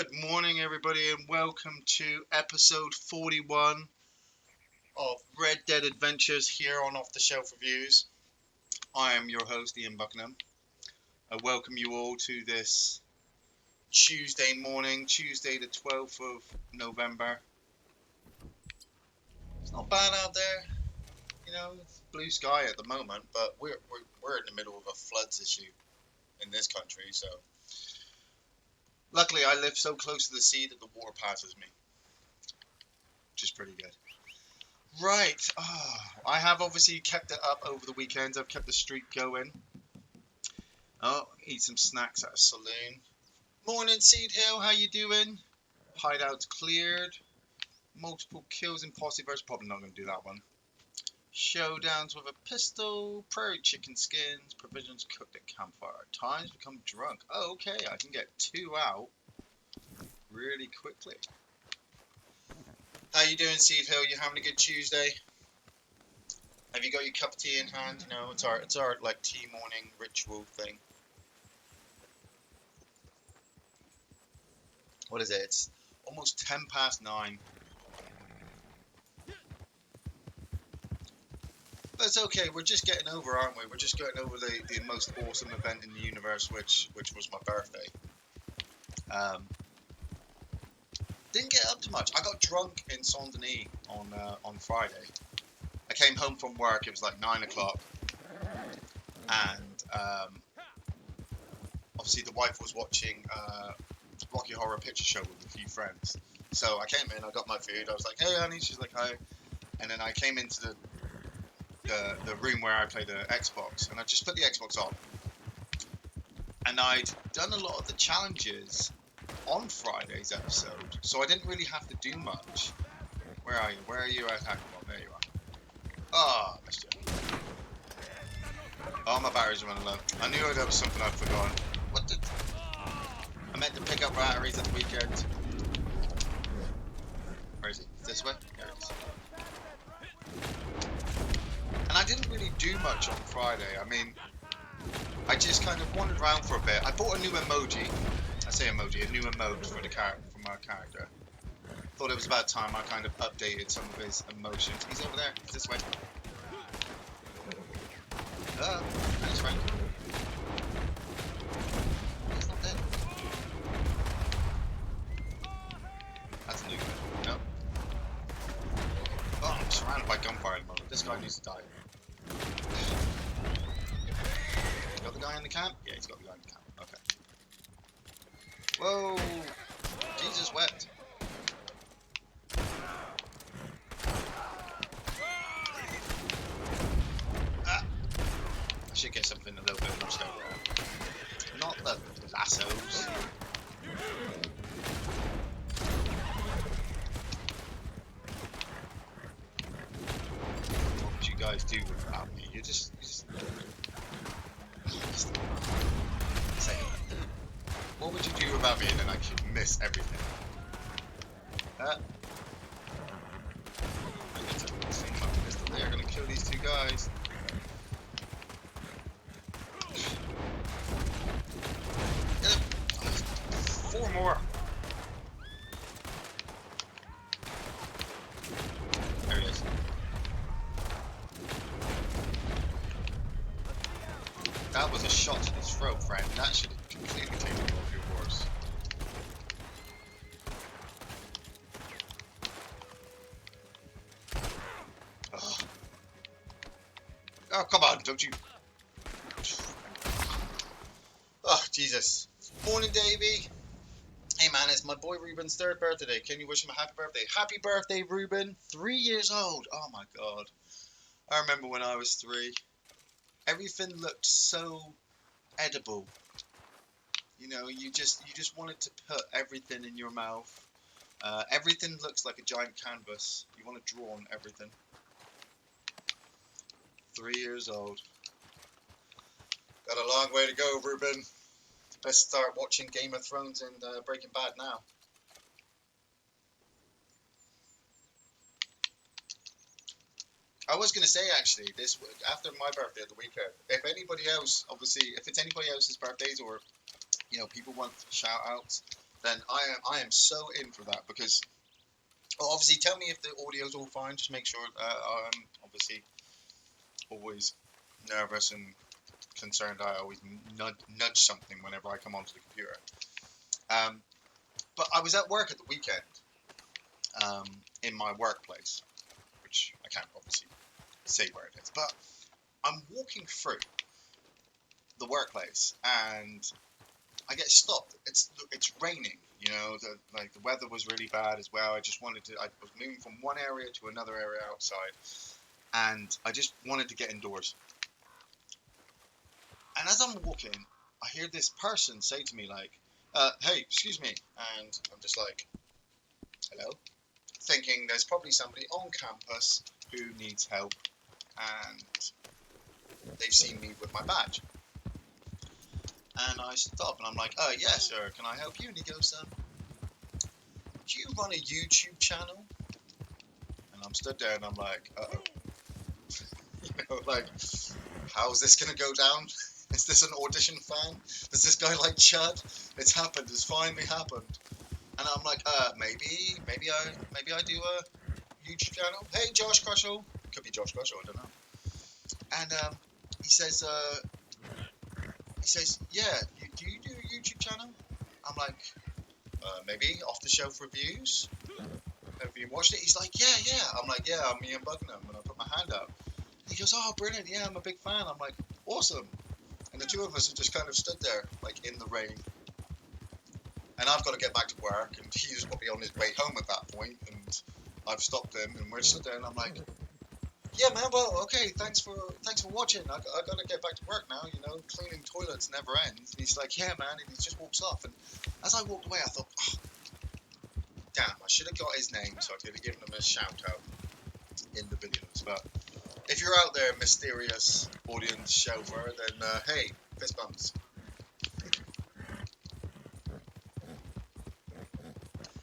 Good morning, everybody, and welcome to episode 41 of Red Dead Adventures here on Off the Shelf Reviews. I am your host, Ian Buckingham. I welcome you all to this Tuesday morning, Tuesday the 12th of November. It's not bad out there, it's blue sky at the moment, but we're in the middle of a floods issue in this country, so luckily I live so close to the sea that the water passes me, which is pretty good. Right. I have obviously kept it up over the weekend. I've kept the streak going. Eat some snacks at a saloon. Morning, Seed Hill. How you doing? Hideouts cleared. Multiple kills in Posse versus. Probably not going to do that one. Showdowns with a pistol. Prairie chicken skins. Provisions cooked at campfire. Times become drunk. Oh, okay. I can get 2 out really quickly. How you doing, Seed Hill? You having a good Tuesday? Have you got your cup of tea in hand? It's our like tea morning ritual thing. What is it? It's almost 9:10. But it's okay. We're just getting over, aren't we? We're just getting over the most awesome event in the universe, which was my birthday. Didn't get up to much. I got drunk in Saint Denis on Friday. I came home from work. It was like 9 o'clock, and obviously the wife was watching Rocky Horror Picture Show with a few friends. So I came in, I got my food. I was like, "Hey, honey." She's like, "Hi." And then I came into the room where I play the Xbox, and I just put the Xbox on. And I'd done a lot of the challenges on Friday's episode, so I didn't really have to do much. Where are you? Where are you at Hackamore? There you are. Missed you. Oh, my batteries are running low. I knew there was something I'd forgotten. I meant to pick up batteries at the weekend. Where is he? This way? There it is. And I didn't really do much on Friday. I mean, I just kind of wandered around for a bit. I bought a new emoji. I say emoji, a new emote for my character. Thought it was about time I kind of updated some of his emotions. He's over there. He's this way. Thanks, friend. He's not dead. That's a new one. No. Oh, I'm surrounded by gunfire at the moment. This guy needs to die. Got the guy in the camp? Yeah, he's got the guy in the camp. Okay. Whoa! Jesus wept. I should get something a little bit more stable. Not the lassos. What would you guys do without me? You just say it. What would you do without me? And then I could miss everything. I need to swing my pistol. They're gonna kill these 2 guys. Get him. 4 more. There he is. That was a shot to the throat, friend. That should have completely taken you off your horse. Ugh. Oh, come on, don't you... Oh, Jesus. Morning, Davey. Hey, man, it's my boy Ruben's 3rd birthday. Can you wish him a happy birthday? Happy birthday, Ruben. 3 years old. Oh, my God. I remember when I was 3. Everything looked so edible. You just wanted to put everything in your mouth. Everything looks like a giant canvas. You want to draw on everything. 3 years old. Got a long way to go, Ruben. Best start watching Game of Thrones and Breaking Bad now. I was going to say, actually, this after my birthday at the weekend, if anybody else, obviously, if it's anybody else's birthdays or, people want shout outs, then I am so in for that because well, obviously tell me if the audio's all fine. Just make sure. I'm obviously always nervous and concerned. I always nudge something whenever I come onto the computer. Um, but I was at work at the weekend in my workplace, which I can't obviously say where it is. But I'm walking through the workplace and I get stopped. It's raining, you know. The weather was really bad as well. I just wanted to. I was moving from one area to another area outside, and I just wanted to get indoors. And as I'm walking, I hear this person say to me like, "Hey, excuse me," and I'm just like, "Hello," thinking there's probably somebody on campus who needs help, and they've seen me with my badge. And I stop and I'm like, yes, sir, can I help you? And he goes, do you run a YouTube channel? And I'm stood there and I'm like, uh-oh. You know, like, how's this going to go down? Is this an audition fan? Does this guy like Chud? It's happened. It's finally happened. And I'm like, maybe I do a YouTube channel. Hey, Josh Crushall. Could be Josh Crushall, I don't know. And he says, yeah, do you do a YouTube channel? I'm like, maybe off the shelf reviews. Have you watched it? He's like, yeah. I'm like, yeah, I'm Iain Buckingham, and I put my hand up. And he goes, oh, brilliant, yeah, I'm a big fan. I'm like, awesome. And the two of us have just kind of stood there, like in the rain. And I've got to get back to work, and he's probably on his way home at that point, and I've stopped him, and we're stood there, and I'm like, yeah, man, well, okay, thanks for watching. I got to get back to work now, you know, cleaning toilets never ends. And he's like, yeah, man, and he just walks off. And as I walked away, I thought, oh, damn, I should have got his name so I could have given him a shout out in the videos. But if you're out there, mysterious audience chauffeur, then hey, fist bumps.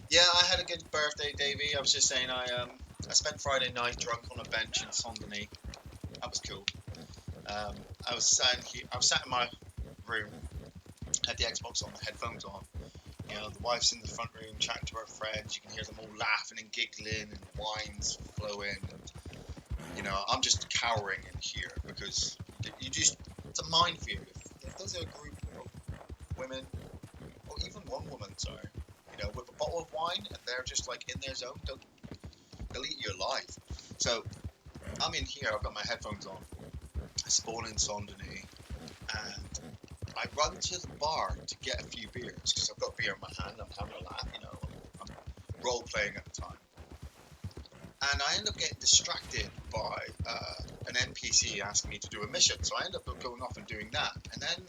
Yeah, I had a good birthday, Davey. I was just saying, I spent Friday night drunk on a bench in Saint Denis. That was cool. Um, I was sat in my room, had the Xbox on, the headphones on. You know, the wife's in the front room chatting to her friends. You can hear them all laughing and giggling, and wine's flowing. And, you know, I'm just cowering in here because it's a minefield. If there's a group of women, or even one woman, sorry, you know, with a bottle of wine and they're just like in their zone, they'll eat you alive. So I'm in here, I've got my headphones on, I spawn in Saint Denis, and I run to the bar to get a few beers because I've got beer in my hand. I'm having a laugh, you know. I'm role playing at the time, and I end up getting distracted by an NPC asking me to do a mission. So I end up going off and doing that, and then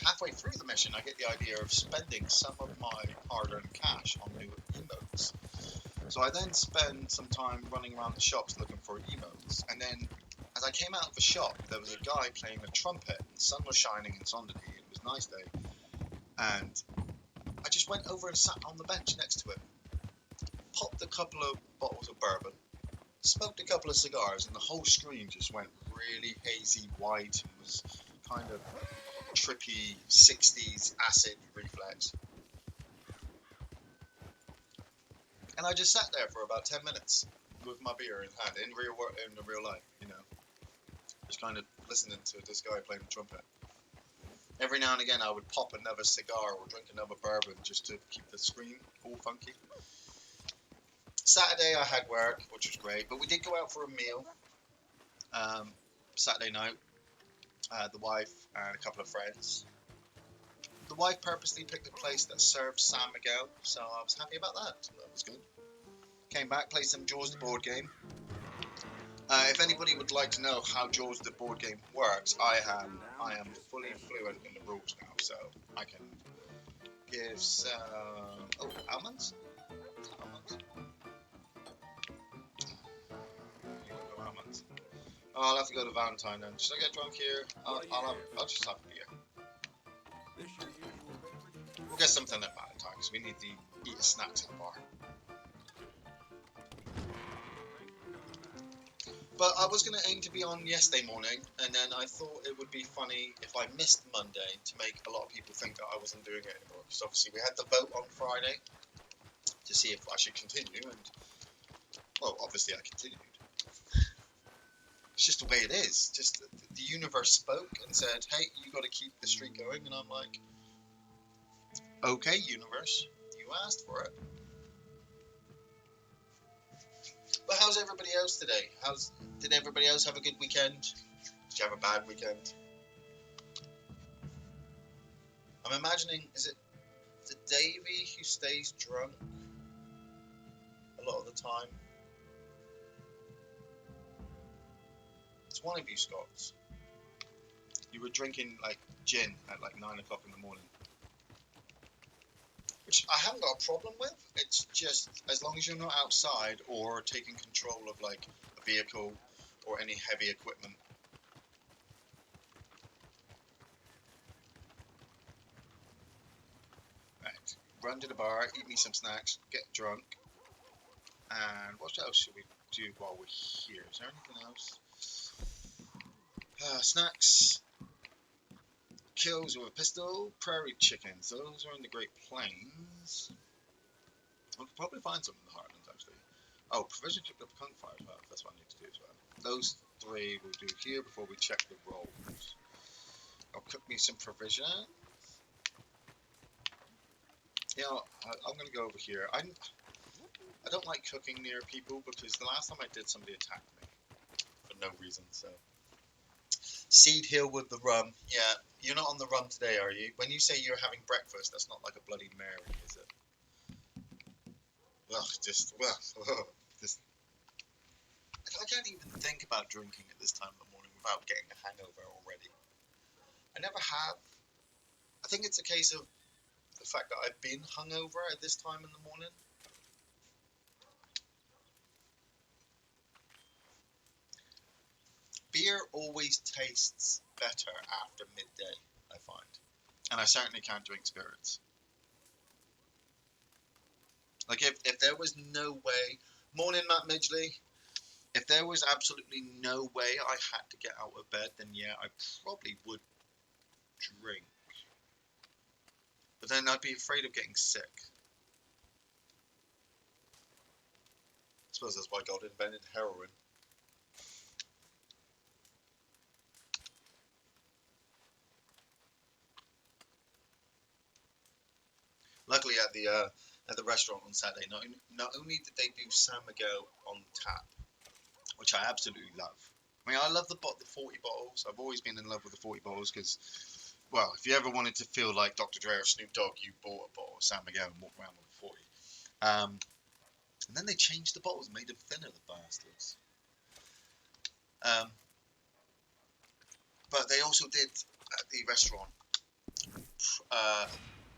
halfway through the mission, I get the idea of spending some of my hard-earned cash on new emotes. So I then spend some time running around the shops looking for emotes, and then as I came out of the shop, there was a guy playing a trumpet. The sun was shining in Saint Denis. It was a nice day. And I just went over and sat on the bench next to him, popped a couple of bottles of bourbon, smoked a couple of cigars, and the whole screen just went really hazy white and was kind of trippy 60s acid reflex. And I just sat there for about 10 minutes with my beer in hand, in real life, you know. Just kind of listening to this guy playing the trumpet. Every now and again, I would pop another cigar or drink another bourbon just to keep the screen all funky. Saturday, I had work, which was great, but we did go out for a meal. Saturday night, the wife and a couple of friends. The wife purposely picked a place that served San Miguel, so I was happy about that. So that was good. Came back, played some Jaws the board game. If anybody would like to know how Jaws the board game works, I am fully fluent in the rules now, so I can give some almonds. Almonds. Almonds. Oh, I'll have to go to Valentine then. Should I get drunk here? I'll just have a beer. We'll get something at Valentine because we need to eat a snack at the bar. But I was going to aim to be on yesterday morning, and then I thought it would be funny if I missed Monday to make a lot of people think that I wasn't doing it anymore. Because obviously we had the vote on Friday to see if I should continue, and well, obviously I continued. It's just the way it is. Just the universe spoke and said, "Hey, you got to keep the streak going," and I'm like, "Okay, universe, you asked for it." But how's everybody else today? Did everybody else have a good weekend? Did you have a bad weekend? I'm imagining, is it Davey who stays drunk a lot of the time? It's one of you Scots. You were drinking like gin at like 9 o'clock in the morning, which I haven't got a problem with. It's just as long as you're not outside or taking control of like a vehicle or any heavy equipment. Right, run to the bar, eat me some snacks, get drunk, and what else should we do while we're here? Is there anything else? Snacks, kills with a pistol, prairie chickens. Those are in the Great Plains. We could probably find some in the Heartlands, actually. Oh, provision cooked up campfire as well. That's what I need to do as well. Those three we'll do here before we check the rolls. I'll cook me some provision. You know, I'm going to go over here. I don't like cooking near people because the last time I did, somebody attacked me for no reason. So, Seed Hill with the rum. Yeah, you're not on the rum today, are you? When you say you're having breakfast, that's not like a Bloody Mary, is it? Well, just I can't even think about drinking at this time of the morning without getting a hangover already. I never have. I think it's a case of the fact that I've been hungover at this time in the morning. Beer always tastes better after midday, I find. And I certainly can't drink spirits. Like, if there was no way. Morning, Matt Midgley. If there was absolutely no way I had to get out of bed, then yeah, I probably would drink. But then I'd be afraid of getting sick. I suppose that's why God invented heroin. Luckily, at the restaurant on Saturday, not only did they do San Miguel on tap, which I absolutely love. I mean, I love the 40 bottles. I've always been in love with the 40 bottles because, well, if you ever wanted to feel like Dr. Dre or Snoop Dogg, you bought a bottle of San Miguel and walked around with a 40. And then they changed the bottles, made them thinner, the bastards. But they also did at the restaurant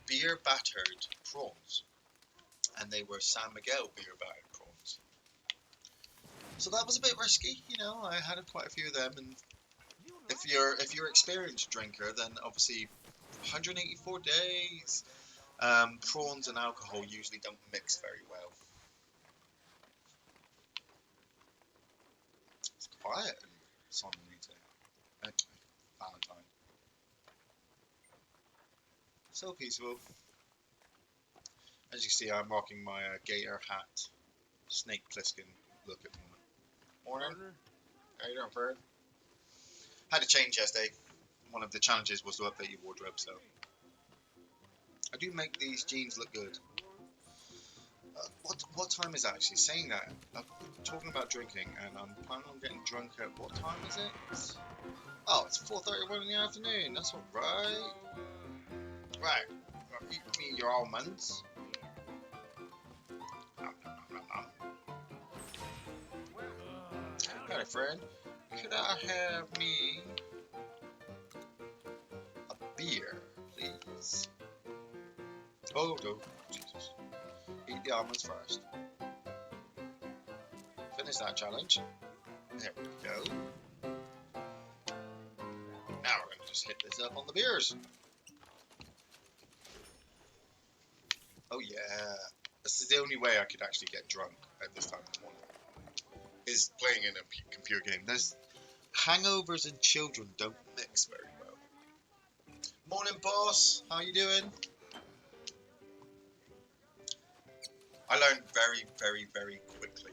beer battered prawns, and they were San Miguel beer battered prawns. So that was a bit risky, you know. I had quite a few of them, and if you're an experienced drinker, then obviously 184 days. Prawns and alcohol usually don't mix very well. It's quiet in San Benito. Valentine. So peaceful. As you see, I'm rocking my gator hat, Snake Plissken look at the moment. Morning. How you doing, Ferd? Had to change yesterday. One of the challenges was to update your wardrobe, so I do make these jeans look good. What time is that actually? Saying that, I'm talking about drinking, and I'm planning on getting drunk at what time is it? Oh, it's 4:31 in the afternoon. That's all right. Right. Eat me your almonds. Nom, nom, nom, nom, nom. Hello, friend. Could I have me a beer, please? Oh, no. Jesus. Eat the almonds first. Finish that challenge. There we go. Now we're going to just hit this up on the beers. Oh yeah. This is the only way I could actually get drunk at this time of the morning. is playing in a computer game. There's hangovers and children don't mix very well. Morning, boss. How you doing? I learned very, very, very quickly.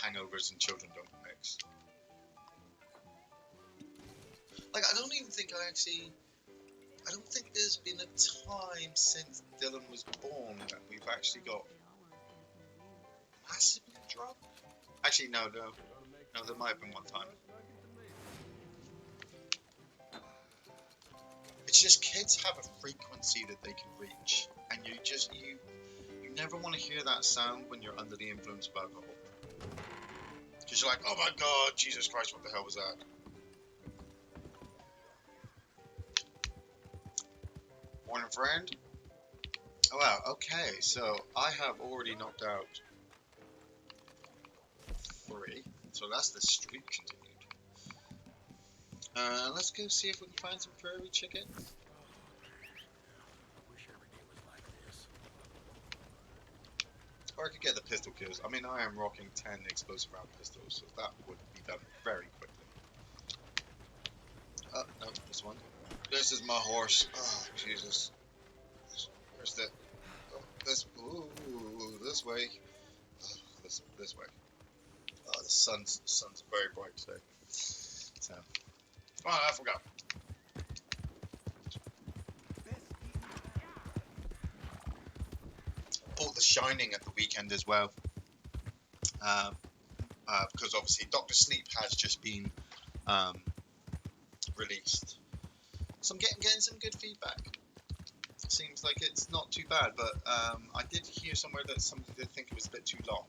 Hangovers and children don't mix. Like, I don't think there's been a time since Dylan was born that we've actually got massively drunk. Actually, no, there might have been one time. It's just kids have a frequency that they can reach, and you never want to hear that sound when you're under the influence of alcohol. Because you're like, oh my God, Jesus Christ, what the hell was that? Morning, friend. Oh, wow, okay, so I have already knocked out 3, so that's the streak continued. Let's go see if we can find some prairie chickens. Or I could get the pistol kills. I mean, I am rocking 10 explosive round pistols, so that would be done very quickly. Oh, no, this one. This is my horse. Oh, Jesus. Where's the... Oh, this... Ooh, this way. Oh, this way. Oh, the sun's very bright today. So... Oh, I forgot. Bought The Shining at the weekend as well. Because obviously Dr. Sleep has just been released. So I'm getting some good feedback. It seems like it's not too bad, but I did hear somewhere that somebody did think it was a bit too long.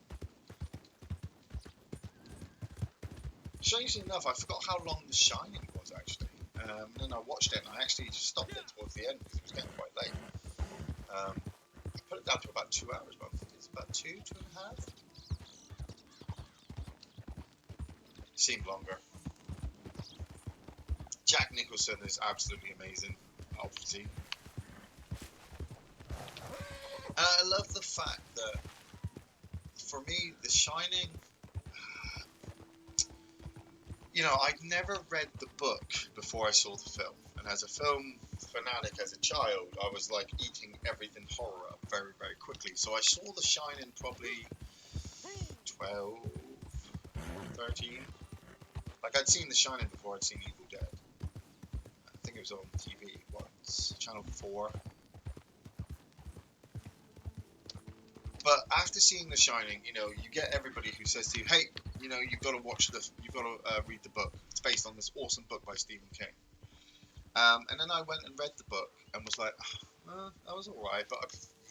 Strangely enough, I forgot how long The Shining was actually. And then I watched it and I actually stopped it towards the end because it was getting quite late. I put it down to about 2 hours, but I think it's about 2.5. Seemed longer. Jack Nicholson is absolutely amazing, obviously. I love the fact that, for me, The Shining, you know, I'd never read the book before I saw the film. And as a film fanatic as a child, I was like eating everything horror up very, very quickly. So I saw The Shining probably 12, 13. Like, I'd seen The Shining before I'd seen Evil Dead. I think it was on TV once, Channel 4. But after seeing The Shining, you know, you get everybody who says to you, hey, you know, you've got to watch this, you've got to read the book. It's based on this awesome book by Stephen King. And then I went and read the book and was like, that was alright, but I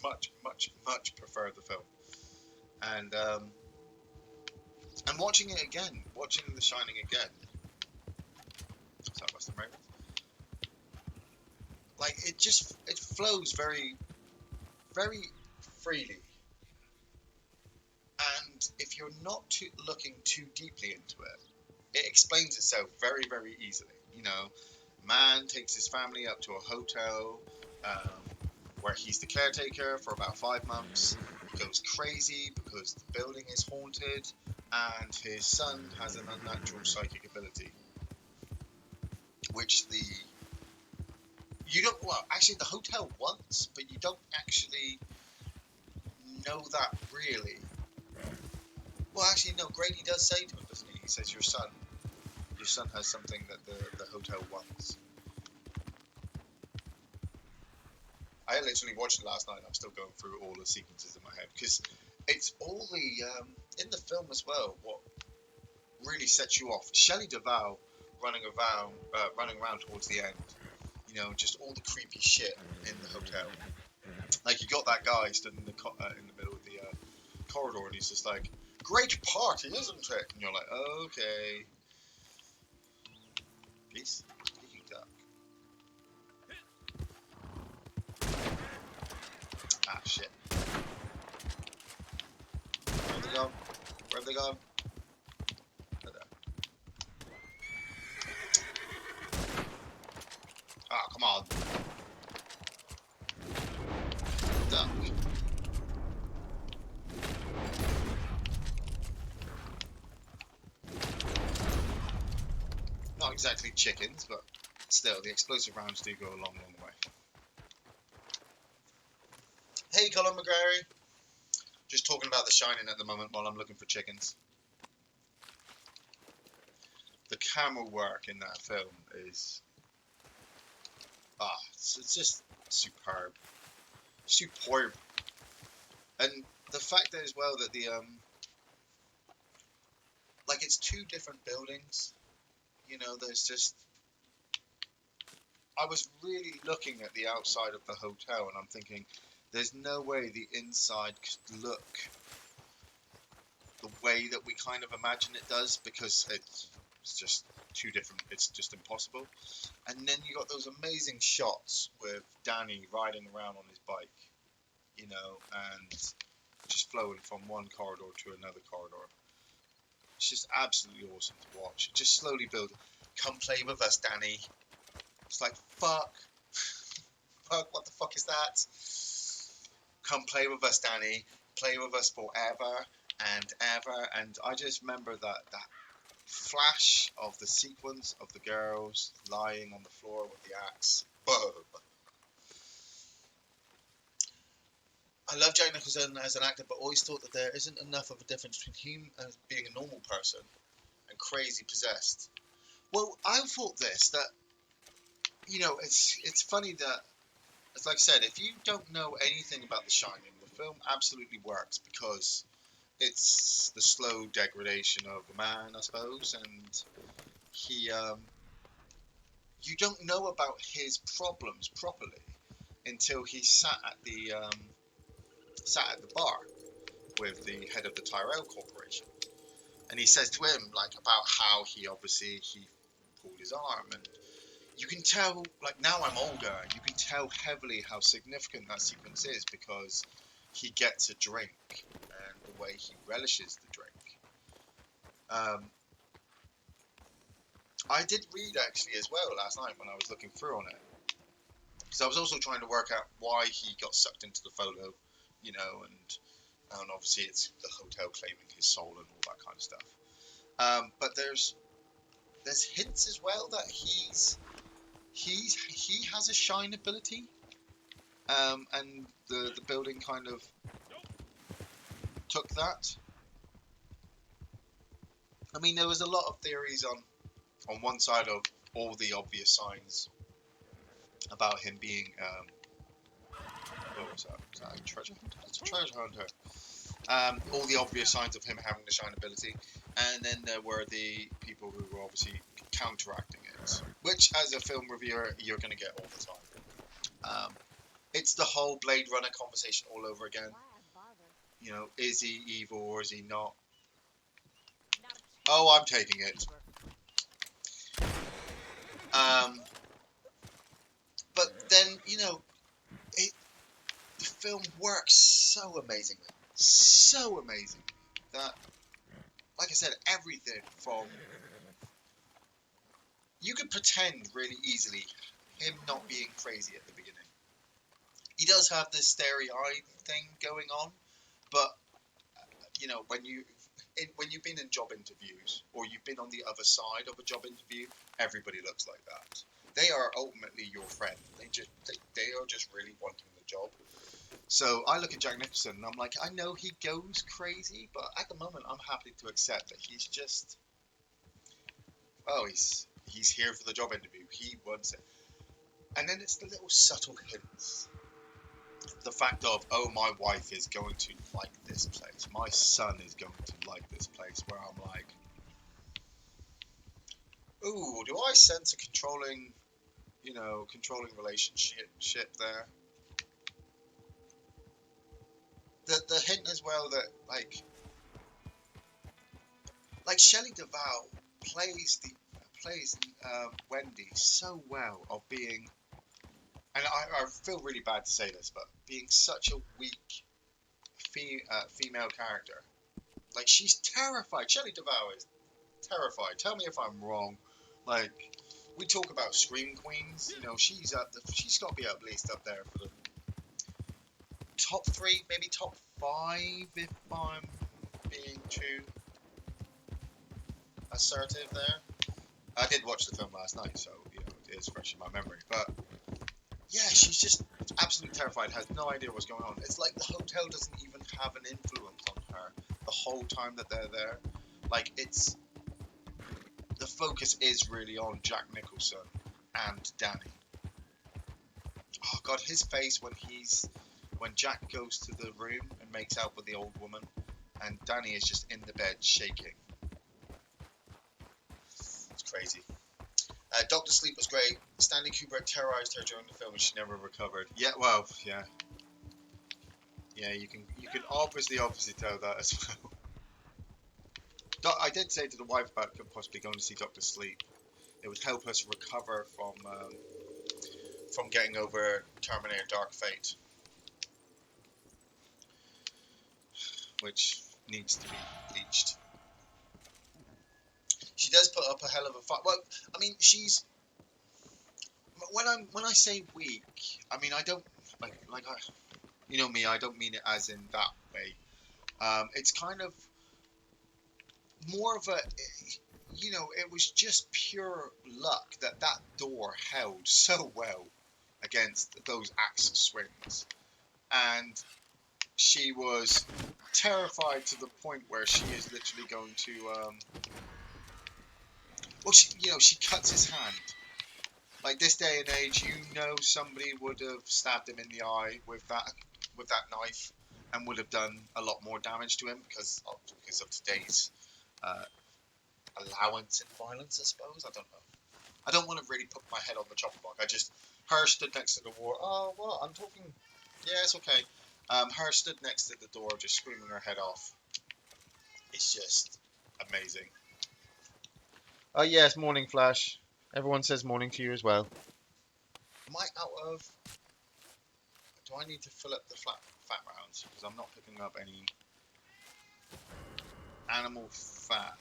much, much, much prefer the film. And watching it again, watching The Shining again, Southwestern Ravens, like, it flows very, very freely. And if you're not looking too deeply into it, it explains itself very, very easily. You know, man takes his family up to a hotel where he's the caretaker for about 5 months. He goes crazy because the building is haunted and his son has an unnatural psychic ability. Which actually the hotel wants, but you don't actually know that really. Well, actually, no, Grady does say to him, doesn't he? He says, your son has something that the hotel wants. I literally watched it last night and I'm still going through all the sequences in my head. Because it's all the, in the film as well, what really sets you off. Shelley Duvall running around towards the end. You know, just all the creepy shit in the hotel. Like, you got that guy stood in the middle of the corridor and he's just like, great party, isn't it? And you're like, okay. Peace. Peking duck. Ah, shit. Where have they gone? Where have they gone? They're there. Ah, come on. Duck. exactly chickens, but still, the explosive rounds do go a long, long way. Hey, Colin McGrary. Just talking about The Shining at the moment while I'm looking for chickens. The camera work in that film is... it's just superb. Superb. And the fact that as well that the, like it's two different buildings. You know, there's just... I was really looking at the outside of the hotel and I'm thinking, there's no way the inside could look the way that we kind of imagine it does, because it's just two different, it's just impossible. And then you got those amazing shots with Danny riding around on his bike, you know, and just flowing from one corridor to another corridor. It's just absolutely awesome to watch. It just slowly build. Come play with us, Danny. It's like, fuck. Fuck, what the fuck is that? Come play with us, Danny. Play with us forever and ever. And I just remember that flash of the sequence of the girls lying on the floor with the axe. Boom. I love Jack Nicholson as an actor, but always thought that there isn't enough of a difference between him as being a normal person and crazy possessed. Well, I thought this, that, you know, it's funny that, as like I said, if you don't know anything about The Shining, the film absolutely works because it's the slow degradation of a man, I suppose, and he, you don't know about his problems properly until he sat at the bar with the head of the Tyrell Corporation, and he says to him like about how he pulled his arm, and you can tell, like, now I'm older, you can tell heavily how significant that sequence is because he gets a drink and the way he relishes the drink. I did read actually as well last night when I was looking through on it, because I was also trying to work out why he got sucked into the photo, you know, and obviously it's the hotel claiming his soul and all that kind of stuff. But there's hints as well that he has a shine ability, and the building kind of took that. I mean, there was a lot of theories on one side of all the obvious signs about him being what was that? Was that a treasure hunter? It's a treasure hunter. All the obvious signs of him having the shine ability, and then there were the people who were obviously counteracting it, which as a film reviewer you're going to get all the time. It's the whole Blade Runner conversation all over again. You know, is he evil or is he not? Oh, I'm taking it. But then, you know, the film works so amazingly that, like I said, everything from... You could pretend really easily him not being crazy at the beginning. He does have this starry-eyed thing going on, but, you know, when you've been in job interviews or you've been on the other side of a job interview, everybody looks like that. They are ultimately your friend. They are just really wanting the job. So I look at Jack Nicholson and I'm like, I know he goes crazy, but at the moment I'm happy to accept that he's just, he's here for the job interview. He wants it. And then it's the little subtle hints. The fact of, oh, my wife is going to like this place. My son is going to like this place, where I'm like, ooh, do I sense a controlling relationship there? The hint as well that like Shelley Duvall plays Wendy so well, of being, and I feel really bad to say this, but being such a weak female character. Like, she's terrified. Shelley Duvall is terrified. Tell me if I'm wrong. Like, we talk about scream queens. You know, she's got to be at least up there for the top 3, maybe top 5, if I'm being too assertive there. I did watch the film last night, so it is fresh in my memory. But yeah, she's just absolutely terrified, has no idea what's going on. It's like the hotel doesn't even have an influence on her the whole time that they're there. Like, the focus is really on Jack Nicholson and Danny. Oh god, his face when Jack goes to the room and makes out with the old woman, and Danny is just in the bed shaking. It's crazy. Doctor Sleep was great. Stanley Kubrick terrorized her during the film and she never recovered. Yeah, well, yeah. Yeah, you can obviously tell that as well. I did say to the wife about possibly going to see Doctor Sleep. It would help us recover from getting over Terminator Dark Fate, which needs to be bleached. She does put up a hell of a fight. Well, I mean, she's when I say weak, I mean I don't like I, you know me. I don't mean it as in that way. It's kind of more of a, it was just pure luck that door held so well against those axe swings, and she was terrified to the point where she is literally going to, she cuts his hand. Like, this day and age, somebody would have stabbed him in the eye with that knife, and would have done a lot more damage to him because of today's allowance in violence, I suppose. I don't know. I don't want to really put my head on the chopping block. Her stood next to the door. Oh, what? I'm talking. Yeah, it's okay. Her stood next to the door, just screaming her head off. It's just amazing. Oh yes, morning, Flash. Everyone says morning to you as well. Am I out of? Do I need to fill up the fat rounds? Because I'm not picking up any animal fat.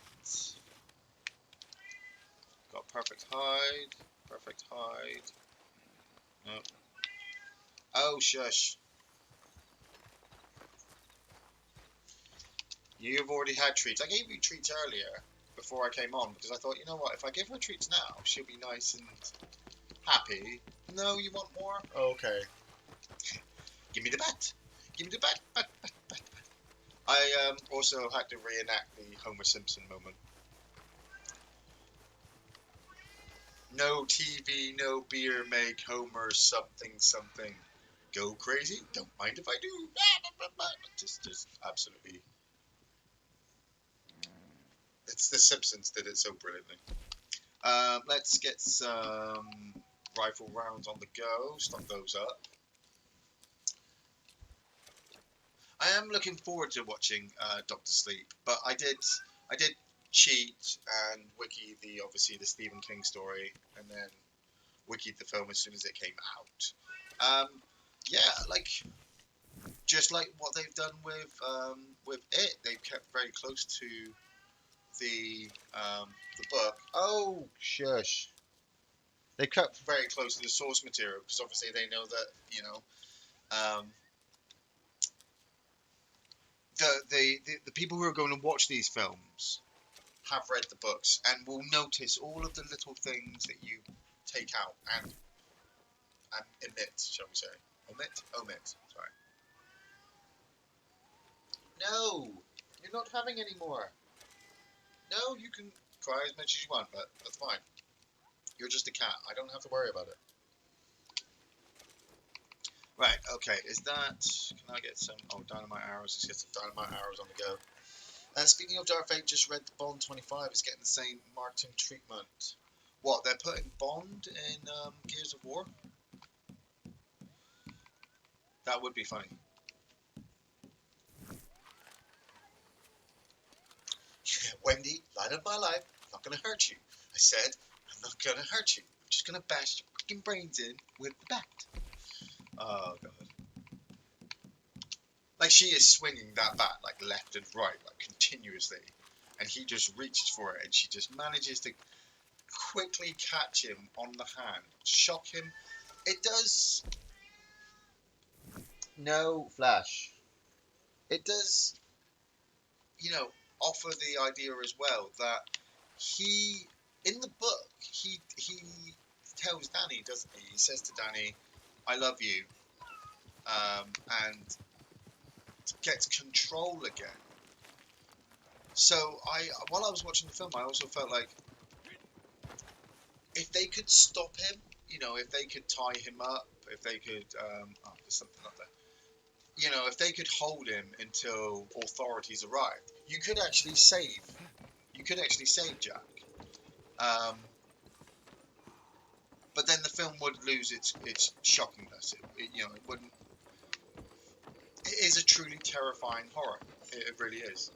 Got perfect hide. Perfect hide. No. Oh, shush. You've already had treats. I gave you treats earlier before I came on because I thought, you know what, if I give her treats now, she'll be nice and happy. No, you want more? Okay. Give me the bat. Give me the bat. Bat. I also had to reenact the Homer Simpson moment. No TV, no beer, make Homer something go crazy. Don't mind if I do. Just absolutely. It's the Simpsons did it so brilliantly. Let's get some rifle rounds on the go. Stock those up. I am looking forward to watching Doctor Sleep, but I did cheat and wiki obviously the Stephen King story, and then wikied the film as soon as it came out. Yeah, just like what they've done with it, they've kept very close to the book. Oh, shush. They kept very close to the source material because obviously they know that the people who are going to watch these films have read the books and will notice all of the little things that you take out and omit, shall we say? Omit. Sorry. No, you're not having any more. No, you can cry as much as you want, but that's fine. You're just a cat. I don't have to worry about it. Right, okay, can I get some, dynamite arrows, let's get some dynamite arrows on the go. Speaking of Dark Fate, just read the Bond 25 is getting the same Martin treatment. What, they're putting Bond in Gears of War? That would be funny. Wendy, light of my life, I'm not going to hurt you. I said, I'm not going to hurt you. I'm just going to bash your fucking brains in with the bat. Oh, God. Like, she is swinging that bat, like, left and right, like, continuously. And he just reaches for it, and she just manages to quickly catch him on the hand. Shock him. It does... No, Flash. It does, offer the idea as well that he, in the book, tells Danny, doesn't he? He says to Danny, "I love you," and gets control again. So while I was watching the film, I also felt like if they could stop him, if they could tie him up, if they could, oh, there's something up there. If they could hold him until authorities arrive, you could actually save Jack. Um, but then the film would lose its shockingness. It wouldn't. It is a truly terrifying horror. It really is.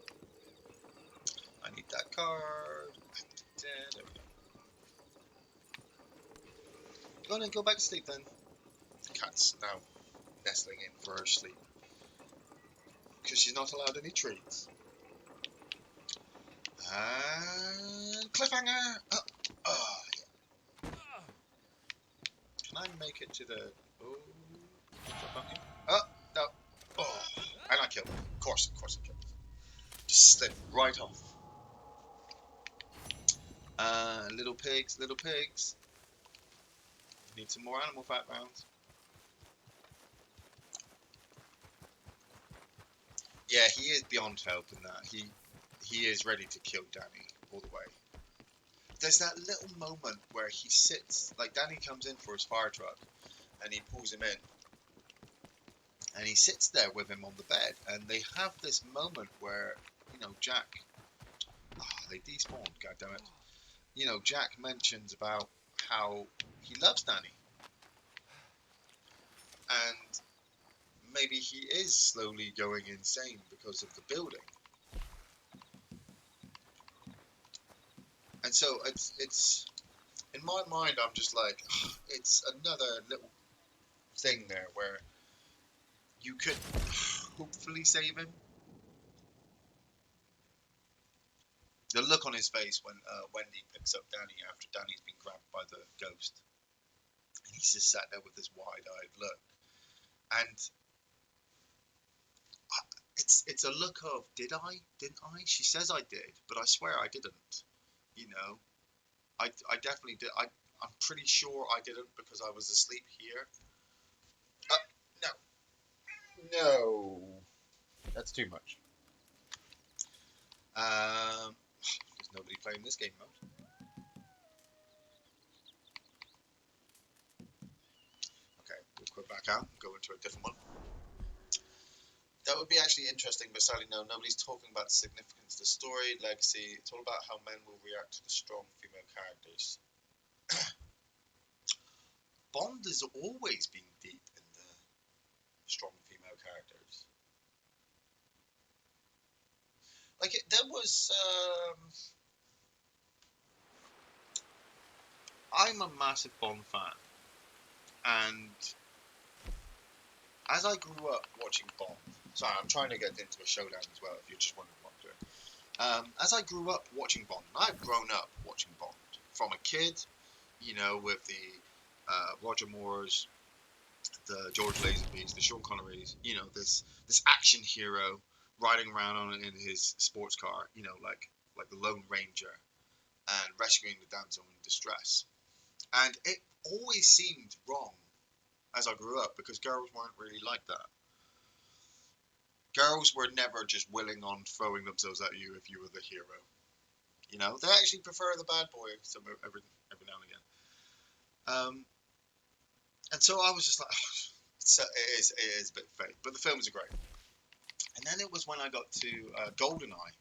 I need that card. There we go. Go on and go back to sleep then. The cat's now nestling in for her sleep because she's not allowed any treats. And cliffhanger. Yeah. Can I make it to the? Oh, oh no! Oh, and I killed him. Of course I killed him. Just slid right off. Little pigs, little pigs. Need some more animal fat rounds. Yeah, he is beyond help in that. He is ready to kill Danny all the way. There's that little moment where he sits, like Danny comes in for his fire truck, and he pulls him in, and he sits there with him on the bed, and they have this moment where, Jack, they despawned, goddammit. Jack mentions about how he loves Danny, and maybe he is slowly going insane because of the building. And so it's in my mind, I'm just like, it's another little thing there where you could hopefully save him. The look on his face when Wendy picks up Danny after Danny's been grabbed by the ghost, and he's just sat there with this wide-eyed look, and it's a look of didn't I? She says I did, but I swear I didn't. I definitely did. I'm pretty sure I didn't because I was asleep here. No, that's too much. There's nobody playing this game mode. Okay, we'll quit back out and go into a different one. That would be actually interesting, but sadly, no, nobody's talking about the significance of the story, legacy. It's all about how men will react to the strong female characters. Bond has always been deep in the strong female characters. Like, there was. I'm a massive Bond fan, and as I grew up watching Bond, sorry, I'm trying to get into a showdown as well, if you're just wondering what I'm doing. As I grew up watching Bond, and I've grown up watching Bond from a kid, with the Roger Moores, the George Lazenbys, the Sean Connerys, this action hero riding around in his sports car, like the Lone Ranger, and rescuing the damsel in distress. And it always seemed wrong as I grew up because girls weren't really like that. Girls were never just willing on throwing themselves at you if you were the hero. They actually prefer the bad boy every now and again. And so I was just like, it is a bit fake, but the films are great. And then it was when I got to GoldenEye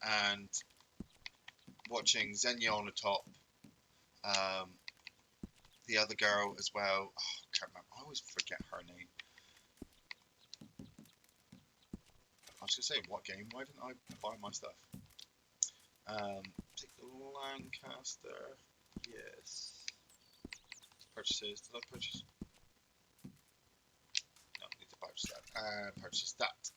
and watching Xenia on the top, the other girl as well. Oh, I can't remember. I always forget her name. I was going to say, what game? Why didn't I buy my stuff? Take the Lancaster. Yes. Purchases. Did I purchase? No, I need to purchase that. And purchase that.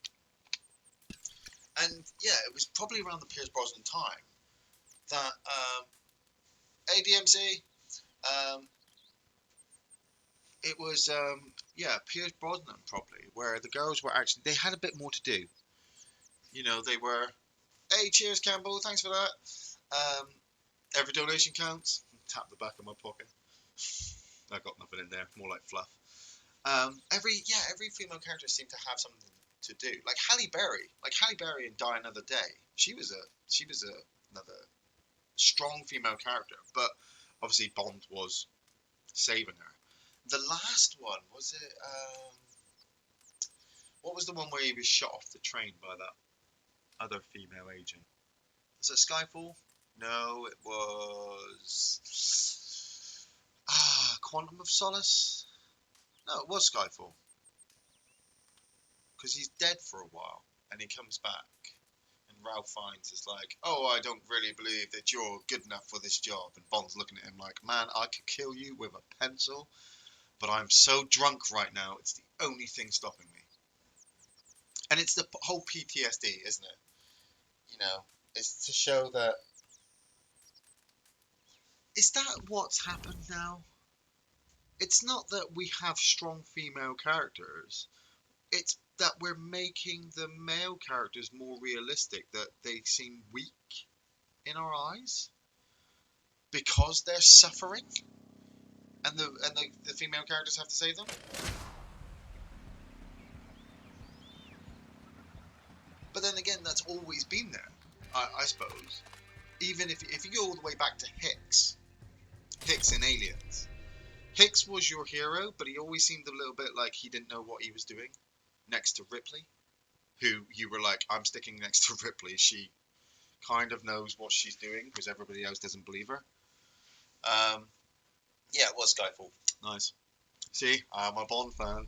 And yeah, it was probably around the Pierce Brosnan time that ADMC. It was Pierce Brosnan probably, where the girls were actually they had a bit more to do. They were, hey, cheers, Campbell, thanks for that. Every donation counts. tap the back of my pocket. I got nothing in there, more like fluff. Every female character seemed to have something to do. Like Halle Berry in Die Another Day. She was another strong female character, but obviously Bond was saving her. The last one was it? What was the one where he was shot off the train by that other female agent? Was it Skyfall? No, it was Quantum of Solace. No, it was Skyfall. Because he's dead for a while, and he comes back, and Ralph Fiennes is like, "Oh, I don't really believe that you're good enough for this job." And Bond's looking at him like, "Man, I could kill you with a pencil, but I'm so drunk right now, it's the only thing stopping me." And it's the whole PTSD, isn't it? You know, it's to show that. Is that what's happened now? It's not that we have strong female characters. It's that we're making the male characters more realistic, that they seem weak in our eyes because they're suffering, and the female characters have to save them. But then again, that's always been there, I suppose. Even if you go all the way back to Hicks in Aliens, Hicks was your hero, but he always seemed a little bit like he didn't know what he was doing. Next to Ripley, who you were like, I'm sticking next to Ripley. She kind of knows what she's doing because everybody else doesn't believe her. Yeah, it was Skyfall. Nice. See, I'm a Bond fan.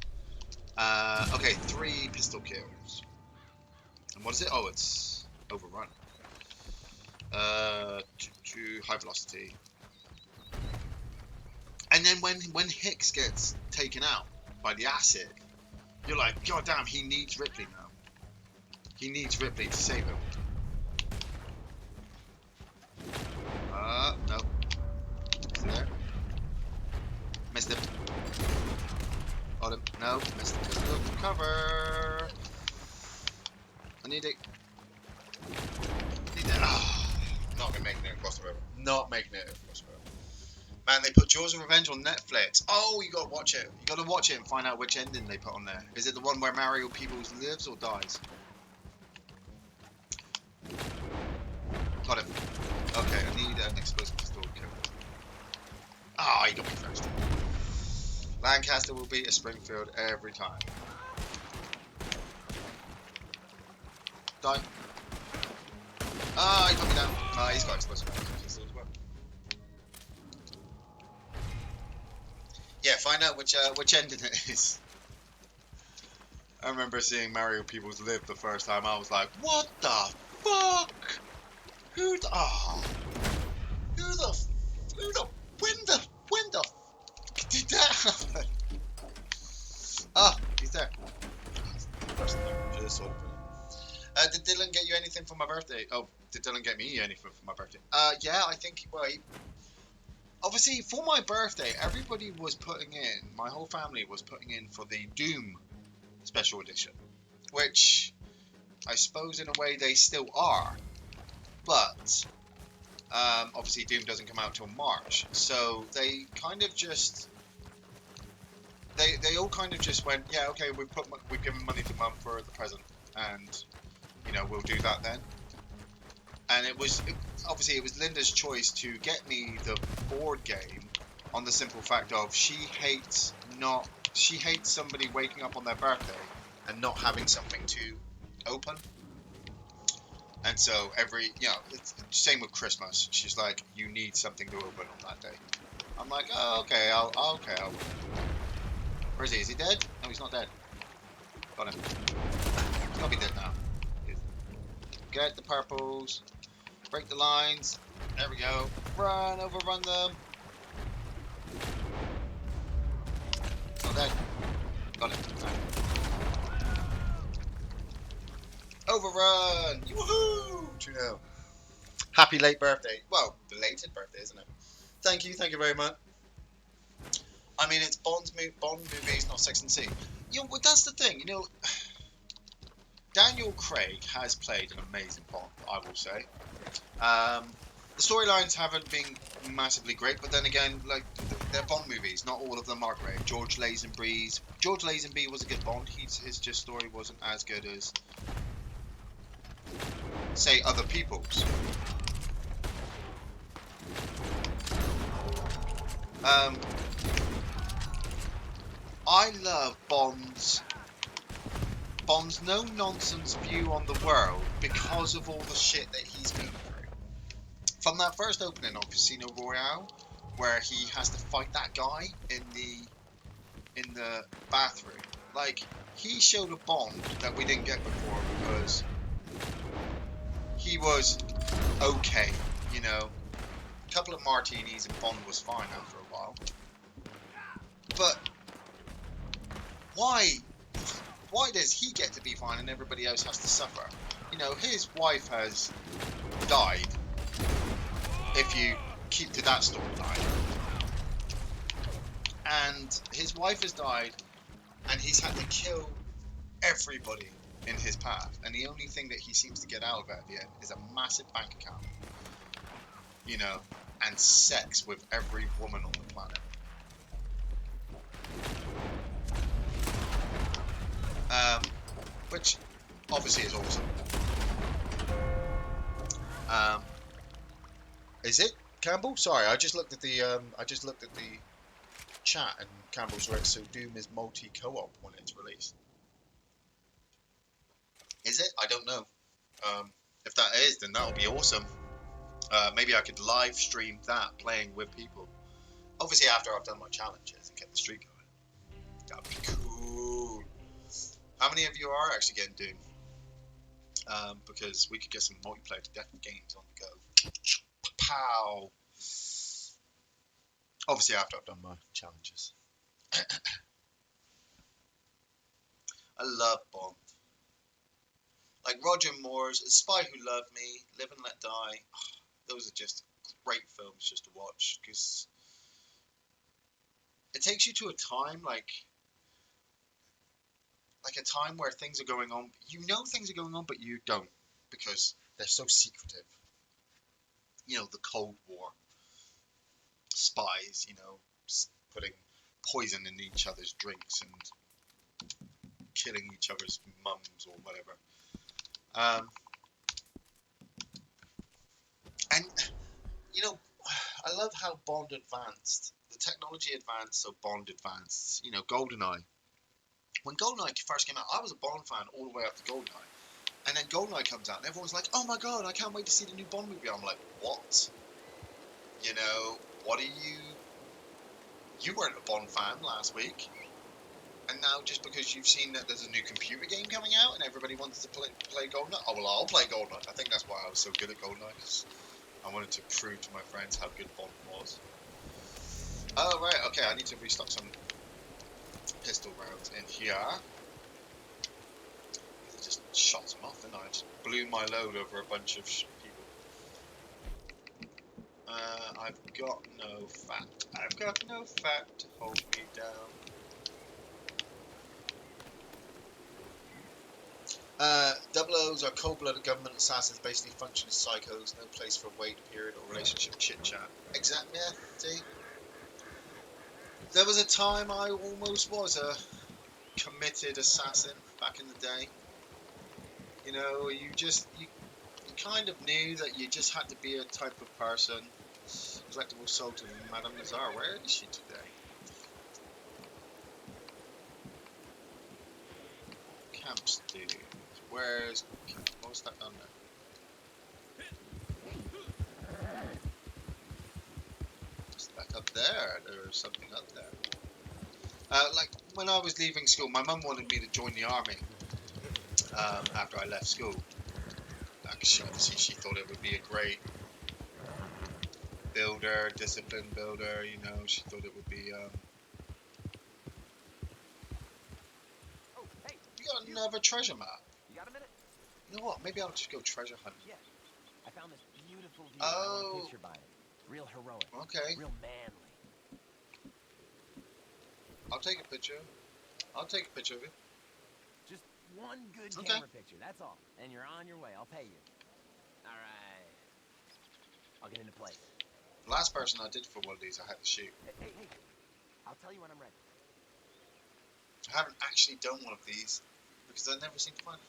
Okay, 3 pistol kills. And what is it? Oh, it's overrun. To high velocity. And then when Hicks gets taken out by the acid, you're like, God damn, he needs Ripley now. He needs Ripley to save him. No. Is he there? Missed him. Got him. No, missed him. Just look for cover. I need it. Not gonna make it across the river. Not making it across the river. Man, they put Jaws of Revenge on Netflix. Oh, you gotta watch it. You gotta watch it and find out which ending they put on there. Is it the one where Mario Peebles lives or dies? Got him. Okay, I need an explosive pistol kill. Ah, you got me first. Lancaster will beat a Springfield every time. Die. Ah, he put me down. Ah, he's got explosive pistol as well. Yeah, find out which ending it is. I remember seeing Mario Peebles live the first time. I was like, what the fuck? When the did that happen? Ah, he's there. Just sort of. Did Dylan get you anything for my birthday? Oh, did Dylan get me anything for my birthday? Yeah, I think, well, obviously, for my birthday, everybody was putting in, my whole family was putting in for the Doom special edition, which I suppose in a way they still are, but obviously Doom doesn't come out till March, so they kind of just, they all kind of just went, yeah, okay, we've given money to Mum for the present, and, you know, we'll do that then. And obviously it was Linda's choice to get me the board game on the simple fact of she hates somebody waking up on their birthday and not having something to open. And so it's the same with Christmas. She's like, you need something to open on that day. I'm like, oh, okay, I'll Where is he? Is he dead? No, he's not dead. Got him. He's gotta be dead now. Get the purples. Break the lines. There we go. Run, overrun them. Not dead. Got it. Overrun! Woohoo! 2-0. Happy late birthday. Well, belated birthday, isn't it? Thank you very much. I mean, it's Bond movies, not Sex and the City. You know, that's the thing, you know. Daniel Craig has played an amazing Bond, I will say. The storylines haven't been massively great, but then again, like they're Bond movies. Not all of them are great. George Lazenby was a good Bond. His just story wasn't as good as, say, other people's. I love Bond's no-nonsense view on the world because of all the shit that he's been through. From that first opening on Casino Royale, where he has to fight that guy in the bathroom, like he showed a Bond that we didn't get before because he was okay, you know, a couple of martinis and Bond was fine after a while. But why does he get to be fine and everybody else has to suffer? You know, his wife has died, if you keep to that storyline. And his wife has died, and he's had to kill everybody in his path. And the only thing that he seems to get out of it at the end is a massive bank account, you know, and sex with every woman on the planet. Which obviously is awesome. Is it Campbell? Sorry, I just looked at the chat and Campbell's read so Doom is multi co-op when it's released. Is it? I don't know. If that is, then that'll be awesome. Maybe I could live stream that playing with people. Obviously after I've done my challenges and get the streak going. That'd be cool. How many of you are actually getting Doom? Because we could get some multiplayer death games on the go. Pow! Obviously after I've done my challenges. I love Bond. Like Roger Moore's A Spy Who Loved Me, Live and Let Die. Those are just great films just to watch because it takes you to a time like a time where things are going on. You know things are going on, but you don't because they're so secretive. You know, the Cold War. Spies, you know, putting poison in each other's drinks and killing each other's mums or whatever. And, you know, I love how Bond advanced. The technology advanced, so Bond advanced. You know, GoldenEye. When GoldenEye first came out, I was a Bond fan all the way up to GoldenEye. And then GoldenEye comes out and everyone's like, oh my god, I can't wait to see the new Bond movie. I'm like, what? You know, what are you... You weren't a Bond fan last week. And now just because you've seen that there's a new computer game coming out and everybody wants to play GoldenEye, oh well, I'll play GoldenEye. I think that's why I was so good at GoldenEye, because I wanted to prove to my friends how good Bond was. Oh right, okay, I need to restock some pistol rounds in here. I just shot them off, and I just blew my load over a bunch of people. I've got no fat. I've got no fat to hold me down. Double O's are cold-blooded government assassins, basically function as psychos, no place for wait period or relationship chit-chat. Exactly, yeah, see? There was a time I almost was a committed assassin back in the day. You know, you kind of knew that you just had to be a type of person. Collectible soul to Madame Lazare. Where is she today? Camps, dude. What's that done there? Just back up there. There's something up there. Like when I was leaving school, my mum wanted me to join the army. After I left school, obviously she thought it would be a great builder, discipline builder. You know, she thought it would be. You got another treasure map. You got a minute? You know what? Maybe I'll just go treasure hunting. Yeah. I found this beautiful view. Oh. A picture by it. Real heroic. Okay. Real manly. I'll take a picture. I'll take a picture of it. Just one good camera picture, that's all. And you're on your way. I'll pay you. All right. I'll get into place. The last person I did for one of these, I had to shoot. Hey. I'll tell you when I'm ready. I haven't actually done one of these because I never seem to find it.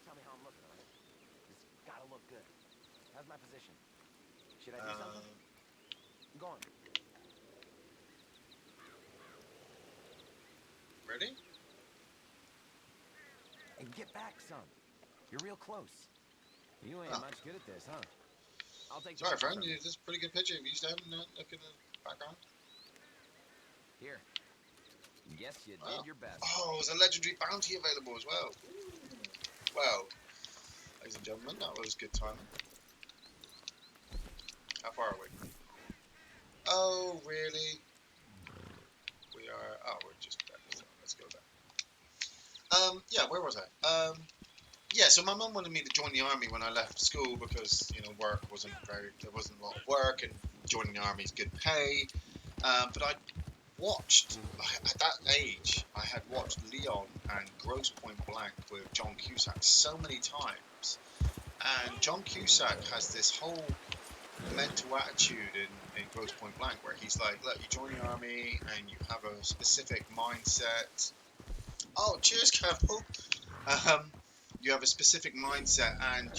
Tell me how I'm looking, alright? Just gotta look good. How's my position? Should I do something? Go on. Ready? Hey, get back, son. You're real close. You ain't much good at this, huh? I'll take. Sorry, friend. This is a pretty good picture of you standing there. Look in the background. Here. Yes, you did your best. Oh, there's a legendary bounty available as well. Well, ladies and gentlemen, that was good timing. How far are we? Oh, really? We are. Oh, we're just there. So let's go there. Yeah, where was I? Yeah, so my mum wanted me to join the army when I left school because work wasn't there wasn't a lot of work, and joining the army is good pay. But I watched at that age. I had watched Leon and Grosse Point Blank with John Cusack so many times, and John Cusack has this whole mental attitude in Grosse Point Blank where he's like, look, you join the army and you have a specific mindset. Oh, cheers, Campbell. You have a specific mindset, and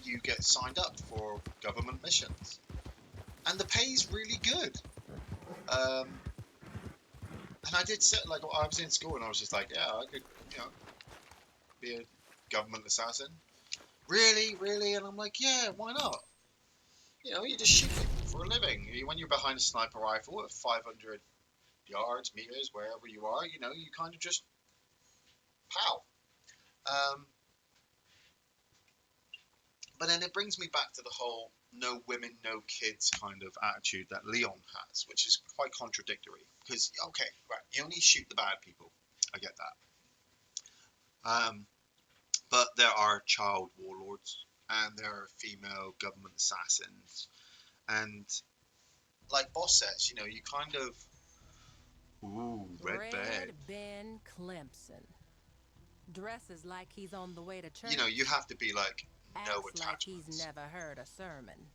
you get signed up for government missions, and the pay's really good. And I did say, like, I was in school and I was just like, yeah, I could, be a government assassin. Really? And I'm like, yeah, why not? You just shoot people for a living. When you're behind a sniper rifle at 500 yards, meters, wherever you are, you kind of just pow. But then it brings me back to the whole no women, no kids kind of attitude that Leon has, which is quite contradictory. Because, okay, right, you only shoot the bad people. I get that. But there are child warlords, and there are female government assassins. And like Boss says, you kind of... Ooh, red bed. Ben Clemson. Dresses like he's on the way to church. You have to be like, no Acts attachments. like he's never heard a sermon.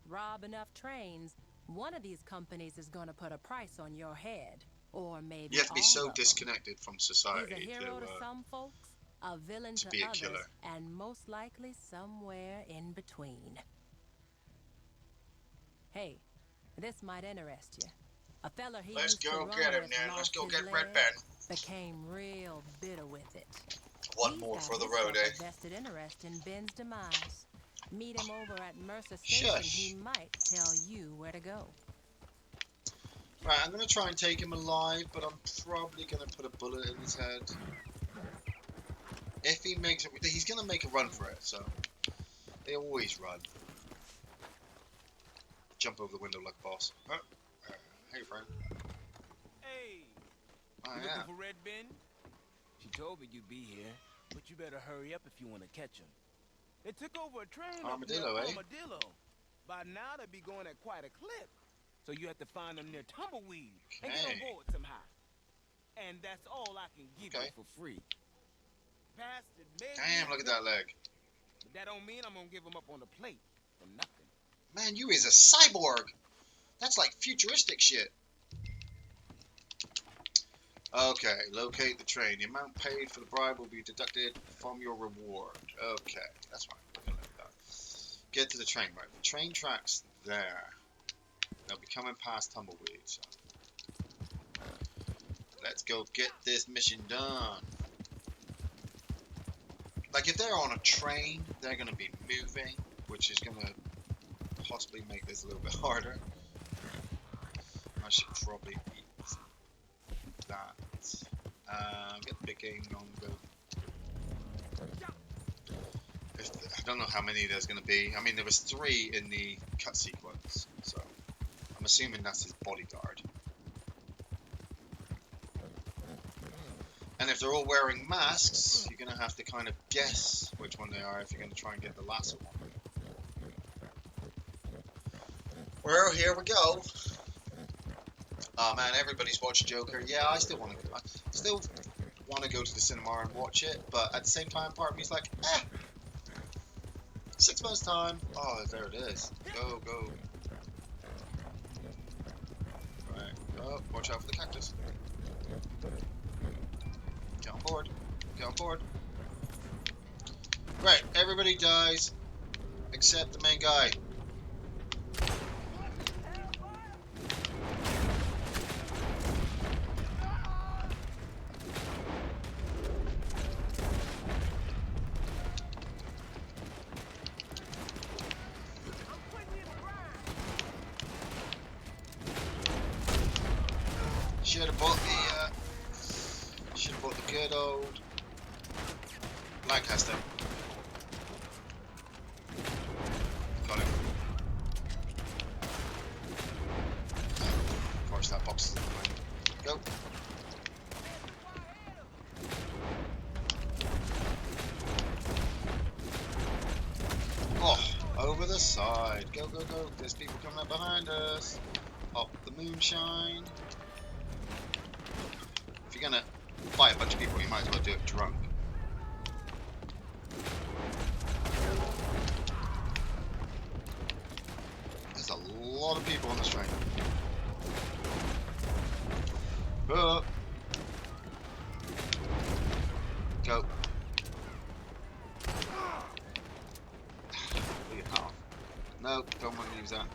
Rob enough trains, one of these companies is going to put a price on your head. Or maybe you have to be all so of disconnected from society them. He's a hero to some folks, a villain to be a others, killer. and most likely somewhere in between. Hey, this might interest you. A fella he Let's used to go run get him, with then. Let's lost go his get leg, Red Ben. became real bitter with it. One He's more got for the himself road, a eh? vested interest in Ben's demise. Meet him over at Mercer Station. Shush. He might tell you where to go. Right, I'm going to try and take him alive, but I'm probably going to put a bullet in his head. If he makes it, he's going to make a run for it, so they always run. Jump over the window like a boss. Oh, hey, friend. Hey, Oh, you yeah. looking for Red Ben? She told me you'd be here, but you better hurry up if you want to catch him. They took over a train Armadillo, up eh? near Armadillo. By now they'd be going at quite a clip. So you have to find them near Tumbleweed and get on Okay. board somehow. And that's all I can give Okay. you for free. Bastard, maybe. Damn, look at that leg. But that don't mean I'm gonna give him up on the plate for nothing. Man, you is a cyborg. That's like futuristic shit. Okay, locate the train. The amount paid for the bribe will be deducted from your reward. Okay, that's fine. We're gonna let that. Get to the train, right? The train track's there. They'll be coming past Tumbleweed, so let's go get this mission done. Like, if they're on a train, they're gonna be moving, which is gonna possibly make this a little bit harder. I should probably eat that. Get the big game on go. I don't know how many there's going to be. I mean, there was 3 in the cut sequence, so I'm assuming that's his bodyguard. And if they're all wearing masks, you're going to have to kind of guess which one they are if you're going to try and get the last one. Well, here we go. Oh man, everybody's watched Joker. Yeah, I still want to go to the cinema and watch it, but at the same time, part of me's like, 6 months time. Oh, there it is. Go, go. Right. Oh, watch out for the cactus. Get on board. Get on board. Right, everybody dies except the main guy. Should have bought the good old Lancaster. Got him. Of course, that box is in the way. Go. Oh, over the side. Go, go, go. There's people coming up behind us. Up the moonshine. If you're gonna fight a bunch of people, you might as well do it drunk. There's a lot of people on this train. Go. Go. No, don't want to use that.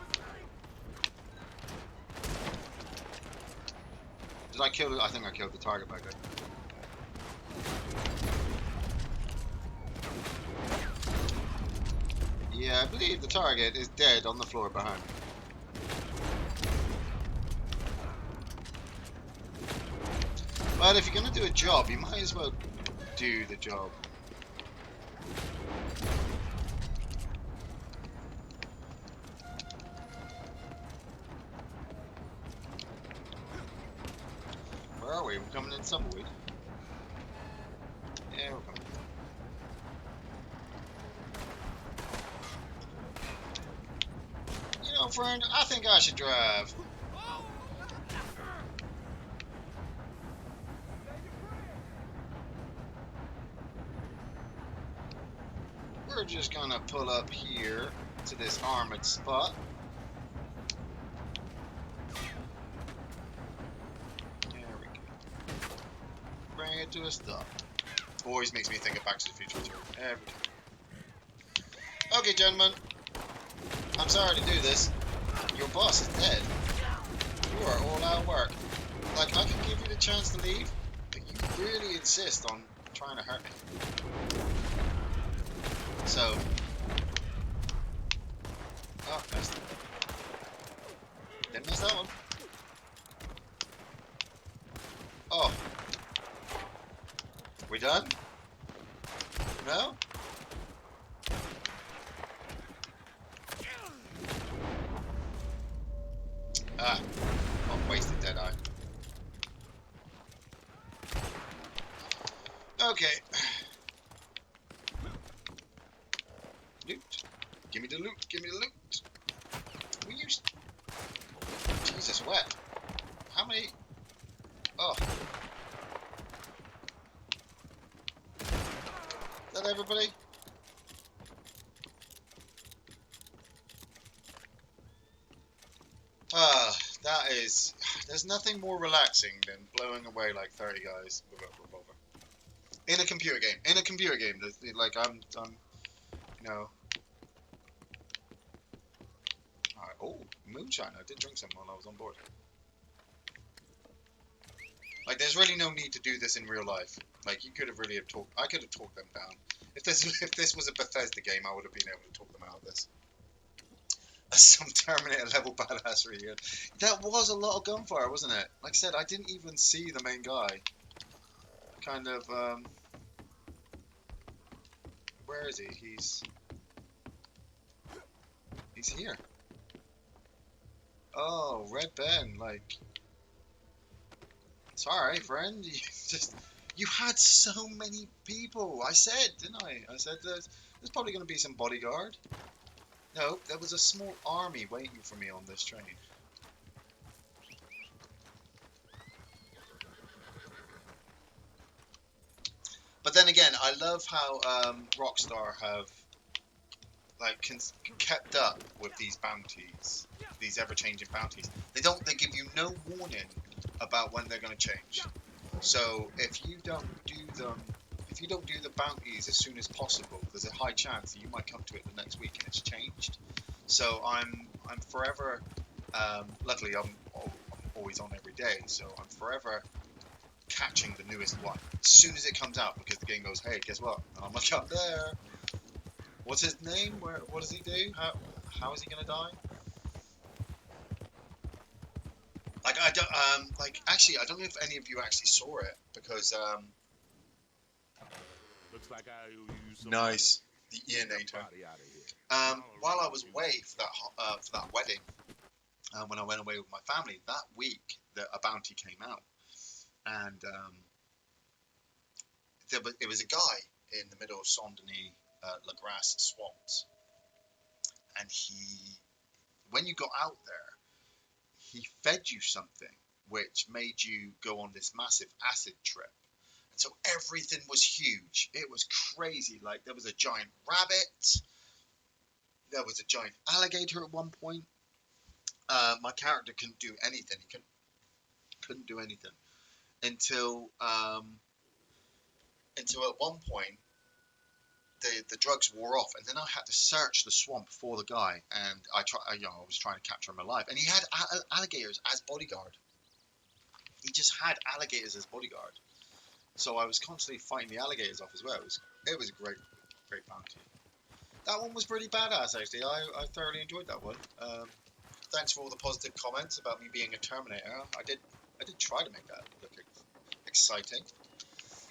Did I kill it? I think I killed the target back there. Yeah, I believe the target is dead on the floor behind me. But if you're going to do a job, you might as well do the job. Where are we? We're coming in Tumbleweed. Yeah, we're coming. You know, friend, I think I should drive. We're just gonna pull up here to this armored spot. There we go. Bring it to a stop. Always makes me think of Back to the Future too. Every time. Okay, gentlemen. I'm sorry to do this. Your boss is dead. You are all out of work. Like, I can give you the chance to leave, but you really insist on trying to hurt me. So... Oh, missed it. Didn't miss that one. Oh. We done? No? Ah. Oh, wasted dead eye. Okay. Loot. Give me the loot. Give me the loot. We used... Jesus, wet. How many... Oh. Is that everybody? That is... There's nothing more relaxing than blowing away like 30 guys with a revolver. In a computer game. In a computer game. Like, I'm you know... Alright, oh, moonshine. I did drink some while I was on board. Like, there's really no need to do this in real life. Like, you could have really have talked... I could have talked them down. If this was a Bethesda game, I would have been able to talk them out of this. Some Terminator level badassery here. That was a lot of gunfire, wasn't it? Like I said, I didn't even see the main guy. Kind of, where is he? He's here. Oh, Red Ben, like... Sorry, friend. You had so many people. I said, didn't I? I said there's probably going to be some bodyguard. No, there was a small army waiting for me on this train. But then again, I love how Rockstar have like kept up with these bounties, these ever-changing bounties. They give you no warning about when they're going to change. So if you don't do them, if you don't do the bounties as soon as possible, there's a high chance that you might come to it the next week and it's changed. So I'm forever. Luckily, I'm always on every day, so I'm forever catching the newest one as soon as it comes out, because the game goes, hey, guess what? And I'm like, up there. What's his name? What does he do? How is he gonna die? Like I don't actually I don't know if any of you actually saw it, because Looks like I owe you some nice, the money. Get Iainator. that body out of here. While I was away for that wedding, when I went away with my family that week, a bounty came out, and it was a guy in the middle of Saint Denis, La Grasse swamps, and when you got out there, he fed you something which made you go on this massive acid trip. And so everything was huge. It was crazy. Like, there was a giant rabbit. There was a giant alligator at one point. My character couldn't do anything. He couldn't do anything until at one point the drugs wore off, and then I had to search the swamp for the guy, and I was trying to capture him alive, and he had alligators as bodyguard. He just had alligators as bodyguard, so I was constantly fighting the alligators off as well. It was a great bounty. That one was pretty badass, actually. I thoroughly enjoyed that one. Thanks for all the positive comments about me being a Terminator. I did try to make that look exciting.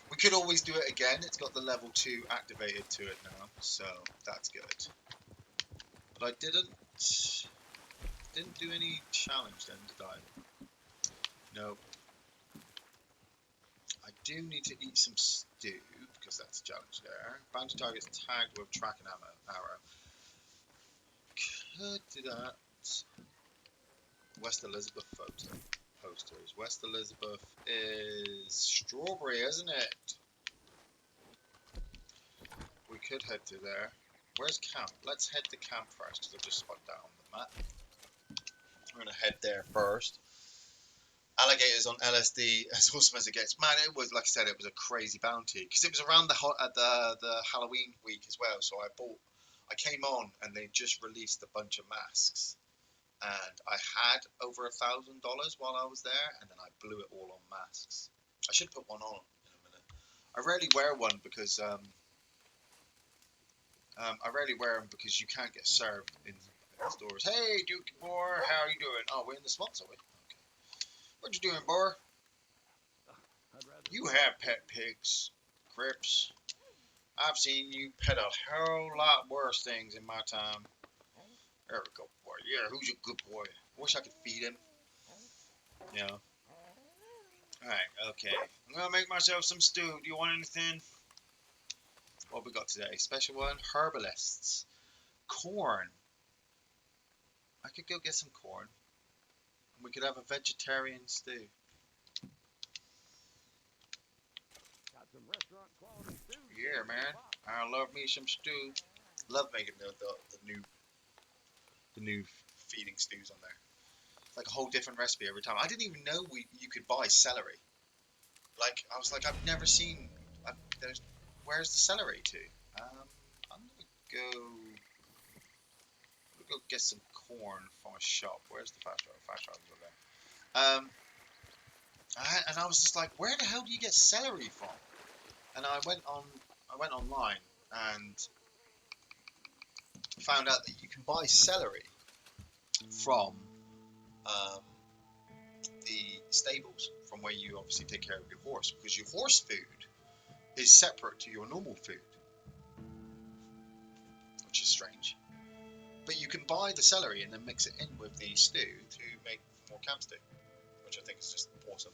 We could always do it again. It's got the level 2 activated to it now, so that's good. But I didn't do any challenge then, did I? No. I do need to eat some stew, because that's a challenge there. Bounty targets tagged with tracking arrow. Could do that. West Elizabeth posters. West Elizabeth is strawberry, isn't it? We could head to there. Where's camp? Let's head to camp first, because I've just spot that on the map. We're going to head there first. Alligators on LSD, as awesome as it gets. Man, it was, like I said, it was a crazy bounty, because it was around the Halloween week as well. So I came on and they just released a bunch of masks, and I had over $1,000 while I was there, and then I blew it all on masks. I should put one on in a minute. I rarely wear one because you can't get served in stores. Hey, Duke Boar, how are you doing? Oh, we're in the swamps, are we? Okay. What you doing, Boar? You have pet pigs, Crips. I've seen you pet a whole lot worse things in my time. There we go, boy. Yeah, who's a good boy? I wish I could feed him. You know. Alright, okay. I'm gonna make myself some stew. Do you want anything? What we got today? Special one? Herbalists. Corn. I could go get some corn. And we could have a vegetarian stew. Yeah, man. I love me some stew. Love making the new feeding stews on there. It's like a whole different recipe every time. I didn't even know you could buy celery. Like, I was like, I've never seen. Where's the celery to? I'm gonna go get some corn from a shop. Where's the fast travel? Fast travel's over there. And I was just like, where the hell do you get celery from? And I went online and found out that you can buy celery from the stables, from where you obviously take care of your horse, because your horse food is separate to your normal food, which is strange. But you can buy the celery and then mix it in with the stew to make more camp stew, which I think is just awesome.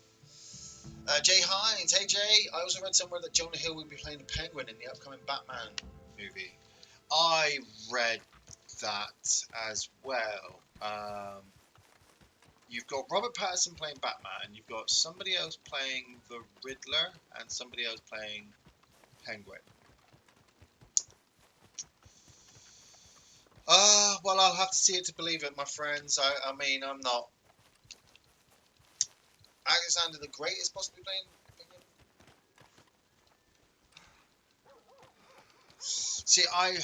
Jay Hines, hey Jay, I also read somewhere that Jonah Hill will be playing the Penguin in the upcoming Batman movie. I read that as well. You've got Robert Pattinson playing Batman, you've got somebody else playing the Riddler, and somebody else playing Penguin. Well, I'll have to see it to believe it, my friends. I mean, I'm not. Alexander the Great is possibly playing. See, I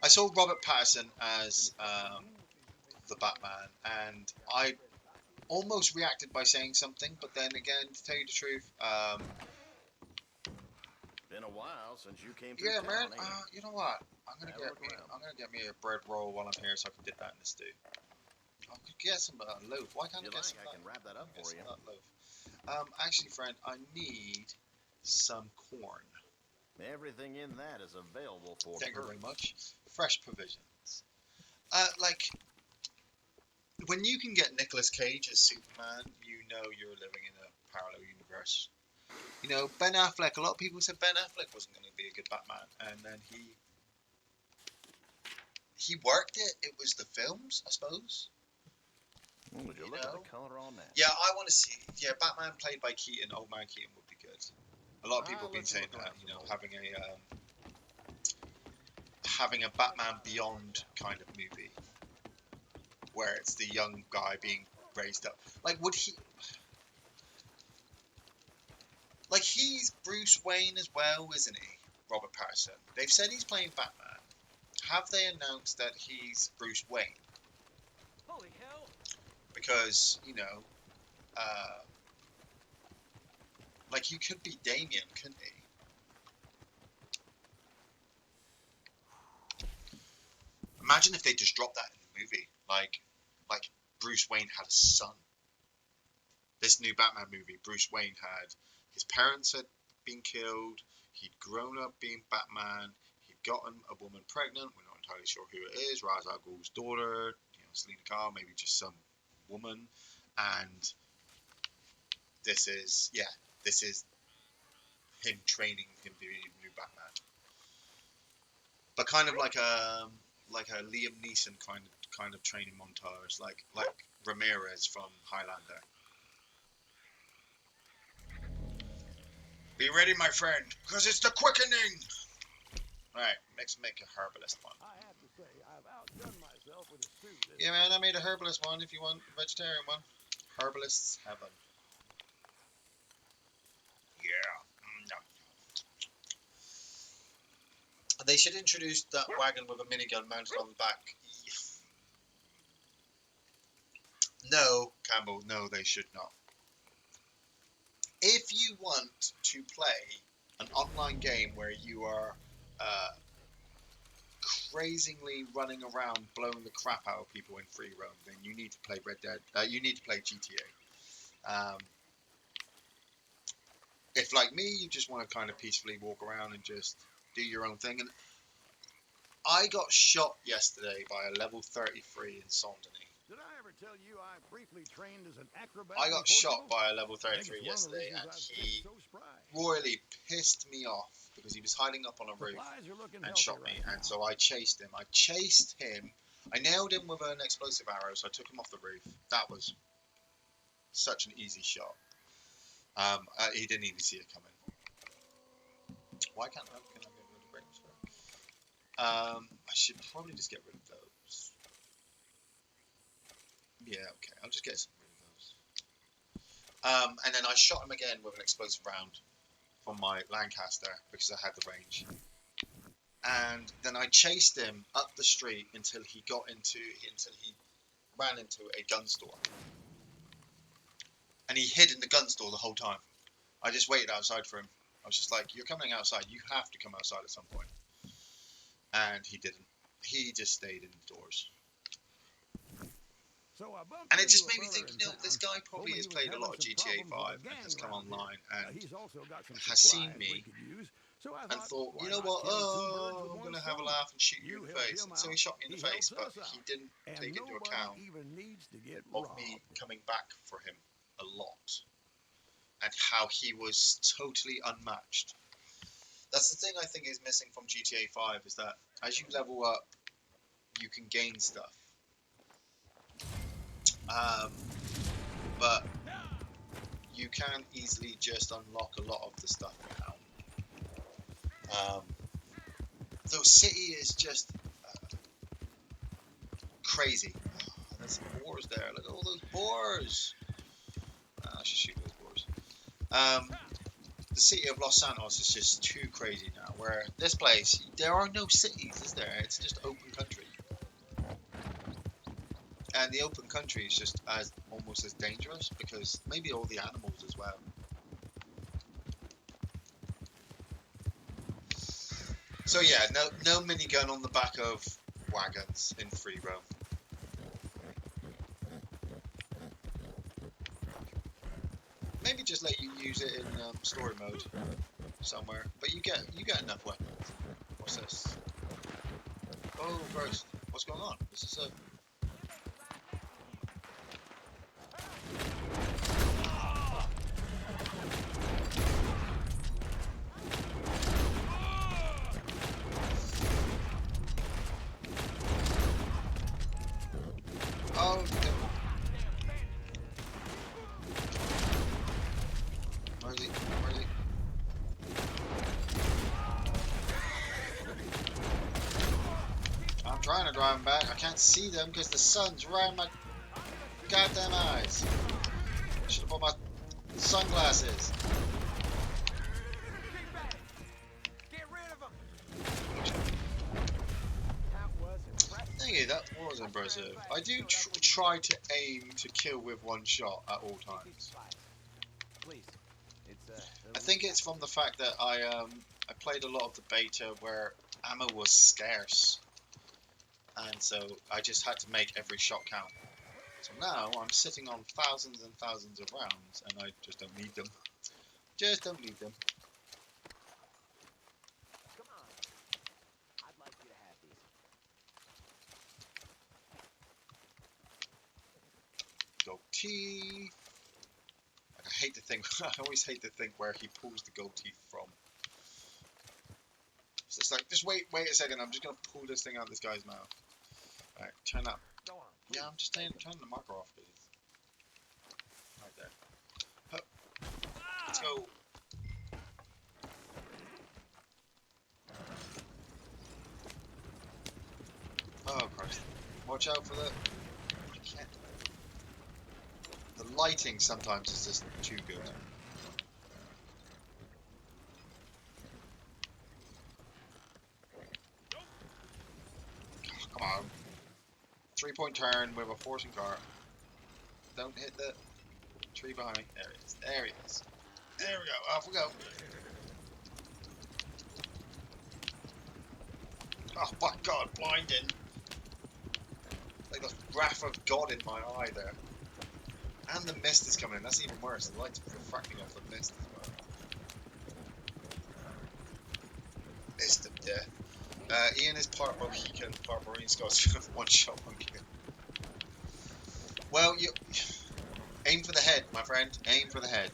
saw Robert Pattinson as the Batman, and I almost reacted by saying something, but then again, to tell you the truth, Been a while since you came through yeah, town, man. ain't it? You know what? I'm gonna Have a get look me. around. I'm gonna get me a bread roll while I'm here, so I can dip that in the stew. I could get some loaf. Why can't If I you get like, some? I can wrap that up Get for some you. loaf. Actually, friend, I need some corn. Everything in that is available for Thank you very purchase. much. Fresh provisions. Like when you can get Nicolas Cage as Superman, you know you're living in a parallel universe. You know, Ben Affleck. A lot of people said Ben Affleck wasn't going to be a good Batman, and then he worked it. It was the films, I suppose. Would you You look at know? the color on that? Yeah, I want to see. Yeah, Batman played by Keaton, Old Man Keaton would be good. A lot of people have been Let's saying look that. around You some know, more. having a Batman Beyond kind of movie where it's the young guy being raised up. Like, would he? Like, he's Bruce Wayne as well, isn't he? Robert Pattinson. They've said he's playing Batman. Have they announced that he's Bruce Wayne? Holy hell! Because, you know, like, he could be Damien, couldn't he? Imagine if they just dropped that in the movie. Like Bruce Wayne had a son. This new Batman movie, Bruce Wayne had his parents had been killed. He'd grown up being Batman. He'd gotten a woman pregnant. We're not entirely sure who it is. Ra's al Ghul's daughter. You know, Selena Kyle, maybe just some woman. And this is him training him to be the new Batman. But kind of like a Liam Neeson kind of training montage, like Ramirez from Highlander. Be ready, my friend, because it's the quickening. All right, let's make a herbalist one. I have to say, I've outdone myself with a stew. Yeah, man, I made a herbalist one. If you want a vegetarian one, herbalist's heaven. Yeah. They should introduce that wagon with a minigun mounted on the back. No, Campbell, no, they should not. If you want to play an online game where you are crazingly running around blowing the crap out of people in free roam, then you need to play Red Dead. You need to play GTA. If, like me, you just want to kind of peacefully walk around and just do your own thing. And I got shot yesterday by a level 33 in Saint-Denis. Did I ever tell you I briefly trained as an acrobat? I got in shot Portugal? by a level I think 33 it's one of the yesterday, reasons and I've he stayed so spry. royally pissed me off because he was hiding up on a roof Supplies are looking and healthy shot me. right And now. so I chased him. I nailed him with an explosive arrow, so I took him off the roof. That was such an easy shot. He didn't even see it coming. Why can't I? Can I get rid of brains? I should probably just get rid of those. Yeah, okay. I'll just get rid of those. And then I shot him again with an explosive round from my Lancaster because I had the range. And then I chased him up the street until he ran into a gun store. And he hid in the gun store the whole time. I just waited outside for him. I was just like, you're coming outside. You have to come outside at some point. And he didn't. He just stayed indoors. So I bumped And it into just a made me fella think, in you know, town, this guy told probably me has he was played a having lot of some GTA problems with 5 a and gang has come around here. online and He's also got some has seen supplies me we could use. So I and thought, why you know not what, kill two birds with I'm one going to have a stone? laugh and shoot you in the help face. him And so he out, shot me in the face, helps but us he out. didn't And take into nobody account even needs to get of robbed. me coming back for him a lot and how he was totally unmatched. That's the thing I think is missing from GTA 5 is that as you level up, you can gain stuff. But you can easily just unlock a lot of the stuff now. the city is just crazy. Oh, there's some boars there. Look at all those boars. I should shoot those boars. The city of Los Santos is just too crazy now. Where this place, there are no cities, is there? It's just open country. And the open country is just as almost as dangerous because maybe all the animals as well. So yeah, no minigun on the back of wagons in free roam. Maybe just let you use it in story mode somewhere, but you get enough weapons. What's this? Oh, Christ! What's going on? Is this a? Oh, no. Where is he? Where is he? I'm trying to drive him back. I can't see them because the sun's right in my goddamn eyes. Should have bought my sunglasses. Get rid of him. That was impressive. Thank you, that was impressive. I do try to aim to kill with one shot at all times. Please. It's I think it's from the fact that I played a lot of the beta where ammo was scarce, and so I just had to make every shot count. So now I'm sitting on thousands and thousands of rounds, and I just don't need them. Just don't need them. Come on. I'd like you to have these. Goatee. I hate to think. I always hate to think where he pulls the goatee from. So it's like, just wait a second. I'm just gonna pull this thing out of this guy's mouth. All right, turn up. Go on. Yeah, I'm just turning the marker off, please. Right there. Hup. Let's go. Oh Christ! Watch out for the. I can't. The lighting sometimes is just too good. Oh, come on. 3-point turn with a forcing car. Don't hit the tree behind me. There he is. There he is. There we go. Off we go. Oh my God! Blinding. Like the wrath of God in my eye there. And the mist is coming in. That's even worse. The lights are refracting off the mist as well. Mist of death. Iain is part Mohican, part Marine Scots. One shot, one kill. Well, you aim for the head, my friend. Aim for the head.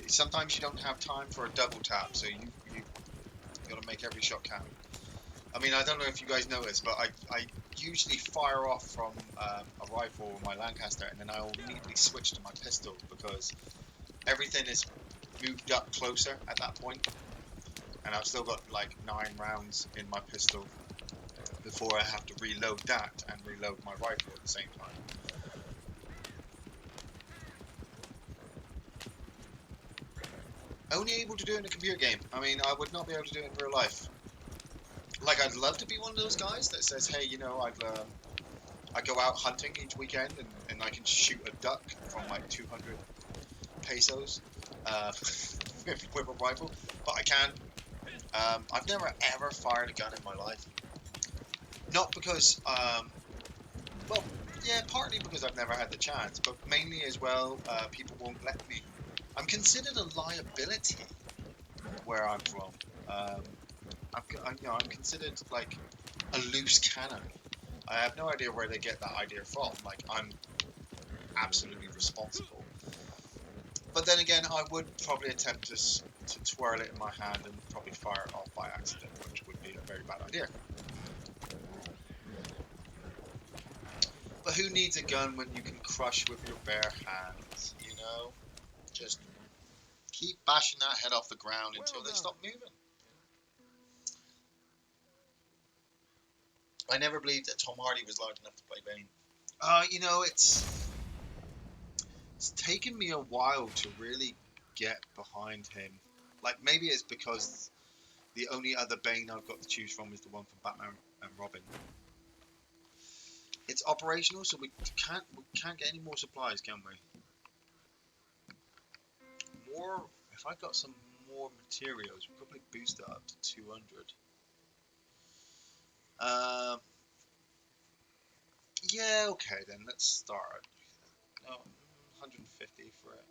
Sometimes you don't have time for a double tap, so you got to make every shot count. I mean, I don't know if you guys know this, but I usually fire off from a rifle with my Lancaster, and then I'll immediately switch to my pistol because everything is moved up closer at that point, and I've still got like 9 rounds in my pistol before I have to reload that and reload my rifle at the same time. Only able to do it in a computer game. I mean, I would not be able to do it in real life. Like, I'd love to be one of those guys that says, hey, you know, I go out hunting each weekend and I can shoot a duck from like 200 pesos with a rifle, but I can't. I've never ever fired a gun in my life. Not because, well, yeah, partly because I've never had the chance, but mainly as well, people won't let me. I'm considered a liability where I'm from. I'm considered like a loose cannon. I have no idea where they get that idea from. Like, I'm absolutely responsible. But then again, I would probably attempt to twirl it in my hand and probably fire it off by accident, which would be a very bad idea. But who needs a gun when you can crush with your bare hands, you know? Just keep bashing that head off the ground until they stop moving. I never believed that Tom Hardy was large enough to play Bane. You know, it's taken me a while to really get behind him. Like, maybe it's because the only other Bane I've got to choose from is the one from Batman and Robin. It's operational, so we can't get any more supplies, can we? More. If I got some more materials, we'll probably boost it up to 200. Yeah, okay then. Let's start. No, 150 for it.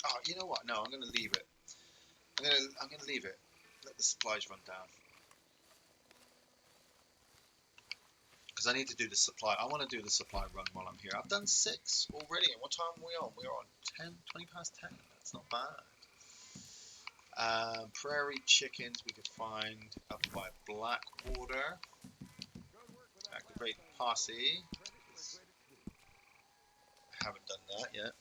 Oh, you know what? No, I'm gonna leave it. I'm gonna leave it. Let the supplies run down. Because I need to do the supply. I want to do the supply run while I'm here. I've done 6 already. And what time are we on? We're on 20 past 10. That's not bad. Prairie chickens we could find up by Blackwater. Activate posse. I haven't done that yet.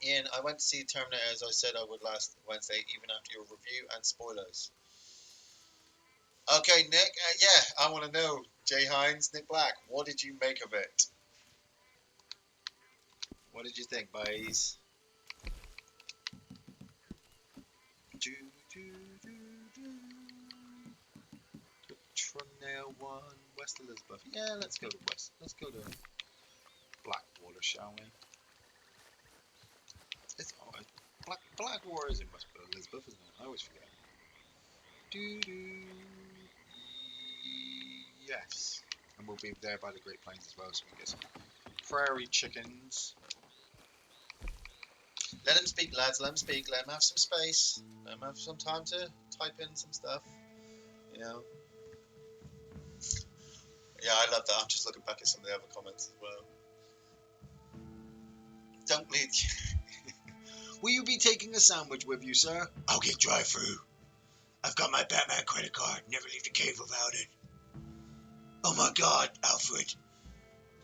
Ian, I went to see Terminator as I said I would last Wednesday, even after your review and spoilers. Okay, Nick. Yeah, I want to know. Jay Hines, Nick Black. What did you make of it? What did you think, boys? Tronell 1, West Elizabeth. Yeah, let's go to West. Let's go to Blackwater, shall we? It's Blackwater is in West Elizabeth, isn't it? I always forget. Yes. And we'll be there by the Great Plains as well, so we can get some prairie chickens. Let him speak, lads. Let him speak. Let him have some space. Let him have some time to type in some stuff. You know. Yeah, I love that. I'm just looking back at some of the other comments as well. Don't leave. Will you be taking a sandwich with you, sir? I'll get drive-through. I've got my Batman credit card. Never leave the cave without it. Oh my God, Alfred.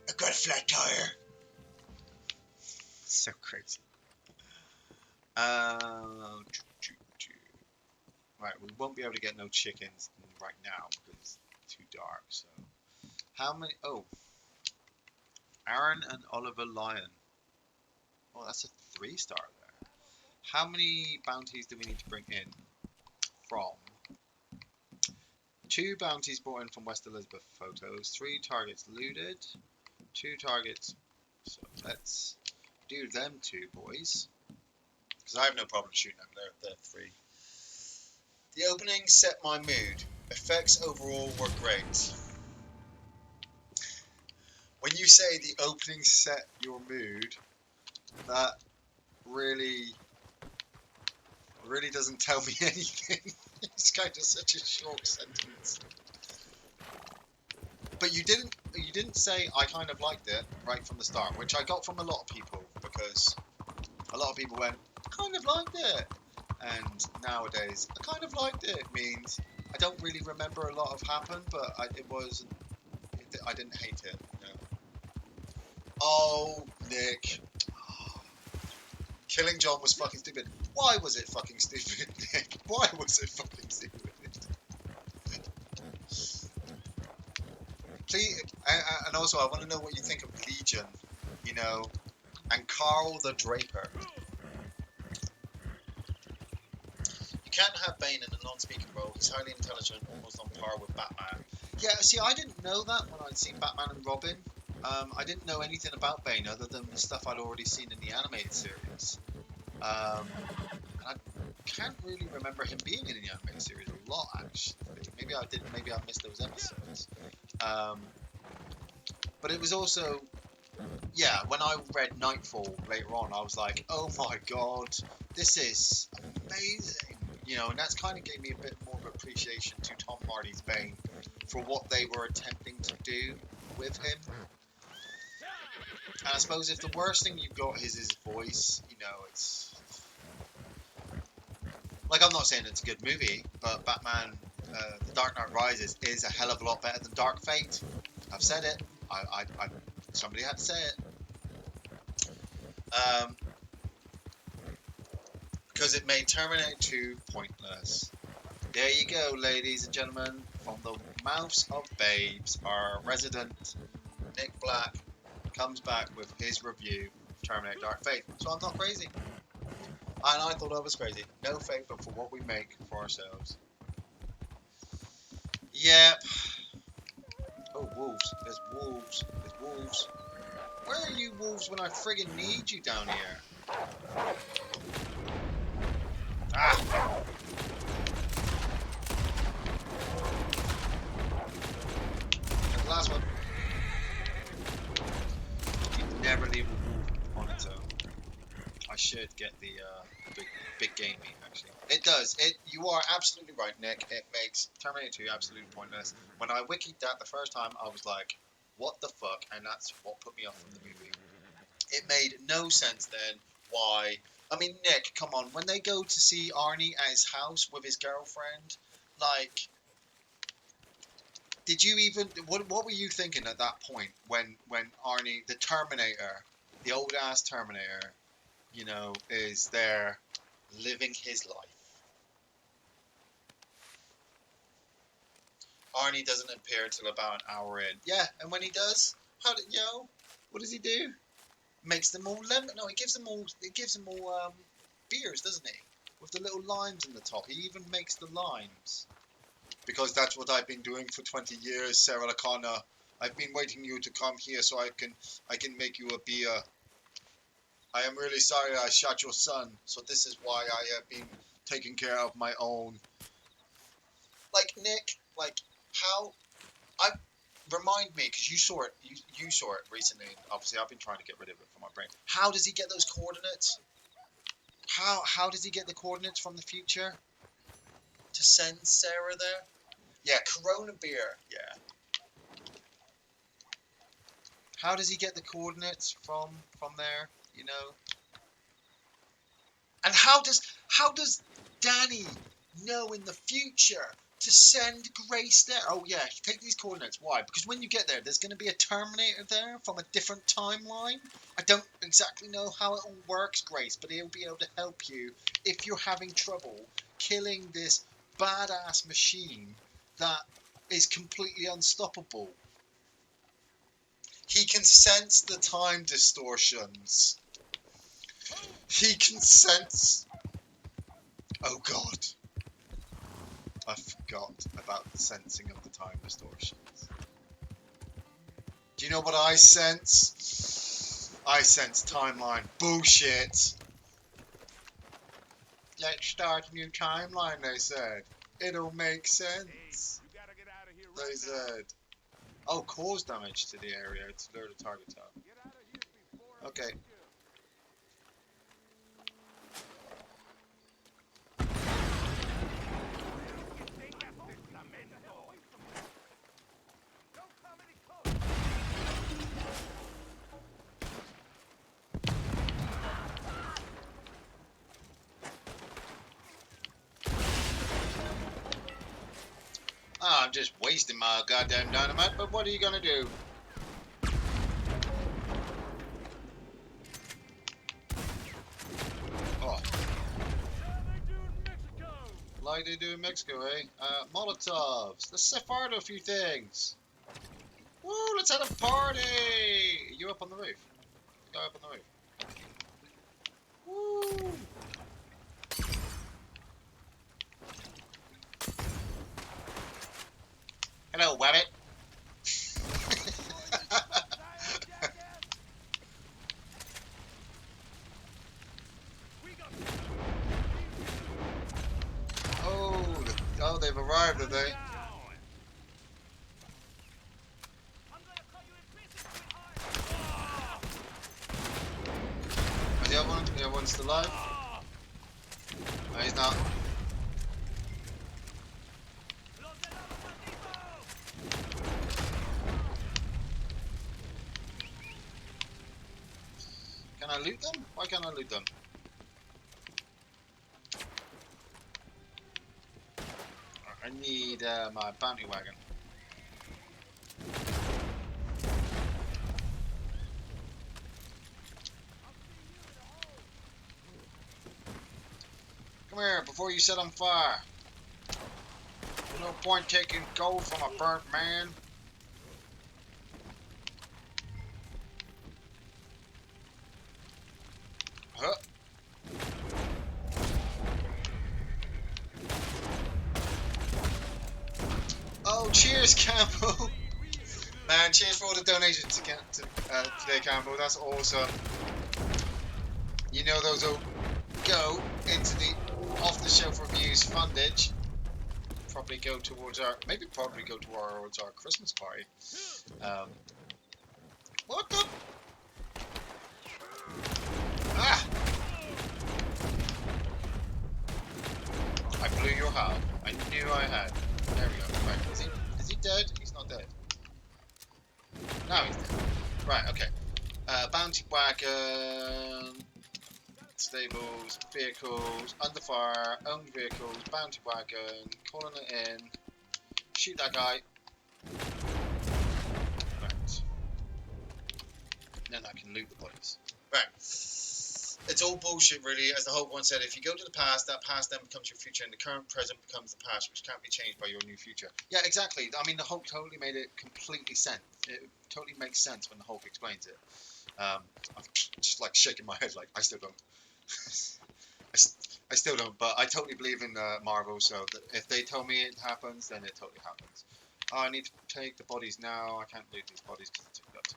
I got a flat tire. So crazy. Right, we won't be able to get no chickens right now because it's too dark. So, how many? Oh, Aaron and Oliver Lyon. Oh, that's a 3-star there. How many bounties do we need to bring in? From 2 bounties brought in from West Elizabeth photos. 3 targets looted. 2 targets. So let's do them 2 boys. Because I have no problem shooting them. They're 3. The opening set my mood. Effects overall were great. When you say the opening set your mood, that really doesn't tell me anything. It's kind of such a short sentence. But you didn't say I kind of liked it right from the start, which I got from a lot of people, because a lot of people went, I kind of liked it. And nowadays, I kind of liked it means I don't really remember a lot of happened, but I didn't hate it. You know? Oh, Nick. Killing John was fucking stupid. Why was it fucking stupid, Nick? Why was it fucking stupid? Please, and also I want to know what you think of Legion, you know, and Carl the Draper. You can't have Bane in a non-speaking role. He's highly intelligent, almost on par with Batman. Yeah, see, I didn't know that when I'd seen Batman and Robin. I didn't know anything about Bane other than the stuff I'd already seen in the animated series. And I can't really remember him being in the animated series a lot, actually. Maybe I didn't. Maybe I missed those episodes. But it was also, yeah, when I read Nightfall later on, I was like, oh my God, this is amazing. You know, and that's kind of gave me a bit more of appreciation to Tom Hardy's Bane for what they were attempting to do with him. And I suppose if the worst thing you've got is his voice, you know, it's... Like, I'm not saying it's a good movie, but Batman, The Dark Knight Rises is a hell of a lot better than Dark Fate. I've said it. Somebody had to say it. Because it made Terminator 2 pointless. There you go, ladies and gentlemen. From the mouths of babes, our resident Nick Black comes back with his review of Terminator Dark Fate. So I'm not crazy. And I thought I was crazy. No faith but for what we make for ourselves. Yep. Oh, wolves. There's wolves. There's wolves. Where are you wolves when I friggin' need you down here? Ah! The last one. You never leave a wolf on its own. I should get the big game meat, actually. It does. You are absolutely right, Nick. It makes Terminator 2 absolutely pointless. When I wikied that the first time, I was like, what the fuck? And that's what put me off from the movie. It made no sense then why. I mean, Nick, come on. When they go to see Arnie at his house with his girlfriend, like, did you even what were you thinking at that point when Arnie, the Terminator, the old ass Terminator, you know, is there living his life? Arnie doesn't appear until about an hour in. Yeah, and when he does, what does he do? Makes them all lemon. No, he gives them all. He gives them all beers, doesn't he? With the little limes in the top. He even makes the limes. Because that's what I've been doing for 20 years, Sarah Lacana. I've been waiting you to come here so I can make you a beer. I am really sorry I shot your son, so this is why I have been taking care of my own. Like, Nick, like, how... Remind me, because you saw it, you saw it recently, and obviously I've been trying to get rid of it from my brain. How does he get those coordinates? How does he get the coordinates from the future? To send Sarah there? Yeah, Corona beer, yeah. How does he get the coordinates from there, you know? And how does Danny know in the future to send Grace there? Oh yeah, take these coordinates. Why? Because when you get there, there's going to be a Terminator there from a different timeline. I don't exactly know how it all works, Grace, but he'll be able to help you if you're having trouble killing this badass machine that is completely unstoppable. He can sense the time distortions. He can sense... Oh god. I forgot about the sensing of the time distortions. Do you know what I sense? I sense timeline bullshit. Let's start a new timeline, they said. It'll make sense. You gotta get out of here They said. Oh, cause damage to the area to lure the target up. Get out of here before Okay. Ah, I'm just wasting my goddamn dynamite, but what are you gonna do? Oh. Like they do in Mexico, eh? Molotovs. Let's set fire to a few things. Woo, let's have a party! You up on the roof? Go up on the roof. Woo! Hello, Wabbit. Oh, they've arrived, have they? Is the other one? The other one's still alive? No, he's not. Can I loot them? Why can't I loot them? I need my bounty wagon. Come here before you set on fire. point taking gold from a burnt man. Huh? Oh, cheers, Campbell. Man, cheers for all the donations today, Campbell. That's awesome. You know those will go into the off-the-shelf reviews fundage. Probably go towards our, towards our Christmas party. What the? Ah! I blew your half. I knew I had. There we go. Right. Is he dead? He's not dead. No, he's dead. Right, okay. Bounty wagon, stables, vehicles, under fire, owned vehicles, bounty wagon, calling it in. Shoot that guy. Right. Then I can loot the bodies. Right. It's all bullshit, really. As the Hulk once said, if you go to the past, that past then becomes your future, and the current present becomes the past, which can't be changed by your new future. Yeah, exactly. I mean, the Hulk totally made it completely sense. It totally makes sense when the Hulk explains it. I'm just like shaking my head, like I still don't. I still don't, but I totally believe in Marvel. So that if they tell me it happens, then it totally happens. Oh, I need to take the bodies now. I can't loot these bodies because it took that.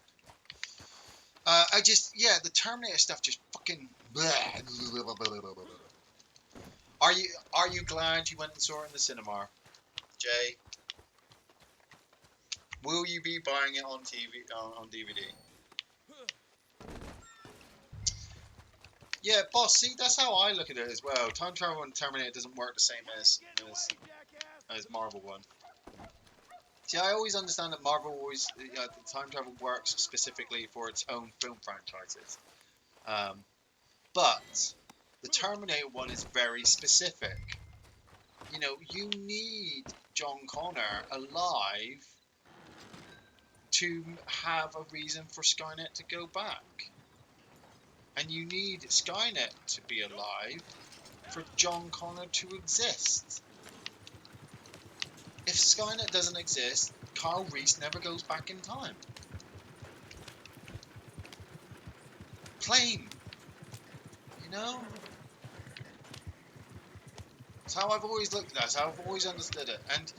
The Terminator stuff just fucking. Are you glad you went and saw it in the cinema, Jay? Will you be buying it on TV on DVD? Yeah, boss. See, that's how I look at it as well. Time travel in Terminator doesn't work the same as Marvel one. See, I always understand that Marvel always the time travel works specifically for its own film franchises, but the Terminator one is very specific. You know, you need John Connor alive to have a reason for Skynet to go back. And you need Skynet to be alive for John Connor to exist. If Skynet doesn't exist, Kyle Reese never goes back in time. Plain. You know? It's how I've always looked at that. It's how I've always understood it. And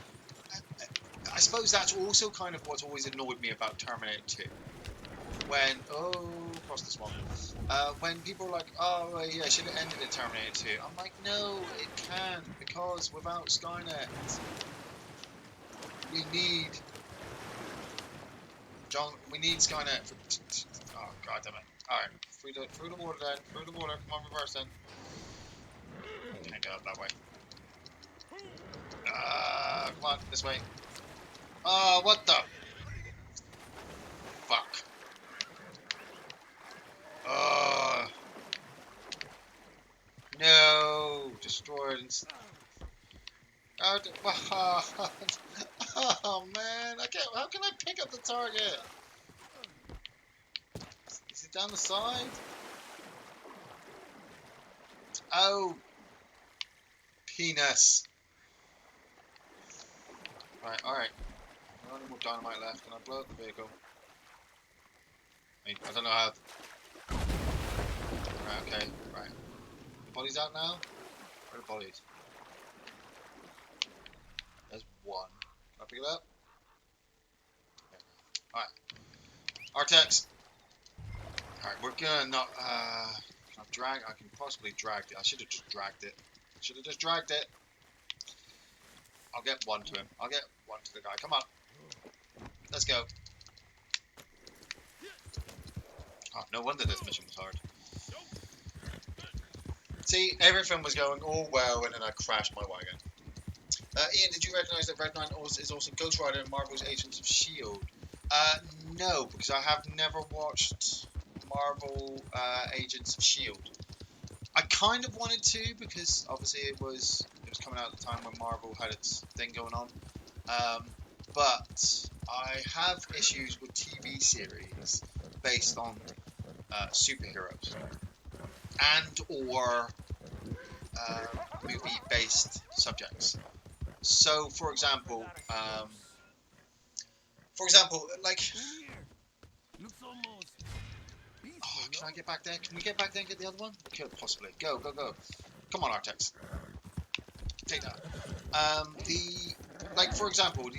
I suppose that's also kind of what's always annoyed me about Terminator 2. When, across the swamp. When people are like, oh, yeah, should have ended in Terminator 2. I'm like, no, it can't, because without Skynet, we need Skynet for, oh, god damn it. Alright, through the water then, through the water, come on, reverse then. Can't go up that way. Come on, this way. What the? Fuck. No! Destroyed. Oh man! How can I pick up the target? Is it down the side? Oh! Penis! Right, alright. No more dynamite left. Can I blow up the vehicle? I don't know how. Right, okay, right. Bodies out now? Where are the bodies? There's one. Can I pick it up? Yeah. Alright. Artex! Alright, we're gonna not. I can possibly drag it. I should have just dragged it. I'll get one to him. I'll get one to the guy. Come on. Let's go. Oh, no wonder this mission was hard. See, everything was going all well, and then I crashed my wagon. Ian, did you recognise that Red Knight is also Ghost Rider in Marvel's Agents of S.H.I.E.L.D.? No, because I have never watched Marvel Agents of S.H.I.E.L.D. I kind of wanted to, because obviously it was coming out at the time when Marvel had its thing going on. But I have issues with TV series based on superheroes and or movie-based subjects. So, for example, like, Looks almost oh, peaceful, can I no? get back there? Can we get back there and get the other one? We could possibly. Go, go, go. Come on, Artex. Take that. Like, for example,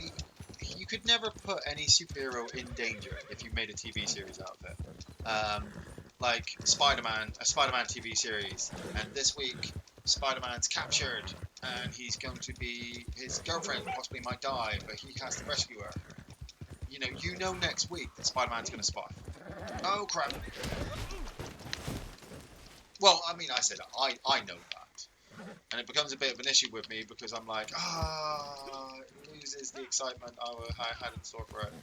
you could never put any superhero in danger if you made a TV series out of it. Like Spider-Man, a Spider-Man TV series, and this week Spider-Man's captured, and he's going to be his girlfriend possibly might die, but he has to rescue her. You know next week that Spider-Man's going to spy. Oh crap! Well, I mean, I said I know that, and it becomes a bit of an issue with me because I'm like, it loses the excitement I had in store for it.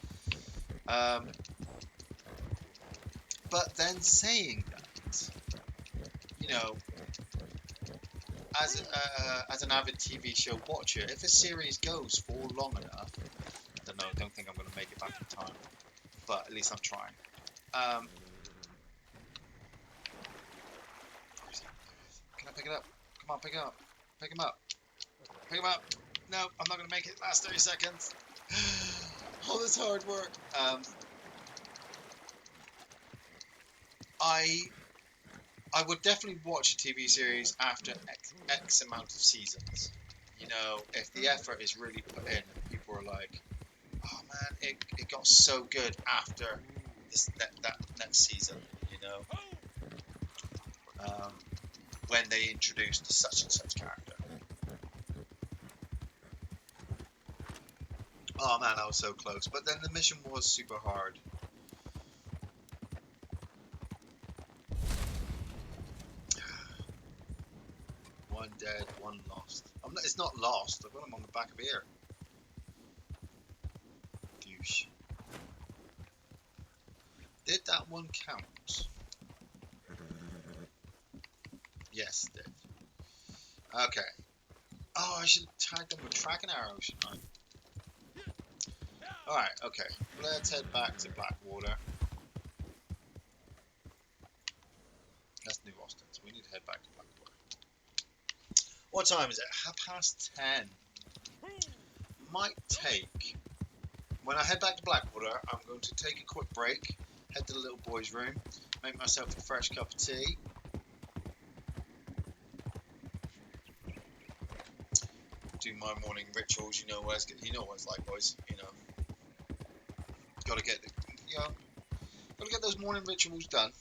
But then saying that, you know, as an avid TV show watcher, if a series goes for long enough, I don't know, I don't think I'm going to make it back in time, but at least I'm trying. Can I pick it up? Come on, pick it up. Pick him up. Pick him up. No, I'm not going to make it last 30 seconds. All this hard work. I would definitely watch a TV series after X amount of seasons. If the effort is really put in, and people are like, "Oh man, it got so good after that next season," when they introduced such and such character. Oh man, I was so close, but then the mission was super hard. One dead, one lost. It's not lost. I've got him on the back of here. Douche. Did that one count? Yes, it did. Okay. Oh, I should have tagged them with tracking arrows, shouldn't I? Alright, okay. Let's head back to Blackwater. That's New Austin, so we need to head back to Blackwater. What time is it? 10:30. Might take... When I head back to Blackwater, I'm going to take a quick break, head to the little boy's room, make myself a fresh cup of tea. Do my morning rituals, you know what it's like, boys. Gotta get those morning rituals done.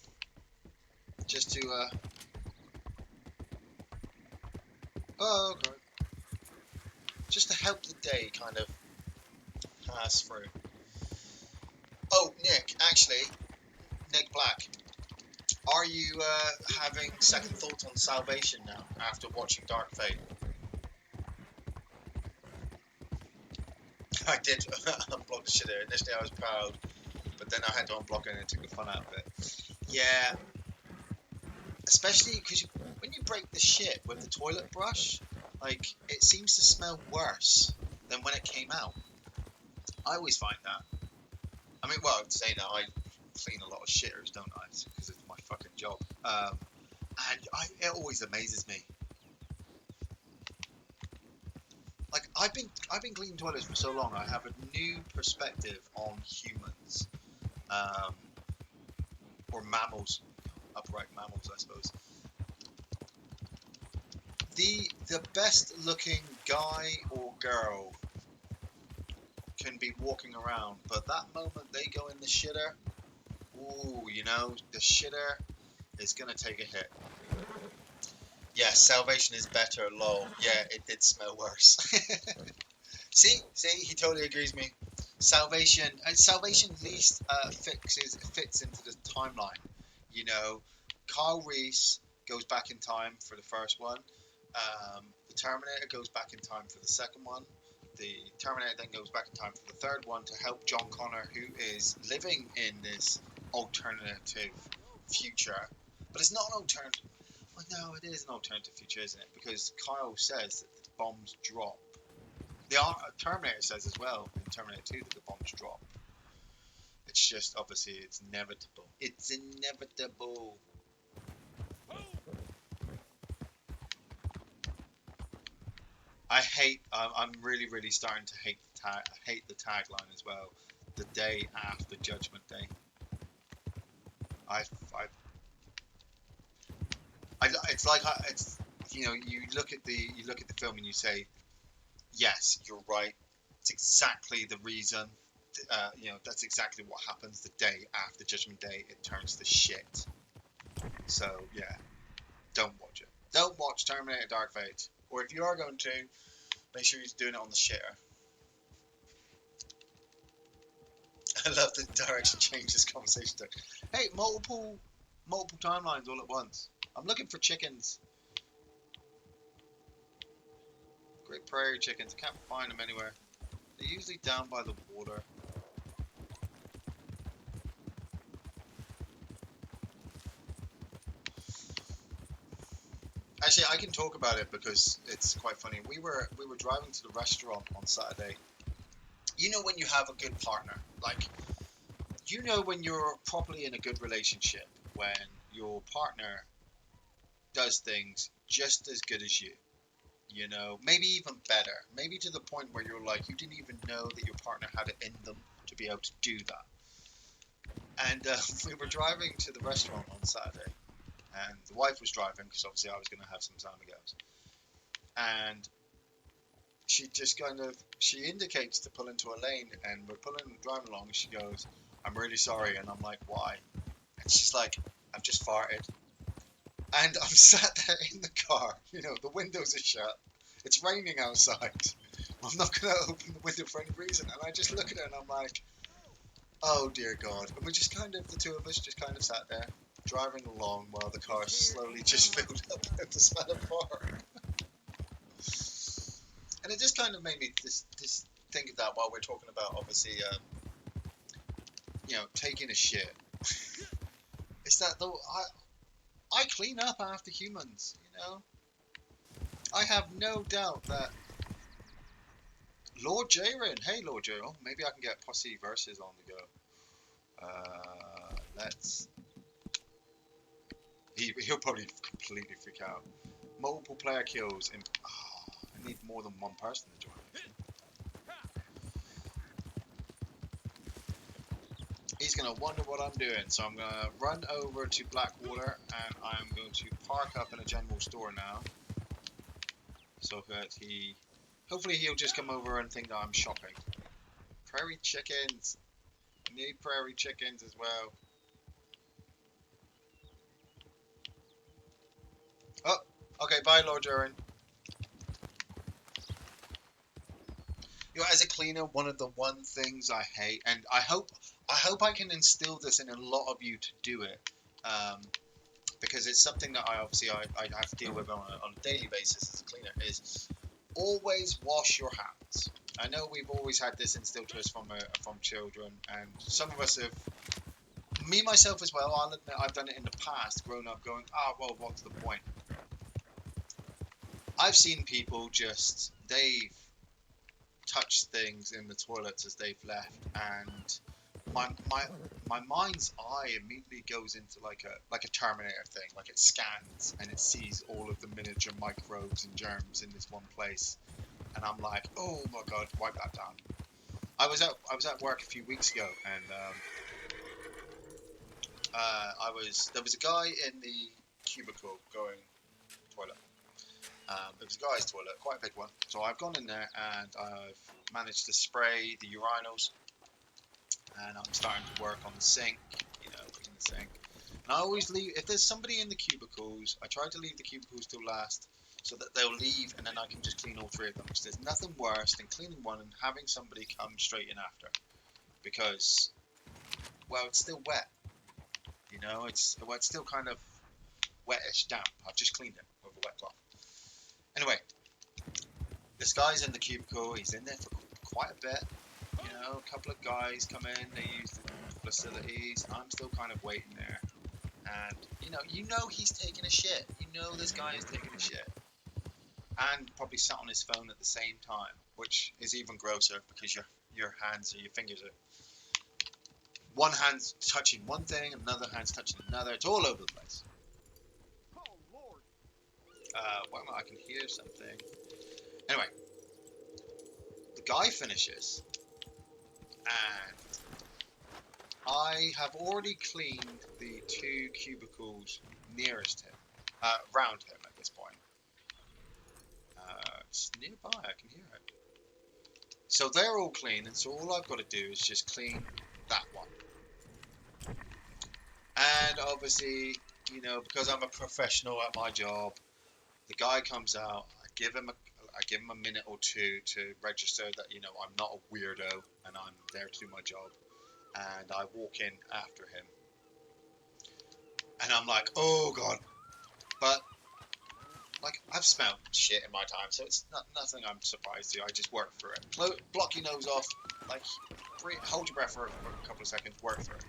Just to just to help the day kind of pass through. Oh, Nick Black, are you having second thoughts on salvation now after watching Dark Fate? I did unblock the shit there. Initially I was proud, but then I had to unblock it and it took the fun out of it. Yeah, especially because when you break the shit with the toilet brush, like, it seems to smell worse than when it came out. I always find that. I mean, well, saying that, I clean a lot of shitters, don't I? Because it's my fucking job. It always amazes me. Like, I've been cleaning toilets for so long, I have a new perspective on humans, or mammals, upright mammals, I suppose. The best looking guy or girl can be walking around, but that moment they go in the shitter, ooh, the shitter is gonna take a hit. Yeah, salvation is better, lol. Yeah, it did smell worse. See, he totally agrees with me. Salvation at least fits into the timeline. Kyle Reese goes back in time for the first one. The Terminator goes back in time for the second one. The Terminator then goes back in time for the third one to help John Connor, who is living in this alternative future. But it's not an alternative. Well, no, it is an alternative future, isn't it? Because Kyle says that the bombs drop. The Terminator says as well in Terminator 2 that the bombs drop. It's just, obviously, it's inevitable. It's inevitable. I hate. I'm really, really starting to hate the tagline as well. The day after Judgment Day. I, I, it's like it's you look at the film and you say, yes, you're right. It's exactly the reason. That's exactly what happens the day after Judgment Day. It turns to shit. So yeah, don't watch it. Don't watch Terminator Dark Fate. Or if you are going to, make sure you're doing it on the shitter. I love the direction change this conversation took. Hey, multiple timelines all at once. I'm looking for chickens. Great prairie chickens. I can't find them anywhere. They're usually down by the water. Actually, I can talk about it because it's quite funny. We were driving to the restaurant on Saturday. You know when you have a good partner, like when you're properly in a good relationship, when your partner does things just as good as you. Maybe even better. Maybe to the point where you're like, you didn't even know that your partner had it in them to be able to do that. And we were driving to the restaurant on Saturday, and the wife was driving because obviously I was going to have some amigos. And she just she indicates to pull into a lane, and we're driving along, and she goes, "I'm really sorry," and I'm like, "Why?" And she's like, "I've just farted." And I'm sat there in the car, the windows are shut. It's raining outside. I'm not going to open the window for any reason. And I just look at her and I'm like, oh dear God. And we just the two of us just kind of sat there, driving along while the car slowly just filled up with the smell of fart. And it just kind of made me just think of that while we're talking about, obviously, taking a shit. It's that though, I clean up after humans, I have no doubt that Lord Jaren, hey Lord Jaren, maybe I can get Posse versus on the go. He'll probably completely freak out. Multiple player kills. I need more than one person to join. He's going to wonder what I'm doing, so I'm going to run over to Blackwater and I'm going to park up in a general store now. So that hopefully he'll just come over and think that I'm shopping. Prairie chickens. I need prairie chickens as well. Oh, okay, bye Lord Durin. As a cleaner, one of the things I hate, and I hope I can instill this in a lot of you to do it, because it's something that I have to deal with on a daily basis as a cleaner, is always wash your hands. I know we've always had this instilled to us from children, and some of us have, me myself as well, I'll admit I've done it in the past, grown up going, well, what's the point? I've seen people they've touched things in the toilets as they've left, and my mind's eye immediately goes into like a Terminator thing, like it scans and it sees all of the miniature microbes and germs in this one place, and I'm like, oh my God, wipe that down. I was at work a few weeks ago, and there was a guy in the cubicle going toilet. It was a guy's toilet, quite a big one. So I've gone in there and I've managed to spray the urinals, and I'm starting to work on the sink, clean the sink. And I always leave, if there's somebody in the cubicles, I try to leave the cubicles till last so that they'll leave and then I can just clean all three of them. Because there's nothing worse than cleaning one and having somebody come straight in after. Because, well, it's still wet. It's still kind of wettish, damp. I've just cleaned it with a wet cloth. Anyway, this guy's in the cubicle. He's in there for quite a bit. A couple of guys come in. They use the facilities. I'm still kind of waiting there. And, he's taking a shit. This guy is taking a shit. And probably sat on his phone at the same time, which is even grosser because your hands or your fingers are... One hand's touching one thing, another hand's touching another. It's all over the place. Oh, Lord. I can hear something. Anyway, the guy finishes, and I have already cleaned the 2 cubicles nearest him, round him at this point. It's nearby, I can hear it. So they're all clean, and so all I've got to do is just clean that one. And obviously, you know, because I'm a professional at my job, the guy comes out. I give him a minute or two to register that, you know, I'm not a weirdo and I'm there to do my job. And I walk in after him, and I'm like, oh god. But like, I've smelled shit in my time, so it's nothing I'm surprised to. I just work through it. Block your nose off, like, hold your breath for a couple of seconds, work through it.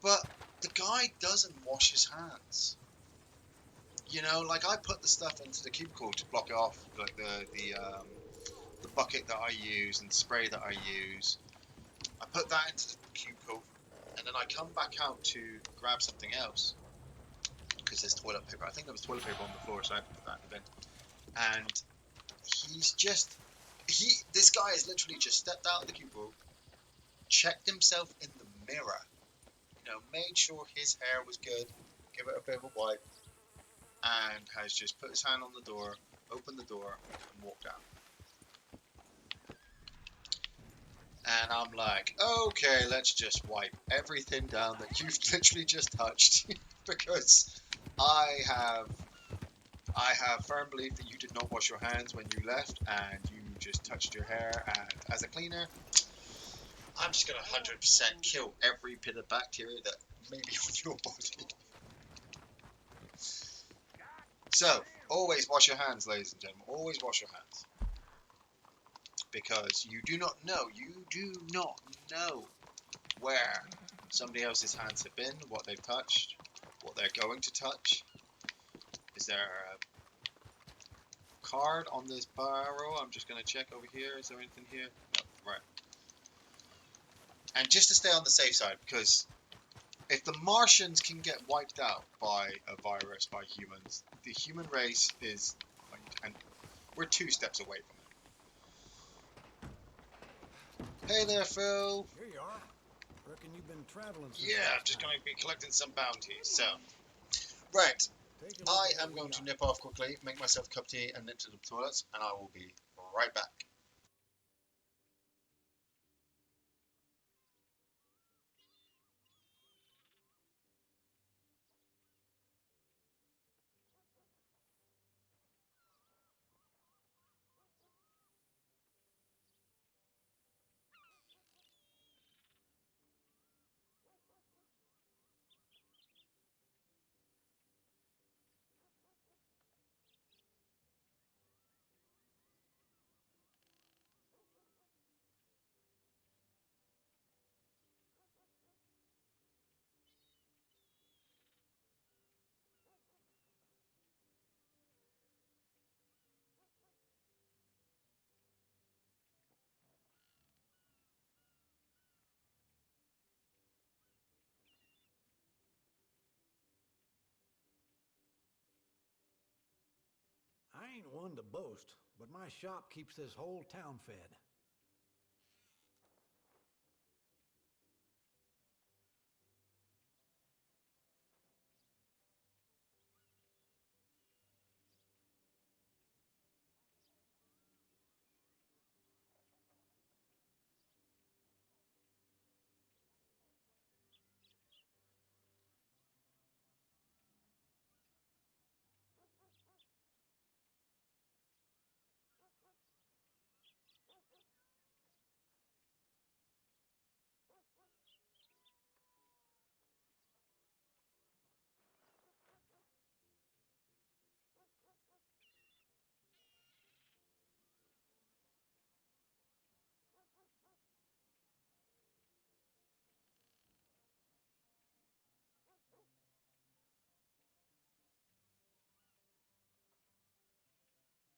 But the guy doesn't wash his hands. You know, like, I put the stuff into the cubicle to block it off, like the bucket that I use and the spray that I use. I put that into the cubicle, and then I come back out to grab something else because there's toilet paper. I think there was toilet paper on the floor, so I had to put that in the bin. And this guy has literally just stepped out of the cubicle, checked himself in the mirror, you know, made sure his hair was good, give it a bit of a wipe, and has just put his hand on the door, opened the door, and walked out. And I'm like, okay, let's just wipe everything down that you've literally just touched, because I have firm belief that you did not wash your hands when you left, and you just touched your hair. And as a cleaner, I'm just gonna 100% kill every bit of bacteria that may be on your body. So, always wash your hands, ladies and gentlemen. Always wash your hands. Because you do not know where somebody else's hands have been, what they've touched, what they're going to touch. Is there a card on this barrel? I'm just going to check over here. Is there anything here? No, right. And just to stay on the safe side, because if the Martians can get wiped out by a virus, by humans, the human race is, like, and we're 2 steps away from it. Hey there, Phil. Here you are. Reckon you've been traveling since Yeah, I'm last just time. going to be collecting some bounties. So, right, Take a look I at what am we going to got. nip off quickly, make myself a cup of tea, and nip to the toilets, and I will be right back. I ain't one to boast, but my shop keeps this whole town fed.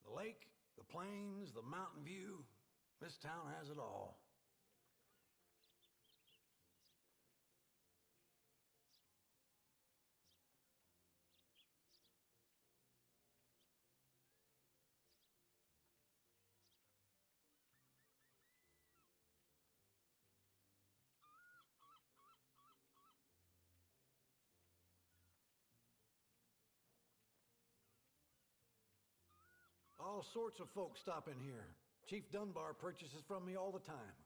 The lake, the plains, the mountain view. This town has it all. all sorts of folks stop in here. Chief Dunbar purchases from me all the time.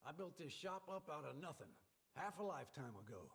I built this shop up out of nothing, half a lifetime ago.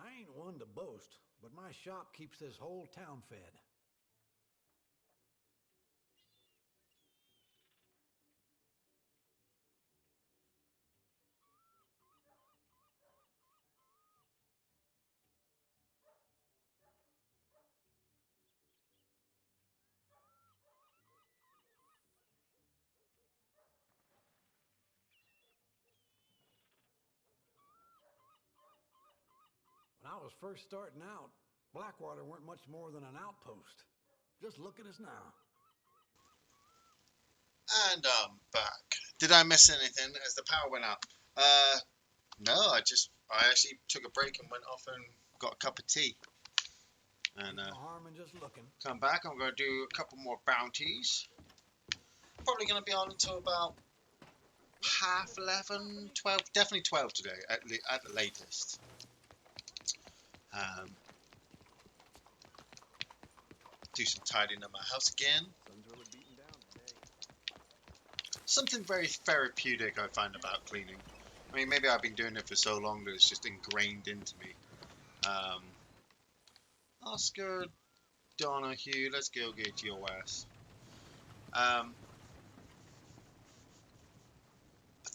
I ain't one to boast, but my shop keeps this whole town fed. When I was first starting out, Blackwater weren't much more than an outpost. Just look at us now. And I'm back. Did I miss anything as the power went out? No, I actually took a break and went off and got a cup of tea. And No harm in just looking. come back, I'm going to do a couple more bounties. Probably going to be on until about half 11, 12, definitely 12 today at the latest. Do some tidying up my house again. Sun's really beating down today. Something very therapeutic I find about cleaning. I mean, maybe I've been doing it for so long that it's just ingrained into me. Oscar Donahue, let's go get your ass. But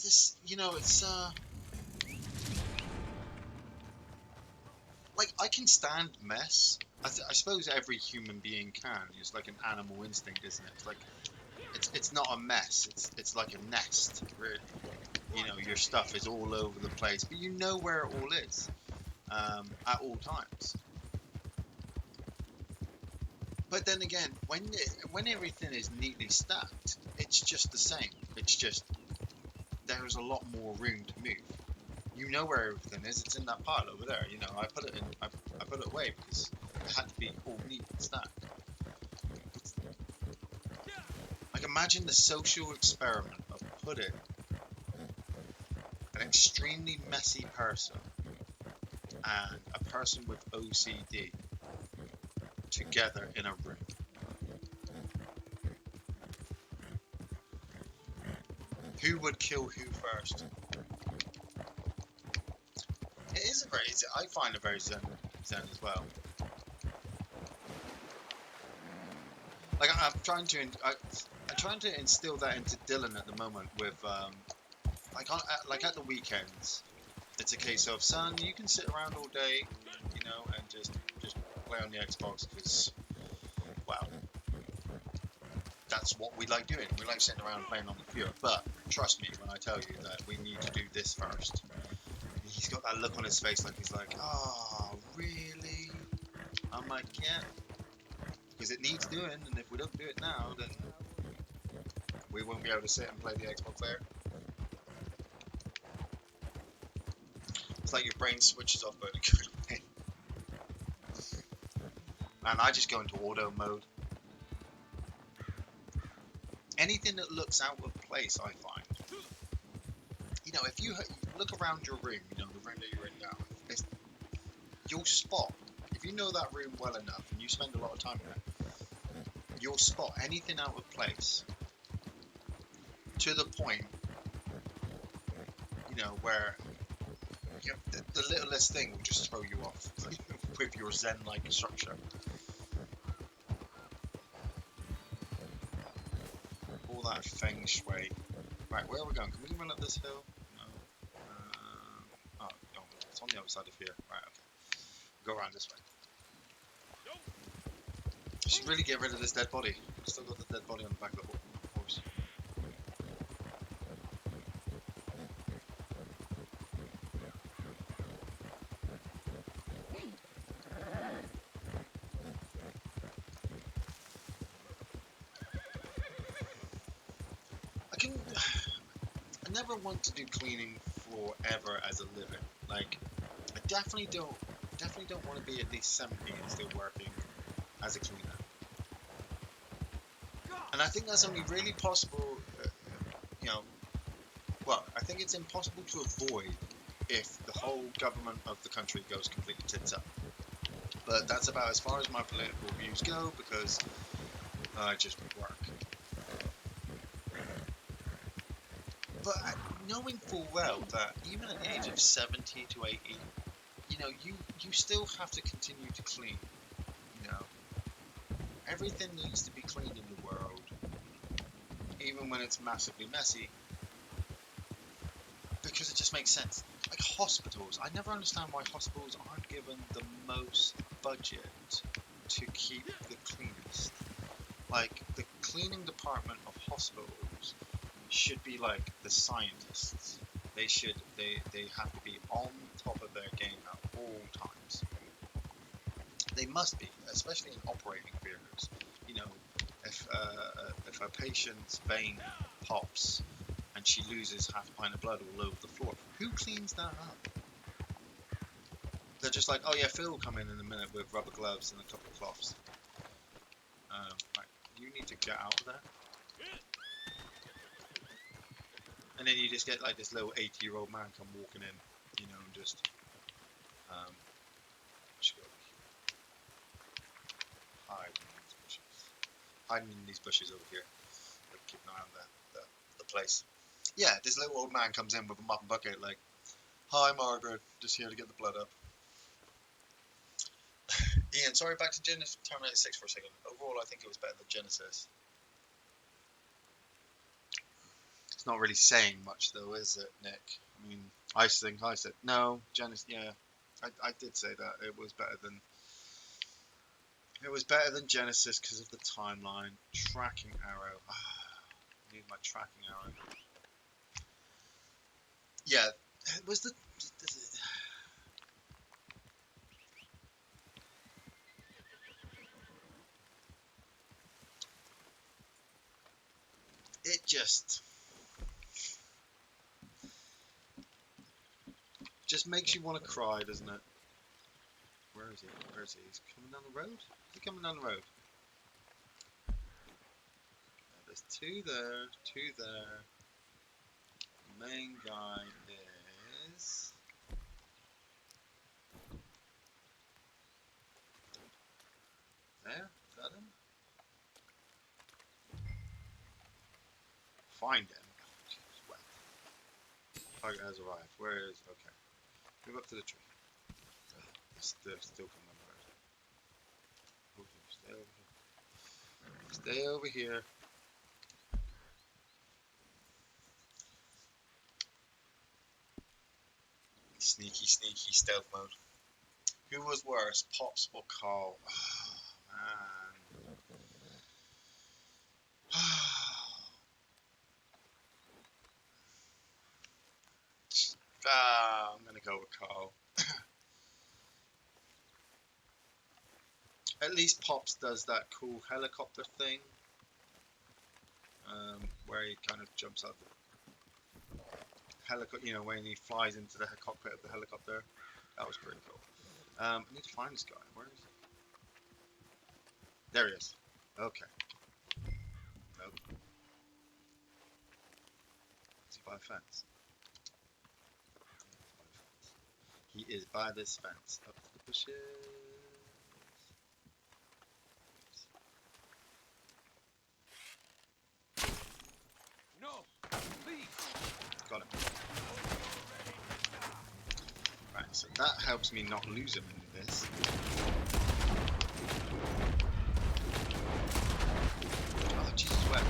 this, it's like I can stand mess. I suppose every human being can. It's like an animal instinct, isn't it? It's like it's not a mess. It's like a nest, really. Your stuff is all over the place, but you know where it all is at all times. But then again, when everything is neatly stacked, it's just the same. It's just there's a lot more room to move. You know where everything is. It's in that pile over there. I put it in. I put it away because it had to be all neat and stacked. Like imagine the social experiment of putting an extremely messy person and a person with OCD together in a room. Who would kill who first? It is a very, I find it very zen as well. Like I'm trying to instill that into Dylan at the moment with like at the weekends. It's a case of, son, you can sit around all day, and just play on the Xbox because, well, that's what we like doing. We like sitting around playing on the computer. But trust me when I tell you that we need to do this first. He's got that look on his face, like he's like, "Oh, really?" I'm like, "Yeah, because it needs doing, and if we don't do it now, then we won't be able to sit and play the Xbox there." It's like your brain switches off, but in a good way. Man, I just go into auto mode. Anything that looks out of place, I find. You know, if you look around your room, you know, the room that you're in now, you'll spot, if you know that room well enough and you spend a lot of time in it, you'll spot anything out of place to the point, you know, where the littlest thing will just throw you off with your Zen-like structure. All that feng shui. Right, where are we going? Can we run up this hill? No. Oh, no, it's on the other side of here. Right, okay. Go around this way. I should really get rid of this dead body. I've still got the dead body on the back of the horse. I never want to do cleaning forever as a living. Like, I definitely don't want to be at least 70 and still working as a cleaner. And I think that's only really possible, you know, well, I think it's impossible to avoid if the whole government of the country goes completely tits up. But that's about as far as my political views go, because I just work. But knowing full well that even at the age of 70 to 80, you know, you still have to continue to clean, you know. Everything needs to be cleaned in the world, even when it's massively messy, because it just makes sense. Like hospitals, I never understand why hospitals aren't given the most budget to keep the cleanest. Like, the cleaning department of hospitals should be like the scientists. They have to be on top of their game at all times. They must be, especially in operating theaters. You know, if a patient's vein pops and she loses half a pint of blood all over the floor, who cleans that up? They're just like, "Oh yeah, Phil will come in a minute with rubber gloves and a couple of cloths." Right, you need to get out of there. And then you just get like this little 80-year-old man come walking in, you know, and just go hide in these bushes. Hiding in these bushes over here. Like, keep an eye on the place. Yeah, this little old man comes in with a mop and bucket, like, "Hi, Margaret, just here to get the blood up." Ian, sorry, back to Terminator 6 for a second. Overall, I think it was better than Genesis. It's not really saying much, though, is it, Nick? I mean, I said no, Genesis. Yeah, I did say that it was better than Genesis because of the timeline. Tracking arrow. I need my tracking arrow. Yeah, it was it just makes you want to cry, doesn't it? Where is he? He's coming down the road? Is he coming down the road? There's two there. The main guy is... there? Is that him? Find him. Target has arrived. Where is... okay. Move up to the tree. Still coming on the road. Stay over here. Stay over here. Sneaky stealth mode. Who was worse, Pops or Carl? Oh, man. I'm gonna go with Carl. At least Pops does that cool helicopter thing, where he kind of jumps out the helicopter. You know, when he flies into the cockpit of the helicopter. That was pretty cool. I need to find this guy. Where is he? There he is. Okay. Nope. Is he by a fence? He is by this fence. Up to the bushes. No, please. Got him. Right, so that helps me not lose him in this. Oh, Jesus, where?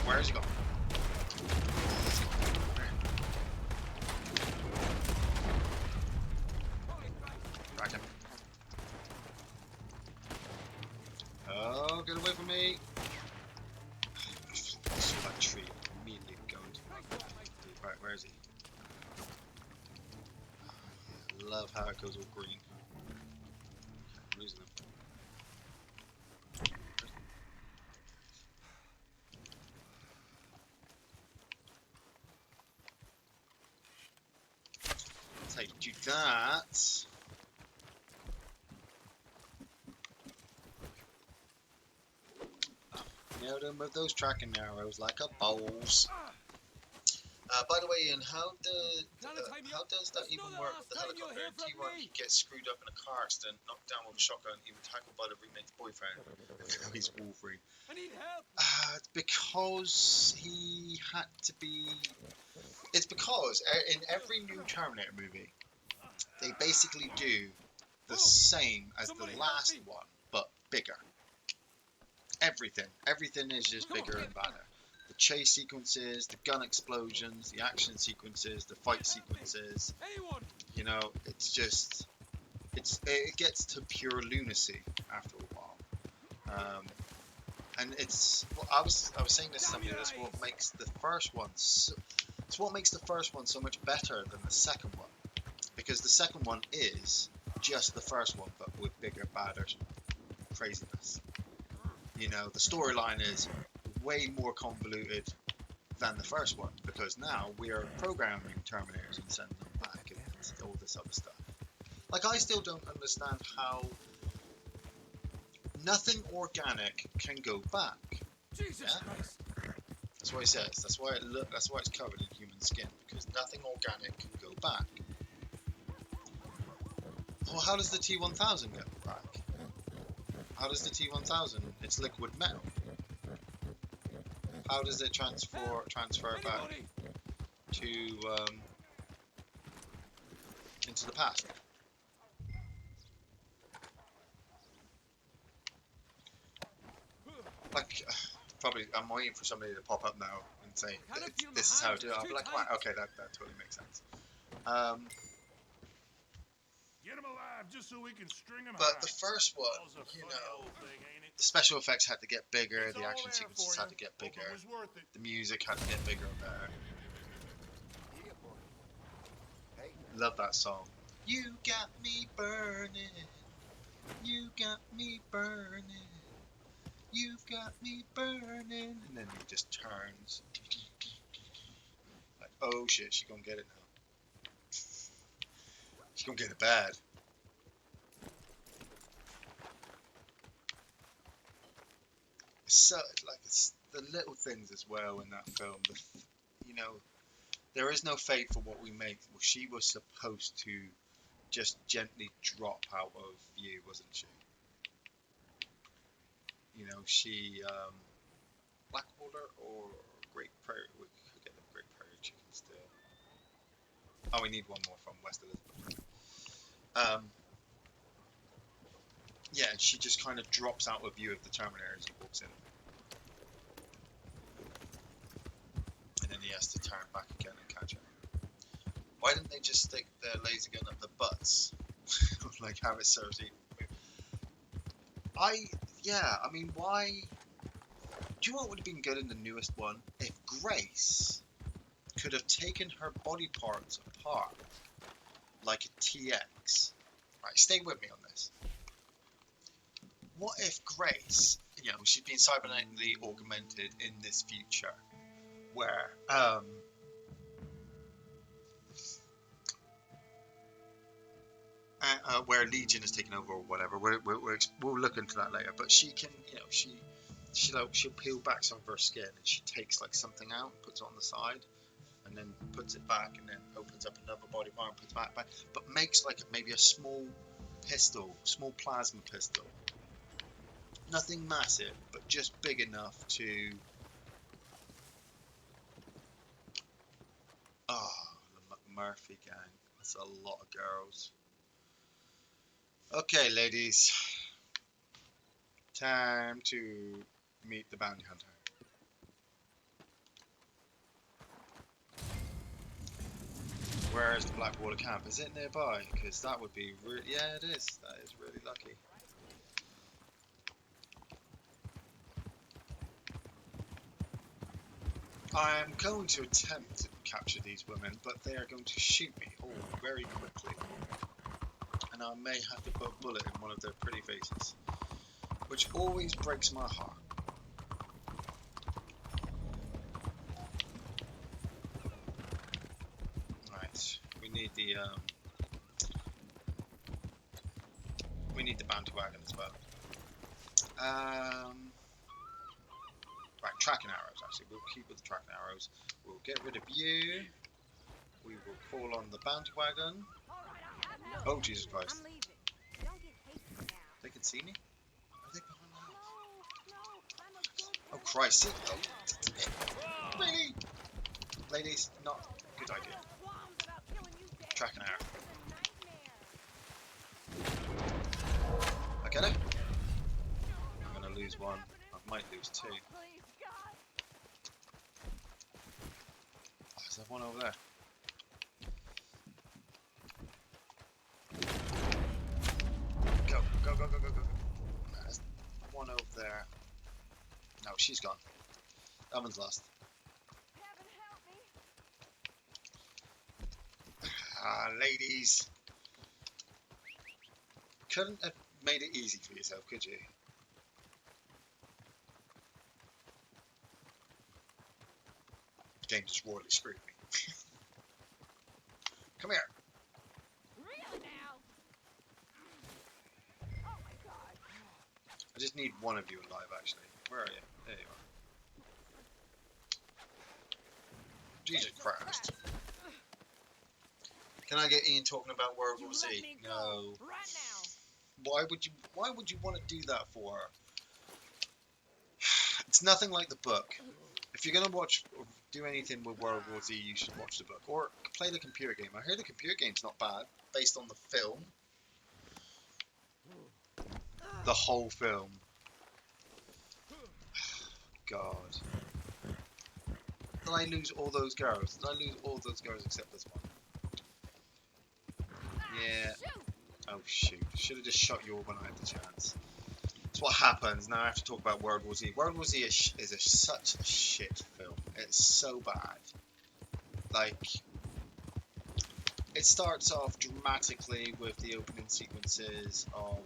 Where is he going? Crack him. Oh, get away from me! I saw that tree immediately going to right, where is he? I love how it goes all green. I'm losing him. Take you that. Nailed him with those tracking arrows like a balls. By the way, Ian, how does that even work with the helicopter? In T1, he gets screwed up in a car accident, knocked down with a shotgun, he was tackled by the remake's boyfriend. Now he's Wolverine. I need help. It's because he had to be. It's because in every new Terminator movie, they basically do the same as the last one, but bigger. Everything is just bigger and better. The chase sequences, the gun explosions, the action sequences, the fight sequences. Anyone? You know, it's just, it gets to pure lunacy after a while. And it's, I was saying this to somebody. That's what makes the first one. It's what makes the first one so much better than the second one, because the second one is just the first one, but with bigger, badder craziness. You know, the storyline is way more convoluted than the first one, because now we are programming Terminators and sending them back and all this other stuff. Like, I still don't understand how nothing organic can go back. Jesus Yeah? Christ. That's what he says. That's why it's covered in human skin, because nothing organic can go back. Well, how does the T-1000 go back? How does the T-1000? It's liquid metal. How does it transfer back to into the past? Like, probably I'm waiting for somebody to pop up now and say this is how to do it. I'll be like, right, okay, that totally makes sense. Get him alive just so we can string him But the first one, you know, the special effects had to get bigger, the action sequences had to get bigger, the music had to get bigger and better. Love that song. You got me burning, you got me burning, you've got me burning, and then he just turns. Like, oh shit, she gonna get it now. She's gonna get it bad. So, like, it's the little things as well in that film. You know, there is no fate for what we make. Well, she was supposed to just gently drop out of view, wasn't she? You know, she, Blackwater or Great Prairie, we could get the Great Prairie chicken still. Oh, we need one more from West Elizabeth. Yeah, and she just kind of drops out of view of the Terminator as he walks in. And then he has to turn back again and catch her. Why didn't they just stick their laser gun up the butts? Like have it so Yeah, I mean, why? Do you know what would have been good in the newest one? If Grace could have taken her body parts apart like a TX. Right, stay with me on this. What if Grace, you know, she's been cybernetically augmented in this future, where where Legion has taken over or whatever. We'll look into that later. But she can, you know, she'll peel back some of her skin and she takes like something out, puts it on the side, and then puts it back, and then opens up another body part and puts it back, but makes like maybe a small pistol, small plasma pistol. Nothing massive, but just big enough to. Oh, the McMurphy gang. That's a lot of girls. Okay, ladies. Time to meet the bounty hunter. Where is the Blackwater camp? Is it nearby? Because that would be really... Yeah, it is. That is really lucky. I'm going to attempt to capture these women, but they are going to shoot me all very quickly. And I may have to put a bullet in one of their pretty faces, which always breaks my heart. Right, we need the bounty wagon as well. Right, tracking arrows. Actually, we'll keep with the tracking arrows. We'll get rid of you. We will call on the bounty wagon. Oh, Jesus Christ! I'm leaving. Don't get hasty now. They can see me. Are they behind my house? Oh Christ! Oh, really? Ladies, not a good idea. Tracking arrow. I get it. I'm gonna lose one. I might lose two. Oh, is there one over there? Go, go, go, go, go, go, go. No, there's one over there. No, she's gone. That one's lost. Ah, ladies. Couldn't have made it easy for yourself, could you? The game just royally screwed me. Come here. Really now? Oh my god. I just need one of you alive, actually. Where are you? There you are. Jesus Christ. Can I get Ian talking about World War Z? No. Right now. Why would you want to do that for her? It's nothing like the book. If you're gonna watch or do anything with World War Z, you should watch the book or play the computer game. I hear the computer game's not bad, based on the film. The whole film. God. Did I lose all those girls? Did I lose all those girls except this one? Yeah. Oh shoot. Should have just shot you all when I had the chance. That's what happens. Now I have to talk about World War Z. World War Z is such a shit film. It's so bad. Like, it starts off dramatically with the opening sequences of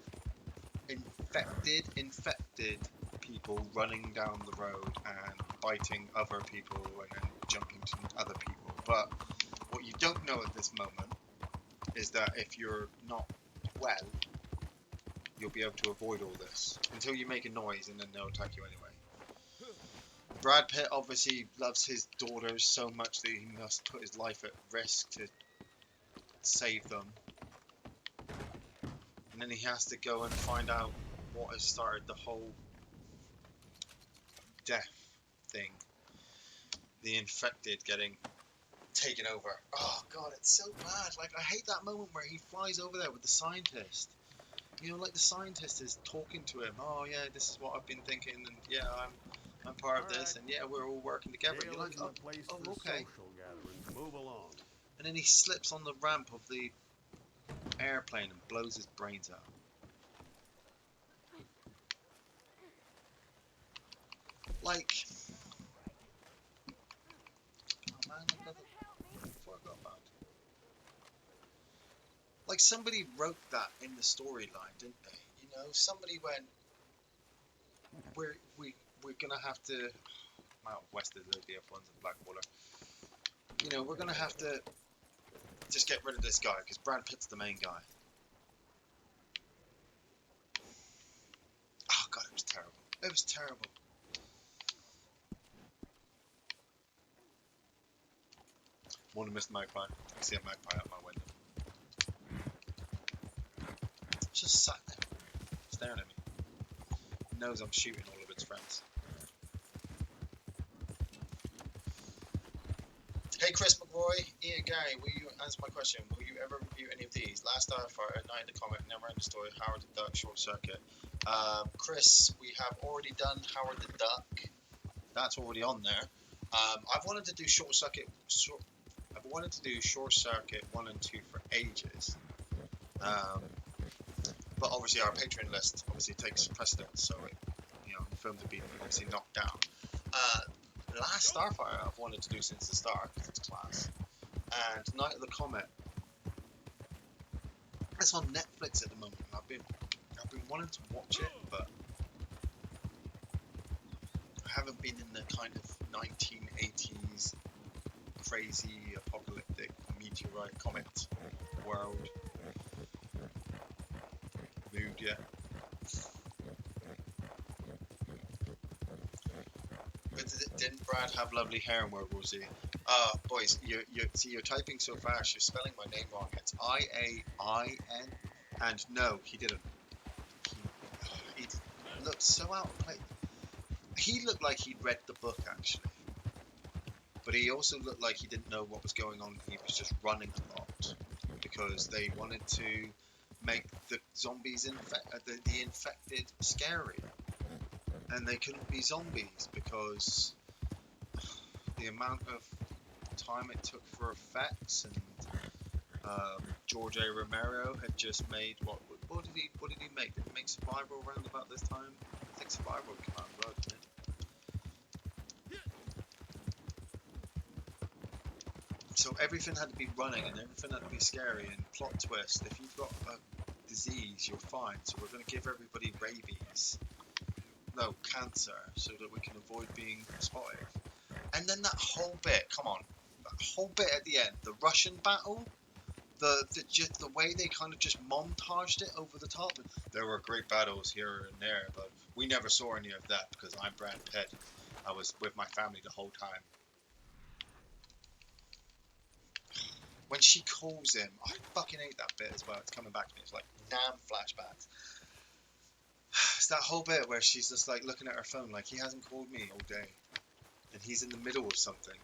infected people running down the road and biting other people and then jumping to other people. But what you don't know at this moment is that if you're not well, you'll be able to avoid all this until you make a noise and then they'll attack you anyway. Brad Pitt obviously loves his daughters so much that he must put his life at risk to save them. And then he has to go and find out what has started the whole death thing. The infected getting taken over. Oh god, it's so bad. Like, I hate that moment where he flies over there with the scientist. You know, like the scientist is talking to him. Oh yeah, this is what I've been thinking, and yeah, I'm part of this, and yeah, we're all working together. And you're like, oh, okay. Move along. And then he slips on the ramp of the airplane and blows his brains out. Like, oh man, I got before I got bad. Like somebody wrote that in the storyline, didn't they? You know, somebody went, we're gonna have to. Out west of the DF1s and Blackwater. You know, we're gonna have to just get rid of this guy because Brad Pitt's the main guy. Oh god, it was terrible. It was terrible. Morning, Mr. Magpie. I see a magpie out my window. Just sat there, staring at me. It knows I'm shooting all of its friends. Hey Chris McRoy, Ian Gary, will you answer my question? Will you ever review any of these? Last Starfire, Night in the Comet, Never Ending Story, Howard the Duck, Short Circuit. Chris, we have already done Howard the Duck. That's already on there. I've wanted to do Short Circuit. I've wanted to do Short Circuit 1 and 2 for ages. But obviously our Patreon list obviously takes precedence, so it, you know, the film to be obviously knocked down. Last Starfire I've wanted to do since the start because it's class, and Night of the Comet. It's on Netflix at the moment. I've been wanting to watch it, but I haven't been in the kind of 1980s crazy apocalyptic meteorite comet world mood yet. But didn't Brad have lovely hair in World War Z? Boys, you're typing so fast, you're spelling my name wrong. It's Iain, and no, he didn't. He looked so out of place. He looked like he'd read the book, actually. But he also looked like he didn't know what was going on. He was just running a lot. Because they wanted to make the zombies, the infected, scary. And they couldn't be zombies because the amount of time it took for effects, and George A. Romero had just made what did he make? Did he make Survival around about this time? I think Survival came out as well, didn't it? So everything had to be running and everything had to be scary, and plot twist, if you've got a disease you're fine, so we're going to give everybody rabies. No, cancer, so that we can avoid being spotted. And then that whole bit, come on, that whole bit at the end, the Russian battle, the way they kind of just montaged it over the top. There were great battles here and there, but we never saw any of that because I'm Brad Pitt. I was with my family the whole time. When she calls him, I fucking hate that bit as well. It's coming back to me. It's like damn flashbacks. It's that whole bit where she's just like looking at her phone like he hasn't called me all day. And he's in the middle of something.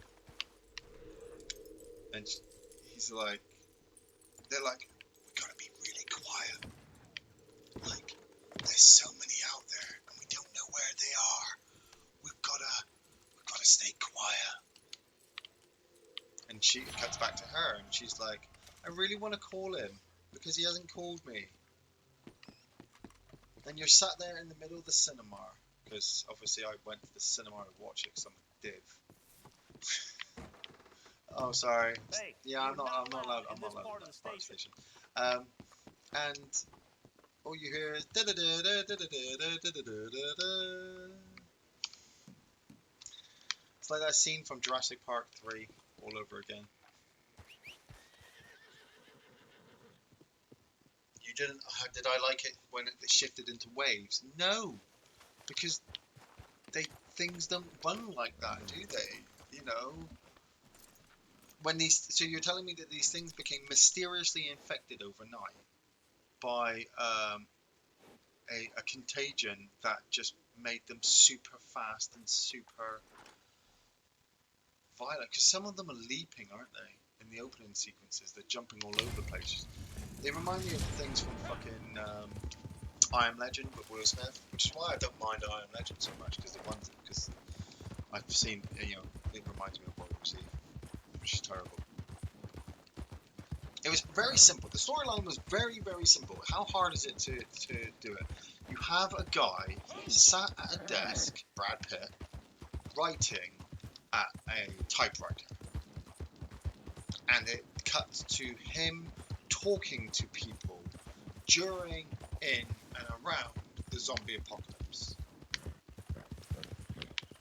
And he's like, they're like, we gotta be really quiet. Like, there's so many out there and we don't know where they are. We've gotta stay quiet. And she cuts back to her and she's like, I really want to call him because he hasn't called me. Then you're sat there in the middle of the cinema, because obviously I went to the cinema to watch it because I'm a div. Oh, sorry. Hey, Yeah, I'm not allowed in that part of the station. And all you hear is da da da da da da da da da da. It's like that scene from Jurassic Park 3 all over again. You didn't? Did I like it when it shifted into waves? No, because things don't run like that, do they? You know, when these. So you're telling me that these things became mysteriously infected overnight by a contagion that just made them super fast and super violent? Because some of them are leaping, aren't they? In the opening sequences, they're jumping all over the place. They remind me of things from fucking I Am Legend with Will Smith, which is why I don't mind I Am Legend so much, because I've seen, you know, it reminds me of World War Z, which is terrible. It was very simple. The storyline was very, very simple. How hard is it to do it? You have a guy sat at a desk, Brad Pitt, writing at a typewriter, and it cuts to him talking to people during, in, and around the zombie apocalypse.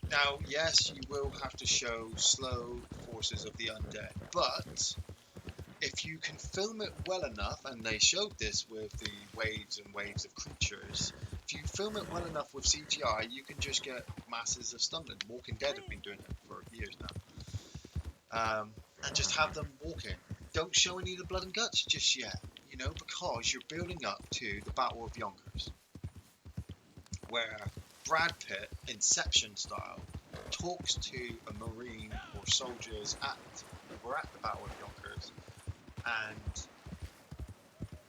Now, yes, you will have to show slow forces of the undead, but if you can film it well enough, and they showed this with the waves and waves of creatures, if you film it well enough with CGI, you can just get masses of stumbling. Walking Dead have been doing it for years now. And just have them walking. Don't show any of the blood and guts just yet, you know, because you're building up to the Battle of Yonkers, where Brad Pitt, Inception style, talks to a Marine or soldiers who were at the Battle of Yonkers, and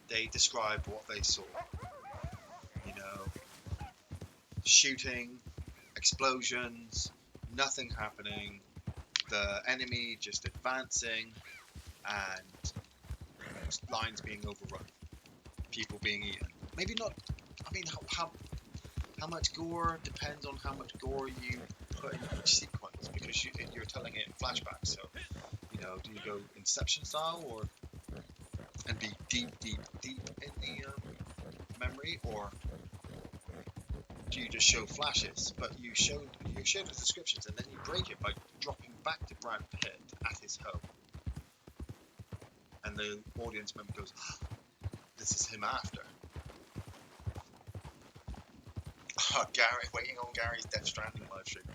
they describe what they saw. You know, shooting, explosions, nothing happening, the enemy just advancing, and lines being overrun, people being eaten. Maybe not. I mean, how much gore depends on how much gore you put in each sequence, because you're telling it in flashback. So, you know, do you go Inception style and be deep in the memory, or do you just show flashes? But you show the descriptions, and then you break it by dropping back to Brad Pitt at his home, and the audience member goes, "This is him after." Gary, waiting on Gary's Death Stranding live stream.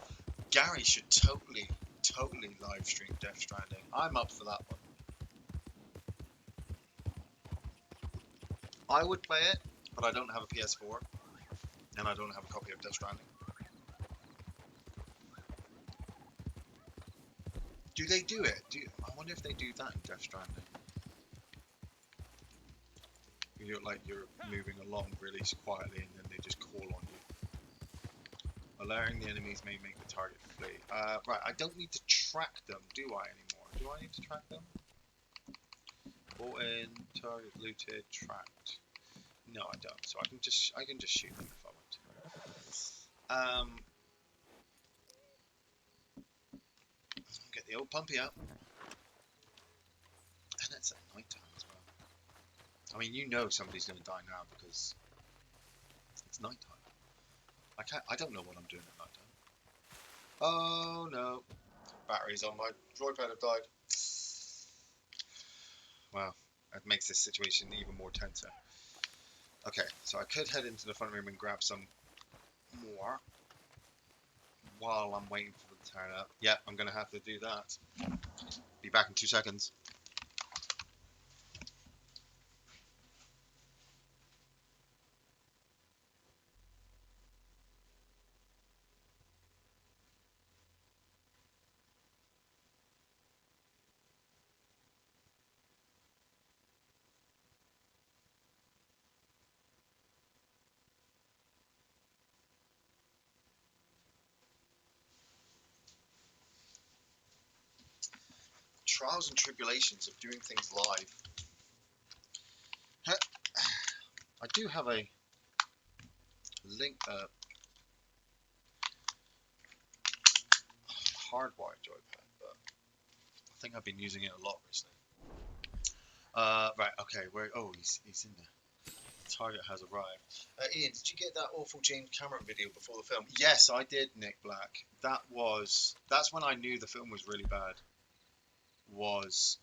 Gary should totally live stream Death Stranding. I'm up for that one. I would play it, but I don't have a PS4, and I don't have a copy of Death Stranding. Do they do it? I wonder if they do that in Death Stranding. You're moving along really quietly, and then they just call on you. Alerting the enemies may make the target flee. Right, I don't need to track them, do I, anymore? Do I need to track them? Bought in, target looted, tracked. No, I don't. So I can just shoot them if I want to. Get the old pumpy out. And it's at night time as well. I mean, you know somebody's going to die now because it's night time. I don't know what I'm doing at night time. Oh no. Batteries on my joypad have died. Wow, that makes this situation even more tenser. Okay, so I could head into the front room and grab some more while I'm waiting for them to turn up. Yeah, I'm going to have to do that. Be back in 2 seconds. Trials and tribulations of doing things live. I do have a link, hardwired joypad, but I think I've been using it a lot recently. Right, okay, he's in there. The target has arrived. Ian, did you get that awful James Cameron video before the film? Yes, I did, Nick Black. That's when I knew the film was really bad. Was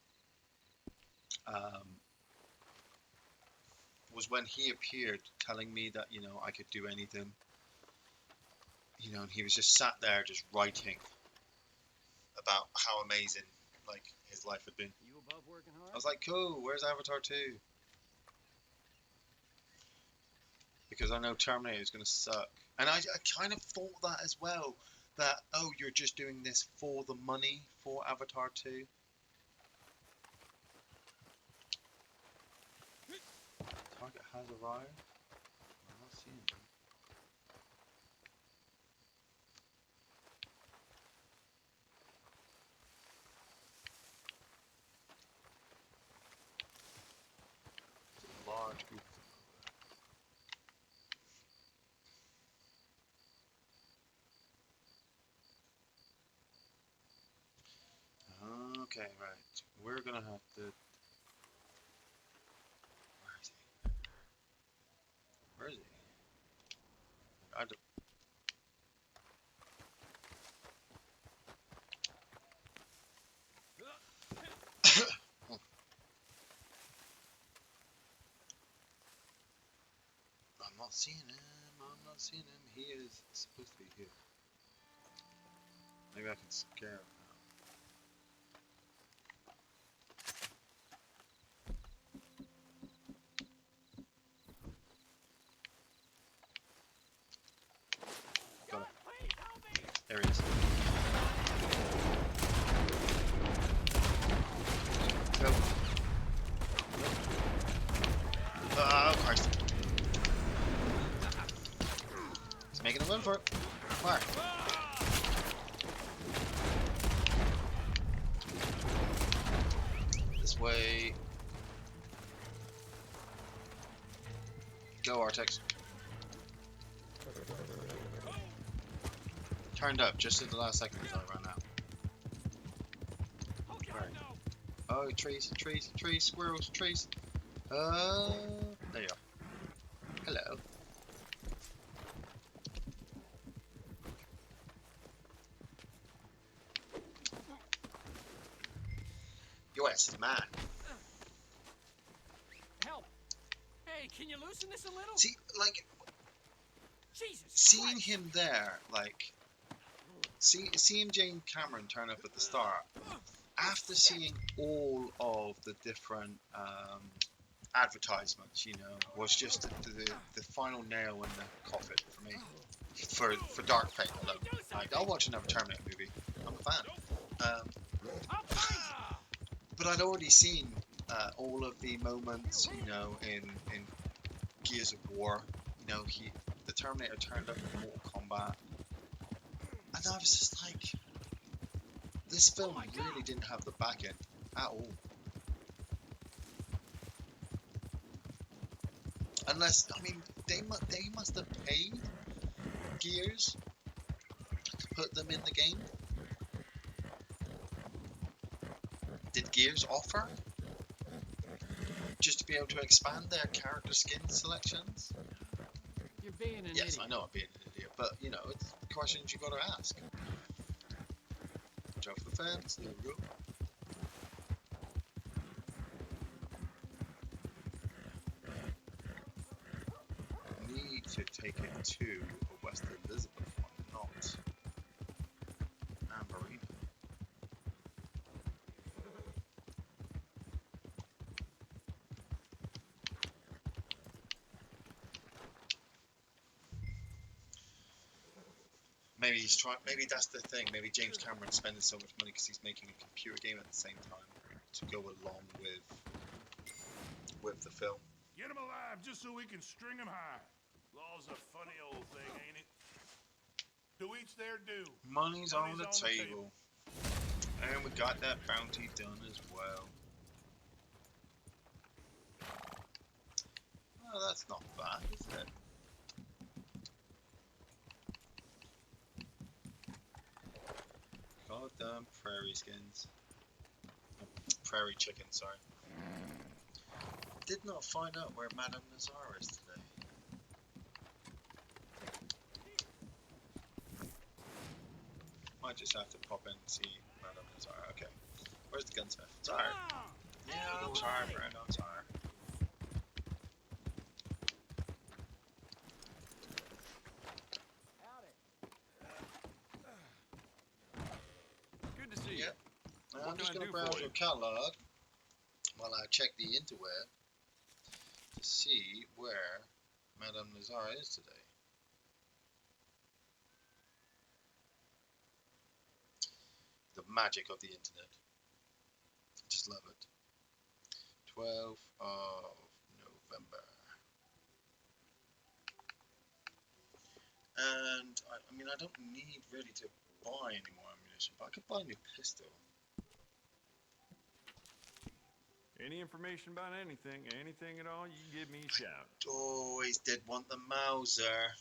when he appeared telling me that, you know, I could do anything. You know, and he was just sat there just writing about how amazing, like, his life had been. You above working hard? I was like, cool, where's Avatar 2? Because I know Terminator is going to suck. And I kind of thought that as well. That, oh, you're just doing this for the money for Avatar 2. Target has arrived. I'm not seeing them. It's a large group of them. Okay, right. We're gonna have to. Where is he? Where is he? I don't. I'm not seeing him. I'm not seeing him. He is supposed to be here. Maybe I can scare him now. Got him. Please help me! There he is. Go. Oh, Christ. He's making a run for it. Fire. This way. Go, Artex. Turned up just at the last second as I ran out. Oh God, Right. no! Oh, trees, trees, trees, squirrels, trees. There you are. Hello. Your ass is mine. Help! Hey, can you loosen this a little? See, like, Jesus seeing Christ. him there, like, seeing James Cameron turn up at the start, after seeing all of the different advertisements, you know, was just the final nail in the coffin for me. For Dark Fate alone. Like, I'll watch another Terminator movie. I'm a fan. I'll find you! But I'd already seen all of the moments, you know, in Gears of War. You know, the Terminator turned up in Mortal Kombat, and I was just like, this film really didn't have the back end at all. Unless, I mean, they must have paid Gears to put them in the game. Did Gears offer just to be able to expand their character skin selections? You're being an Yes, idiot. I know I'm being an idiot, but you know, it's questions you gotta ask. Jump the fence, there we go. Need to take it to a West Elizabeth one, not Amberine. Maybe he's trying. Maybe that's the thing. Maybe James Cameron's spending so much money because he's making a computer game at the same time to go along with the film. Get him alive just so we can string him high. Law's a funny old thing, ain't it? To each their due. Money's on the table. And we got that bounty done as well. Oh, that's not bad, is it? Goddamn prairie skins. Prairie chicken, sorry. Did not find out where Madame Nazar is today. Might just have to pop in and see Madame Nazar. Okay. Where's the gunsmith? Sorry. Yeah, I'm sorry, friend. I'm sorry. Good to see you. Yep. I'm What just can I going to do for browse you? your catalog while I check the interweb to see where Madame Nazar is today. The magic of the internet. I just love it. 12th of November. And I mean, I don't need really to buy any more ammunition, but I could buy a new pistol. Any information about anything at all, you can give me a shout. Always did want the Mauser.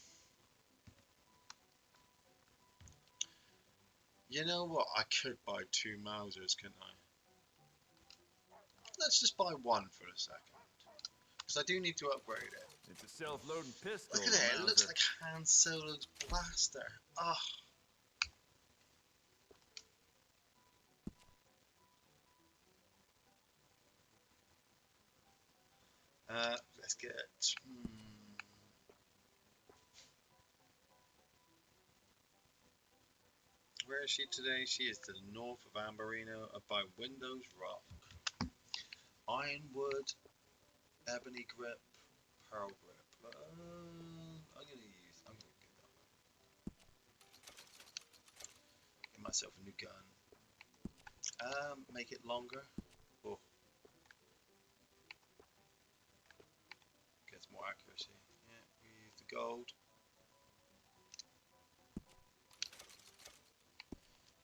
You know what? I could buy 2 Mausers, couldn't I? let's just buy one for a second. Because I do need to upgrade it. It's a self-loading pistol. Look at it, it looks Mauser. like Han Solo's blaster. Oh. Let's get... Where is she today? She is to the north of Amberino, up by Windows Rock. Ironwood, ebony grip, pearl grip. I'm gonna get that one. Get myself a new gun. Make it longer. Oh. Gets more accuracy. Yeah, we use the gold.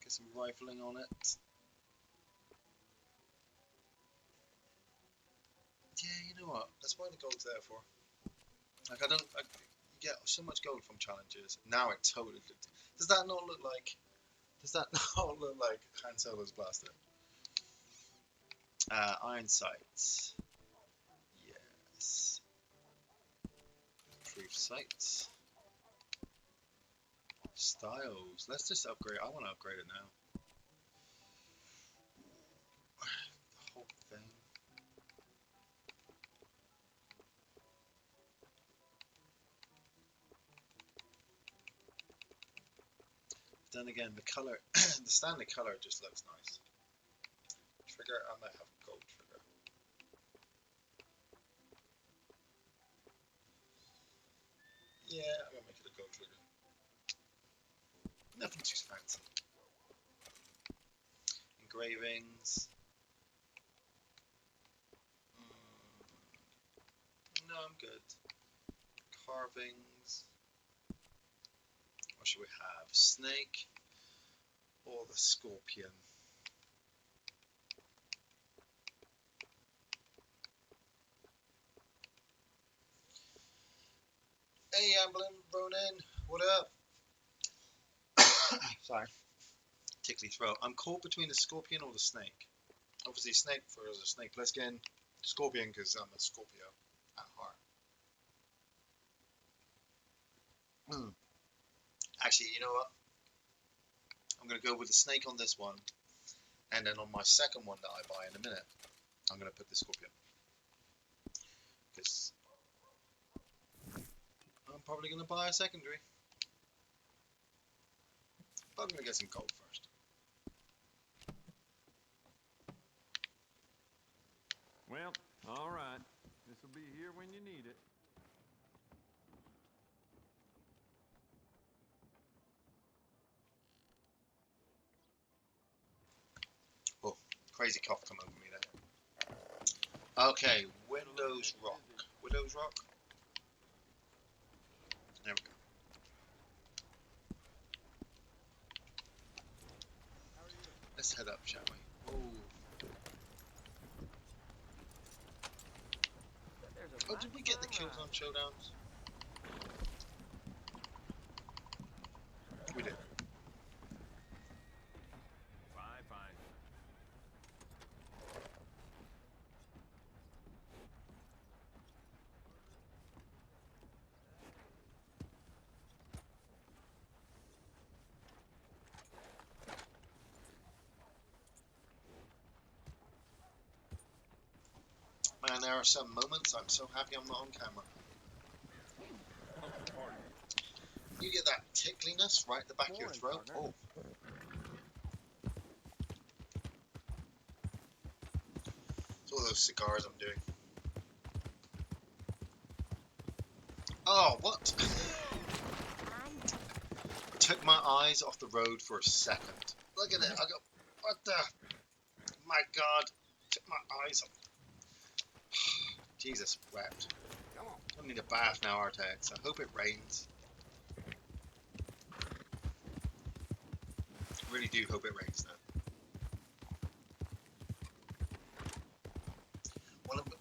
Get some rifling on it. Yeah, you know what? That's what the gold's there for. Like you get so much gold from challenges. Now it totally. Does that not look like? Does that not look like Han Solo's blaster? Iron sights. Yes. Proof sights. Styles. Let's just upgrade. I want to upgrade it now. The whole thing. Then again, the color, the standard color just looks nice. Trigger, I might have gold trigger. Yeah, I'm gonna make it a gold trigger. Nothing too fancy. Engravings. No, I'm good. Carvings. What should we have? Snake or the scorpion? Hey, Amblin, Ronin, what up? Sorry, tickly throat. I'm caught between the scorpion or the snake. Obviously, snake for a snake plissken. Scorpion because I'm a Scorpio at heart. Actually, you know what? I'm going to go with the snake on this one. And then on my second one that I buy in a minute, I'm going to put the scorpion. Because I'm probably going to buy a secondary. But I'm going to get some gold first. Well, all right. This will be here when you need it. Oh, crazy cough come over me there. Okay, Windows Rock. Windows Rock? There we go. Let's head up, shall we? Ooh. Oh, did we get the kills on showdowns? We did. Fine. Man, there are some moments I'm so happy I'm not on camera. You get that tickliness right at the back of your throat. Oh. It's all those cigars I'm doing. Oh, what? Took my eyes off the road for a second. Look at it. I go, what the? My God. Took my eyes off. Jesus wept. I need a bath now, Artex. I hope it rains. I really do hope it rains now.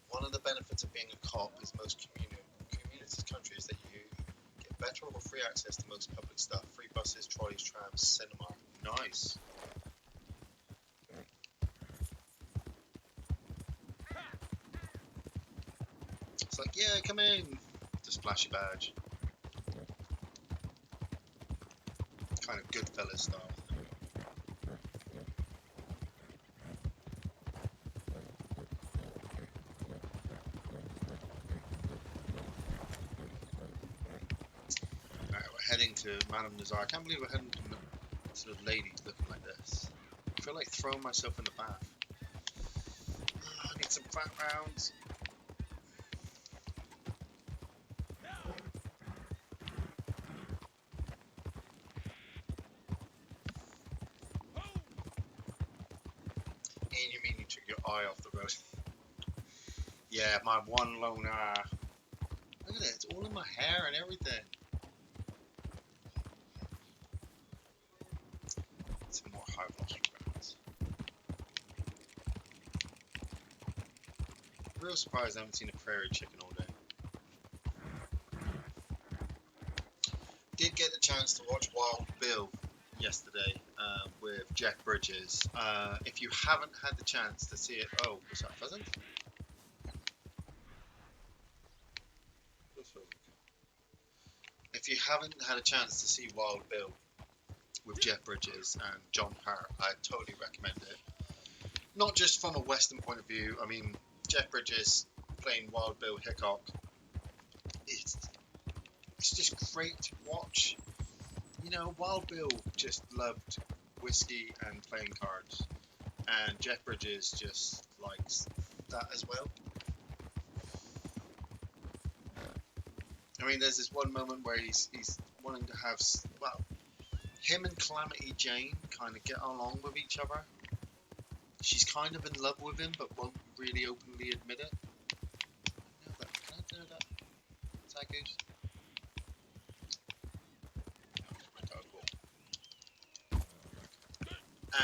One of the benefits of being a cop is most communist countries that you get better or free access to most public stuff. Free buses, trolleys, trams, cinema. Nice. It's like, yeah, come in. Just flash your badge. Kind of Goodfellas style. Alright, we're heading to Madame Nazar. I can't believe we're heading to the ladies looking like this. I feel like throwing myself in the bath. I need some fat rounds. And you mean you took your eye off the road? Yeah, my one lone eye. Look at it, it's all in my hair and everything. Some more high velocity rounds. Real surprised I haven't seen a prairie chicken all day. Did get the chance to watch Wild Bill yesterday with Jeff Bridges. If you haven't had the chance to see it, oh, was that Pheasant? If you haven't had a chance to see Wild Bill with Jeff Bridges and John Hart, I totally recommend it. Not just from a Western point of view. I mean, Jeff Bridges playing Wild Bill Hickok. It's just great to watch. You know, Wild Bill just loved whiskey and playing cards, and Jeff Bridges just likes that as well. I mean, there's this one moment where he's wanting to have, well, him and Calamity Jane kind of get along with each other. She's kind of in love with him, but won't really openly admit it. Can I do that? Is that good?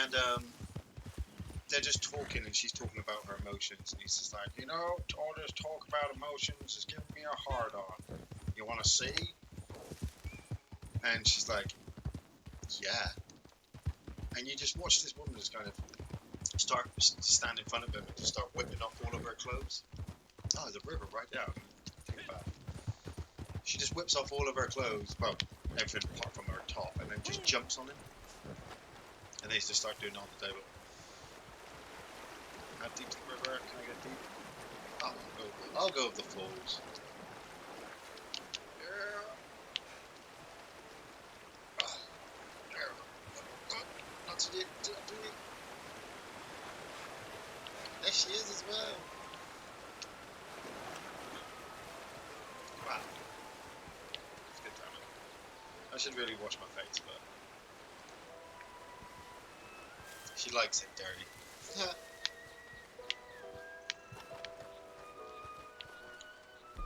And they're just talking, and she's talking about her emotions, and he's just like, you know, all this talk about emotions is giving me a hard on. You want to see? And she's like, yeah. And you just watch this woman just kind of stand in front of him and just start whipping off all of her clothes. Oh, there's a river right there. Take a bath. She just whips off all of her clothes, well, everything apart from her top, and then just jumps on him. And they just start doing it on the table. How deep's the river? Can I get deep? Oh, I'll go with the falls. Yeah. Oh, there. Not to do it. There she is as well. Wow. It's good timing. I should really wash my face, but she likes it dirty.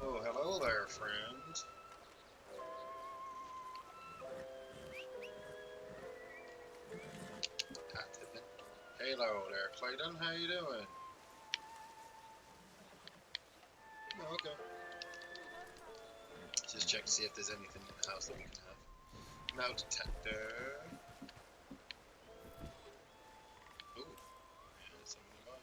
Oh, hello there, friend. Hello there, Clayton. How you doing? Oh, okay. Just check to see if there's anything in the house that we can have. Metal detector. Ooh. Yeah, there's something nearby.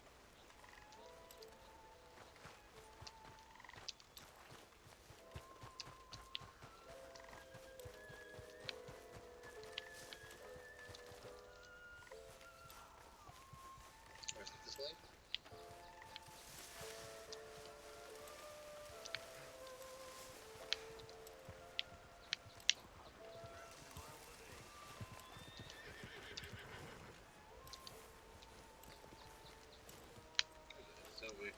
Or is it this way? Is that over here?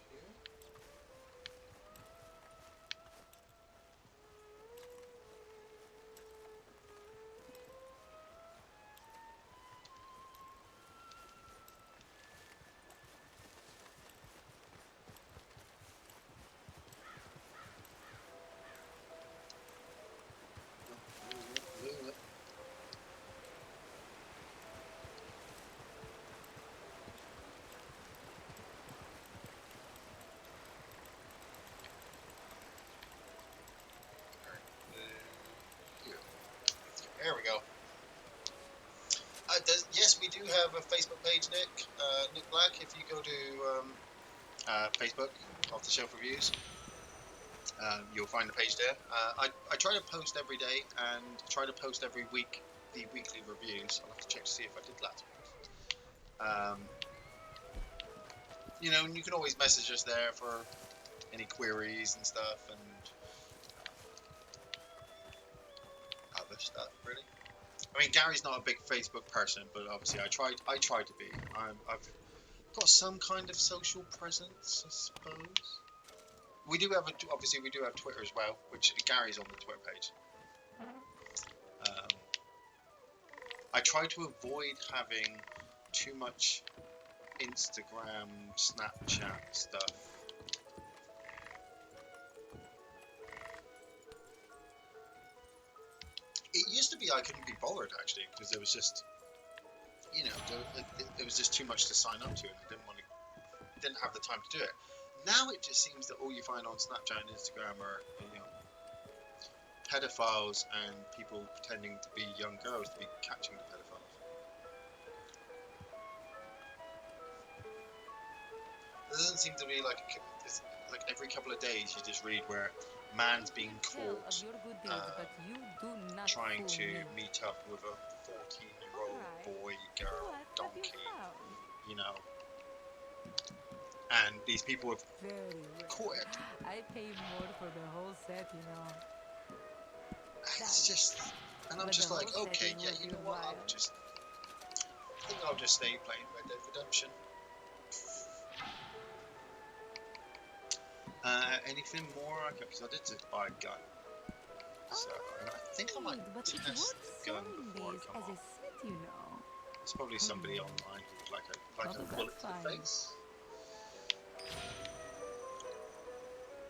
There we go. Yes, we do have a Facebook page, Nick. Nick Black. If you go to Facebook, Off the Shelf Reviews, You'll find the page there. I try to post every day and try to post every week the weekly reviews. I'll have to check to see if I did last week. You know, and you can always message us there for any queries and stuff and other stuff, really. I mean, Gary's not a big Facebook person, but obviously I try to be. I've got some kind of social presence, I suppose. We do have obviously we do have Twitter as well, which Gary's on the Twitter page. I try to avoid having too much Instagram, Snapchat stuff. It used to be I couldn't be bothered actually because there was just, you know, there was just too much to sign up to, and I didn't have the time to do it. Now it just seems that all you find on Snapchat and Instagram are, you know, pedophiles and people pretending to be young girls to be catching the pedophiles. There doesn't seem to be it's like every couple of days you just read where man's being caught trying to meet up with a 14-year-old boy, girl, donkey, you know, and these people have caught it. I pay more for the whole set, you know. It's just, and I'm just like, okay, yeah, you know what? I think I'll just stay playing Red Dead Redemption. Anything more? Because I did just buy a gun. So, and I think I might test the gun before I come off. You know. There's probably somebody online who would like a bullet to the face.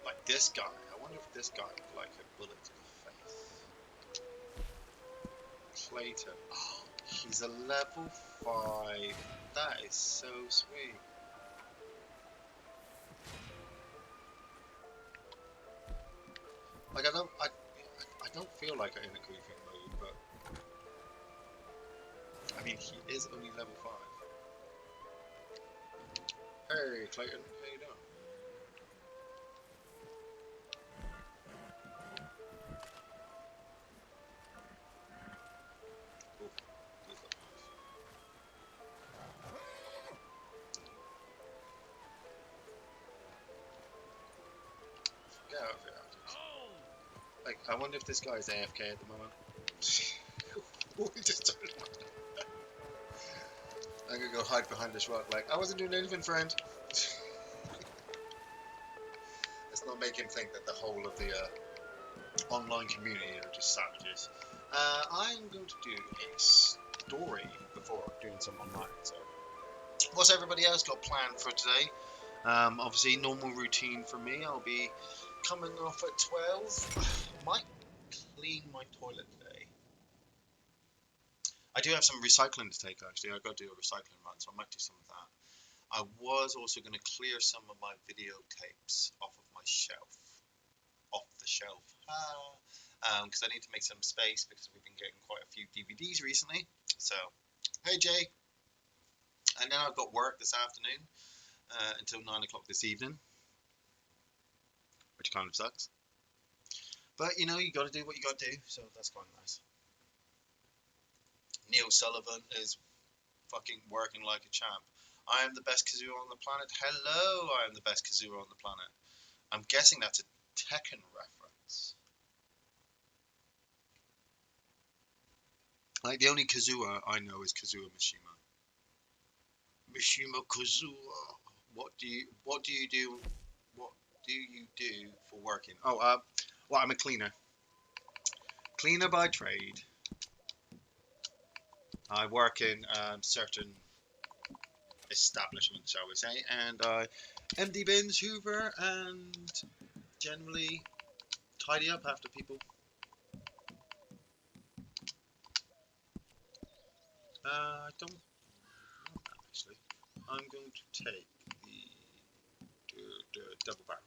Like this guy. I wonder if this guy would like a bullet to the face. Clayton. Oh, he's a level 5. That is so sweet. Like I don't feel like I'm in a griefing mode, but I mean he is only level 5. Hey Clayton, how you doing? Ooh, these look nice. Get out of here. Like, I wonder if this guy's AFK at the moment. We just turned around. I'm gonna go hide behind this rock. Like, I wasn't doing anything, friend. Let's not make him think that the whole of the online community are just savages. I'm going to do a story before doing some online. So, what's everybody else got planned for today? Obviously, normal routine for me. I'll be coming off at 12. Might clean my toilet today. I do have some recycling to take actually. I've got to do a recycling run, so I might do some of that. I was also going to clear some of my videotapes off of my shelf. Off the shelf. Because I need to make some space because we've been getting quite a few DVDs recently. So, hey Jay. And then I've got work this afternoon until 9 o'clock this evening. Which kind of sucks. But, you know, you got to do what you got to do, so that's quite nice. Neil Sullivan is fucking working like a champ. I am the best Kazoo on the planet. Hello, I am the best Kazoo on the planet. I'm guessing that's a Tekken reference. Like, the only Kazua I know is Kazua Mishima. Mishima Kazua. What do you do? What do you do for working? Oh, well, I'm a cleaner. Cleaner by trade. I work in certain establishments, shall we say, and I empty bins, hoover, and generally tidy up after people. I don't know that, actually. I'm going to take the double barrel.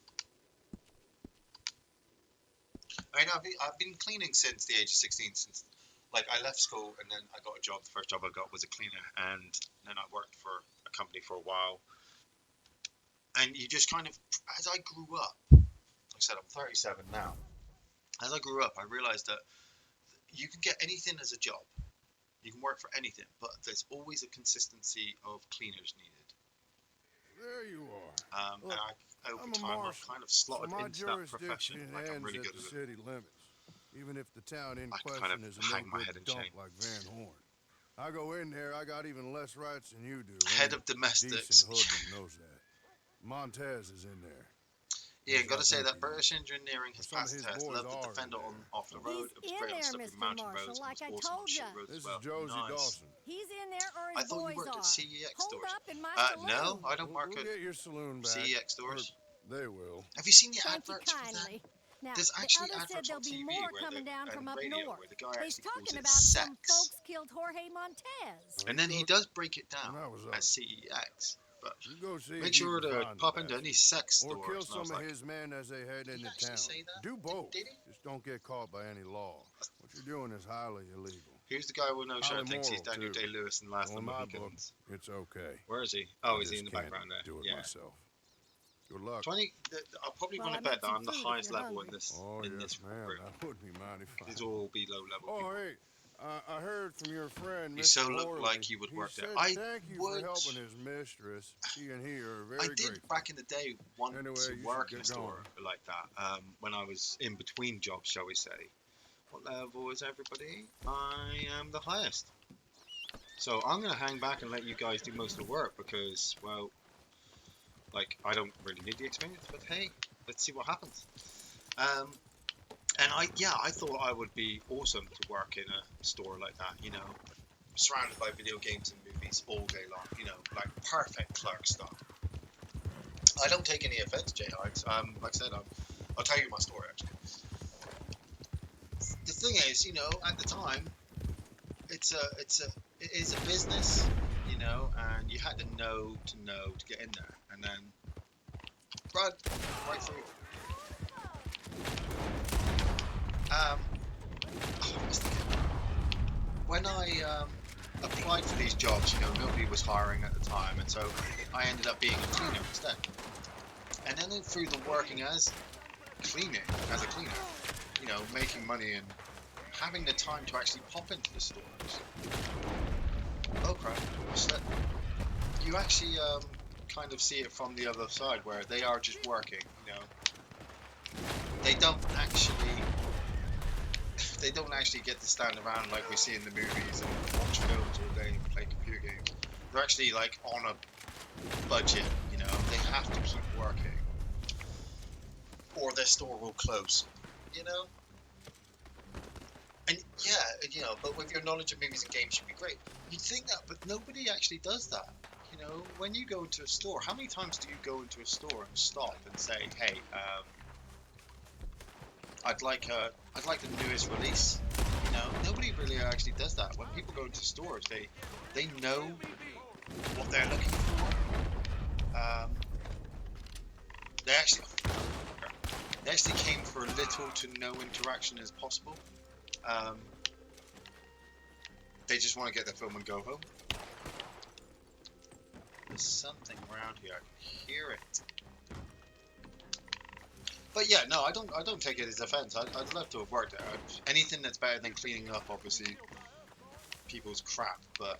I mean, I've been cleaning since the age of 16, since like I left school and then I got a job. The first job I got was a cleaner, and then I worked for a company for a while. And you just kind of, as I grew up, I said, I'm 37 now. As I grew up, I realized that you can get anything as a job. You can work for anything, but there's always a consistency of cleaners needed. There you are. And Look, over I'm a time, I've marshal, kind of so slotted my into that profession. jurisdiction Like I'm ends really at good the at it. city limits, even if the town in I kind question of is a hang my no-good head in dump shame. like Van Horn. I go in there, I got even less rights than you do. Head Any of domestics. decent hoodlum knows that. Montez is in there. Yeah, Least got to I say think that he British is. engineering Or has some of passed the his test. boys Love the are in Defender on there. off the road. It was He's great in on there, slippery Mr. mountain Marshall, roads. like And I it was awesome on told shit ya. roads This as well. is Josie Nice. Dawson. He's in there or I his thought you boys worked at are. CEX Hold stores. up in my No, saloon. I don't work We'll at get your saloon back. CEX Or stores. they will. Have you seen the Thank you adverts for them? kindly. Now, There's the actually other said adverts there'll on be TV more where coming down and from up radio north. where the guy He's actually calls talking it about some sex. folks killed Jorge Montez. And then he does break it down That was up. as CEX. But You go see make if you sure can to find pop the into any bastard. sex Or stores. kill And I some was of like, his men as they head did he into actually town. say that? Do both. Did he? Just don't get caught by any law. What you're doing is highly illegal. Who's the guy with no shirt Highly thinks he's moral, Daniel too. Day-Lewis in Last So of in the my book, Mohicans? it's okay. Where is he? Oh, I he's just in the can't background there. do it Yeah. myself. Good luck. 20. I'll probably Well, want I to bet made that some I'm the food if highest you're level in hungry. this Oh, in yes, this ma'am. group. That would be mighty fine. These will all be low level Oh, people. hey, I heard from your friend, You Mr. so look Horley. like you would He work there. said I thank you would. for helping his mistress. She and he are very I did grateful. back in the day want Anyway, to you work should in a get store like that when I was in between jobs, shall we say. What level is everybody? I am the highest. So I'm going to hang back and let you guys do most of the work because, well, like, I don't really need the experience, but hey, let's see what happens. And I thought I would be awesome to work in a store like that, you know, surrounded by video games and movies all day long, you know, like perfect clerk stuff. I don't take any offense, Jay. Like I said, I'll tell you my story actually. The thing is, you know, at the time, it is a business, you know, and you had to know to get in there, and then run right through. When I applied for these jobs, you know, nobody was hiring at the time, and so I ended up being a cleaner instead. And then through the working as cleaning, as a cleaner, you know, making money and having the time to actually pop into the stores. Oh crap, I slipped. You actually kind of see it from the other side where they are just working, you know. They don't actually get to stand around like we see in the movies and watch films all day and play computer games. They're actually like on a budget, you know. They have to keep working or their store will close, you know. And yeah, you know, but with your knowledge of movies and games, you'd be great. You'd think that, but nobody actually does that. You know, when you go into a store, how many times do you go into a store and stop and say, "Hey, I'd like the newest release." You know, nobody really actually does that. When people go into stores, they know what they're looking for. They actually came for little to no interaction as possible. They just want to get their film and go home. There's something around here. I can hear it. But yeah, no, I don't take it as offense. I'd love to have worked there. Anything that's better than cleaning up, obviously, people's crap. But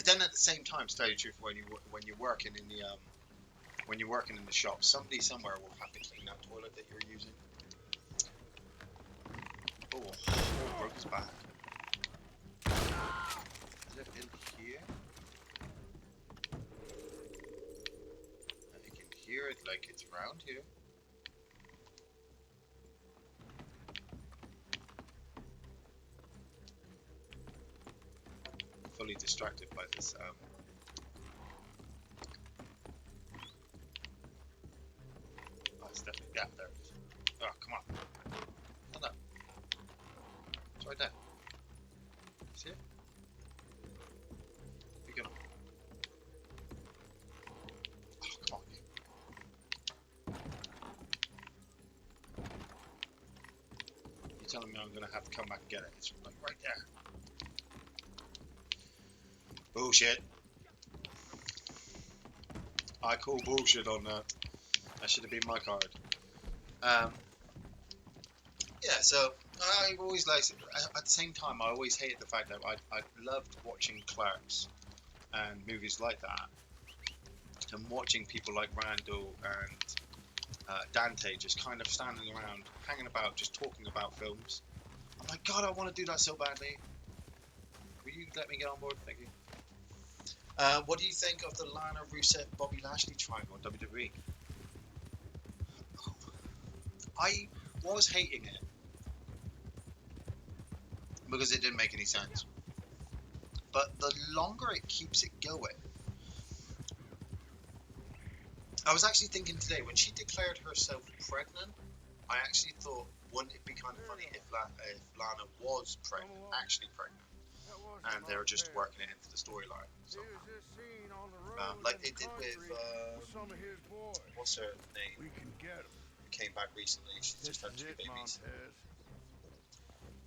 then at the same time, to tell you the truth, when you're working in the shop, somebody somewhere will have to clean that toilet that you're using. Oh, broke his back. Is it in here? I can hear it like it's around here. Fully distracted by this. Oh, it's definitely there it is. Oh, come on. Hold up. It's right there. See it? Here you go. Oh, come on. You're telling me I'm gonna have to come back and get it. It's like right there. Bullshit. I call bullshit on that. That should have been my card. Yeah, so I always liked it. At the same time, I always hated the fact that I loved watching Clerks and movies like that, and watching people like Randall and Dante just kind of standing around, hanging about, just talking about films. I'm like, God, I want to do that so badly. Will you let me get on board? Thank you. What do you think of the Lana Rusev Bobby Lashley triangle on WWE? I was hating it because it didn't make any sense. But the longer it keeps it going, I was actually thinking today when she declared herself pregnant, I actually thought, wouldn't it be kind of funny if Lana was actually pregnant, and they were just working it into the storyline. So, like they did with what's her name? We can get him. Who came back recently? She's just had 2 babies.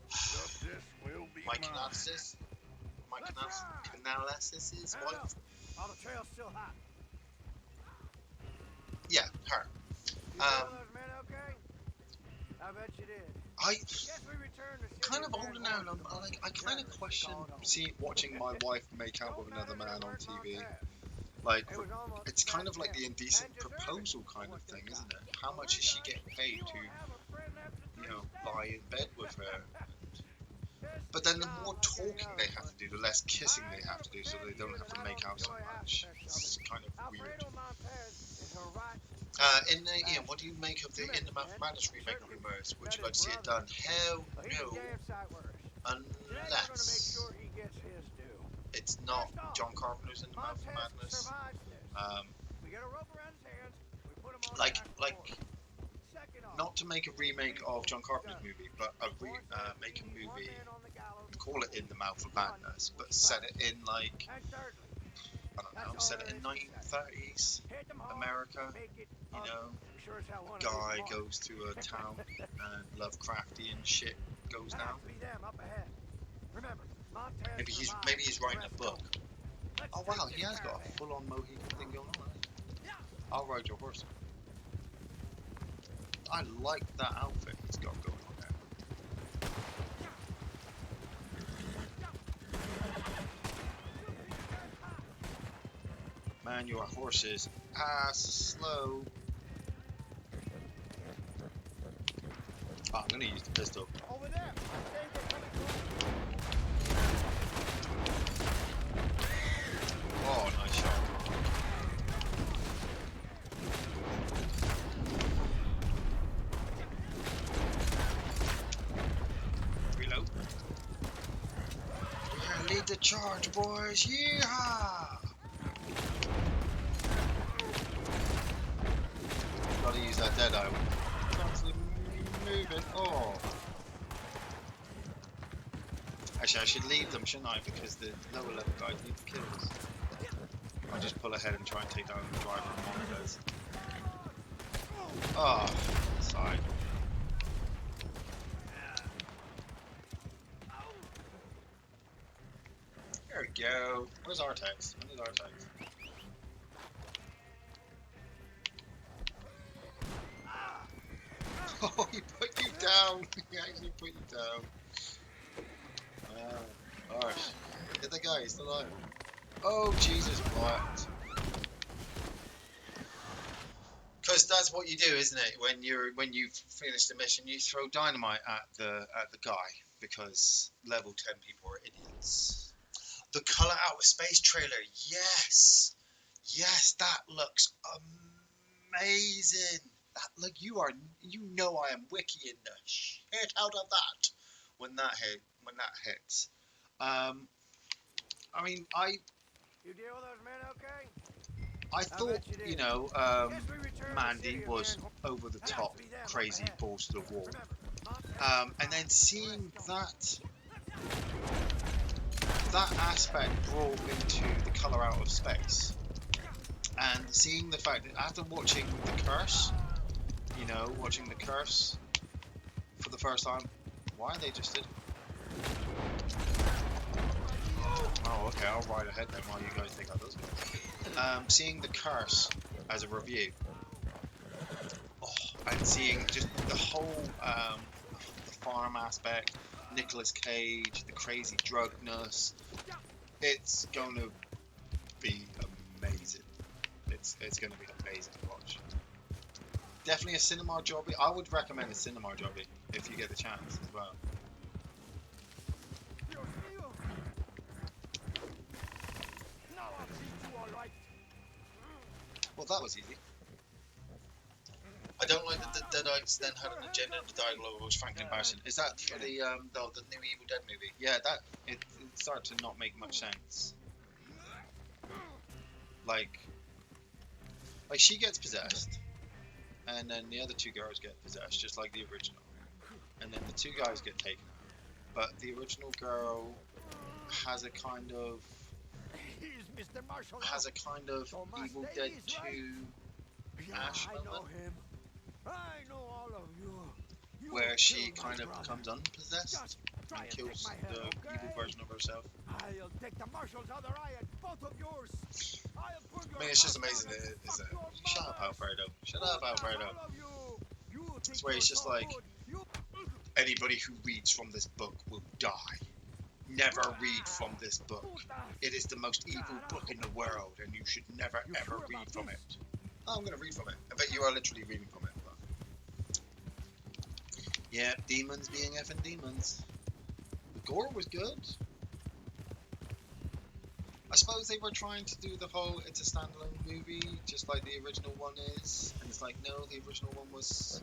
Justice will be Mike mine. Canales' wife? All the trail's still hot. Yeah, her. You know those men okay? I bet you did. I Guess we returned to kind of older now, and I kind of question watching my wife make out with another man on TV. Like, it's kind of like the indecent proposal kind of thing, isn't it? How much is she getting paid to, lie in bed with her? But then the more talking they have to do, the less kissing they have to do, so they don't have to make out so much. It's kind of weird. Iain, what do you make of the In the Mouth of Madness remake rumors? Would you like to see it done? Hell no. Unless it's not John Carpenter's In the Mouth of Madness. Not to make a remake of John Carpenter's movie, but make a movie, call it In the Mouth of Madness, but set it in like, I don't know, set it in 1930s America. A guy goes to a town and Lovecraftian shit goes down. Maybe he's writing a book. Oh wow, he has got a full-on Mohican thing going on. I'll ride your horse. I like that outfit he's got going on there. Man, your horse is ass slow. Oh, I'm gonna use the pistol. Over there. Oh, nice shot. Reload. Yeah, lead the charge, boys. Yeehaw! Gotta use that dead eye. Constantly moving. Oh. Actually, I should leave them, shouldn't I? Because the lower level guys need the kills. I'll just pull ahead and try and take down the driver and monitors. Oh, side. There we go. Where's Artex? Where's Artex? Oh, he put you down. He actually put you down. Gosh. Get the guy, he's still alive. Oh, Jesus, what? Because that's what you do, isn't it? When you finish the mission, you throw dynamite at the guy because level 10 people are idiots. The Color Out of Space trailer, yes, that looks amazing. That I am wikiing the shit out of that when that hits. I mean, You deal with those men okay? I thought, Mandy was over the top, crazy, balls to the wall. And then seeing that aspect brought into the Color Out of Space, and seeing the fact that after watching The Curse, for the first time, why they just did. Oh, okay, I'll ride ahead then while you guys think I does it. Seeing The Curse as a review, and seeing just the whole the farm aspect, Nicolas Cage, the crazy drugness, it's going to be amazing. It's going to be amazing to watch. Definitely a cinema jobby. I would recommend a cinema jobby if you get the chance as well. Well, that was easy. I don't like that the Deadites then had an agenda to dialogue was frankly embarrassing. Is that for the new Evil Dead movie? Yeah, that it started to not make much sense. Like she gets possessed, and then the other two girls get possessed, just like the original, and then the two guys get taken out. But the original girl has a kind of Evil Dead 2 Ash moment. I know all of you. Where she kind of becomes unpossessed and kills the evil version of herself. I'll take the marshals out of their eye and both of yours. I mean, it's just amazing, isn't it? Shut up, Alfredo. Shut up, Alfredo. It's where he's just like, anybody who reads from this book will die. Never read from this book. It is the most evil book in the world, and you should never ever read from it. Oh, I'm going to read from it. I bet you are literally reading from it. Yeah, demons being effing demons. The gore was good. I suppose they were trying to do the whole it's a standalone movie, just like the original one is. And it's like, no, the original one was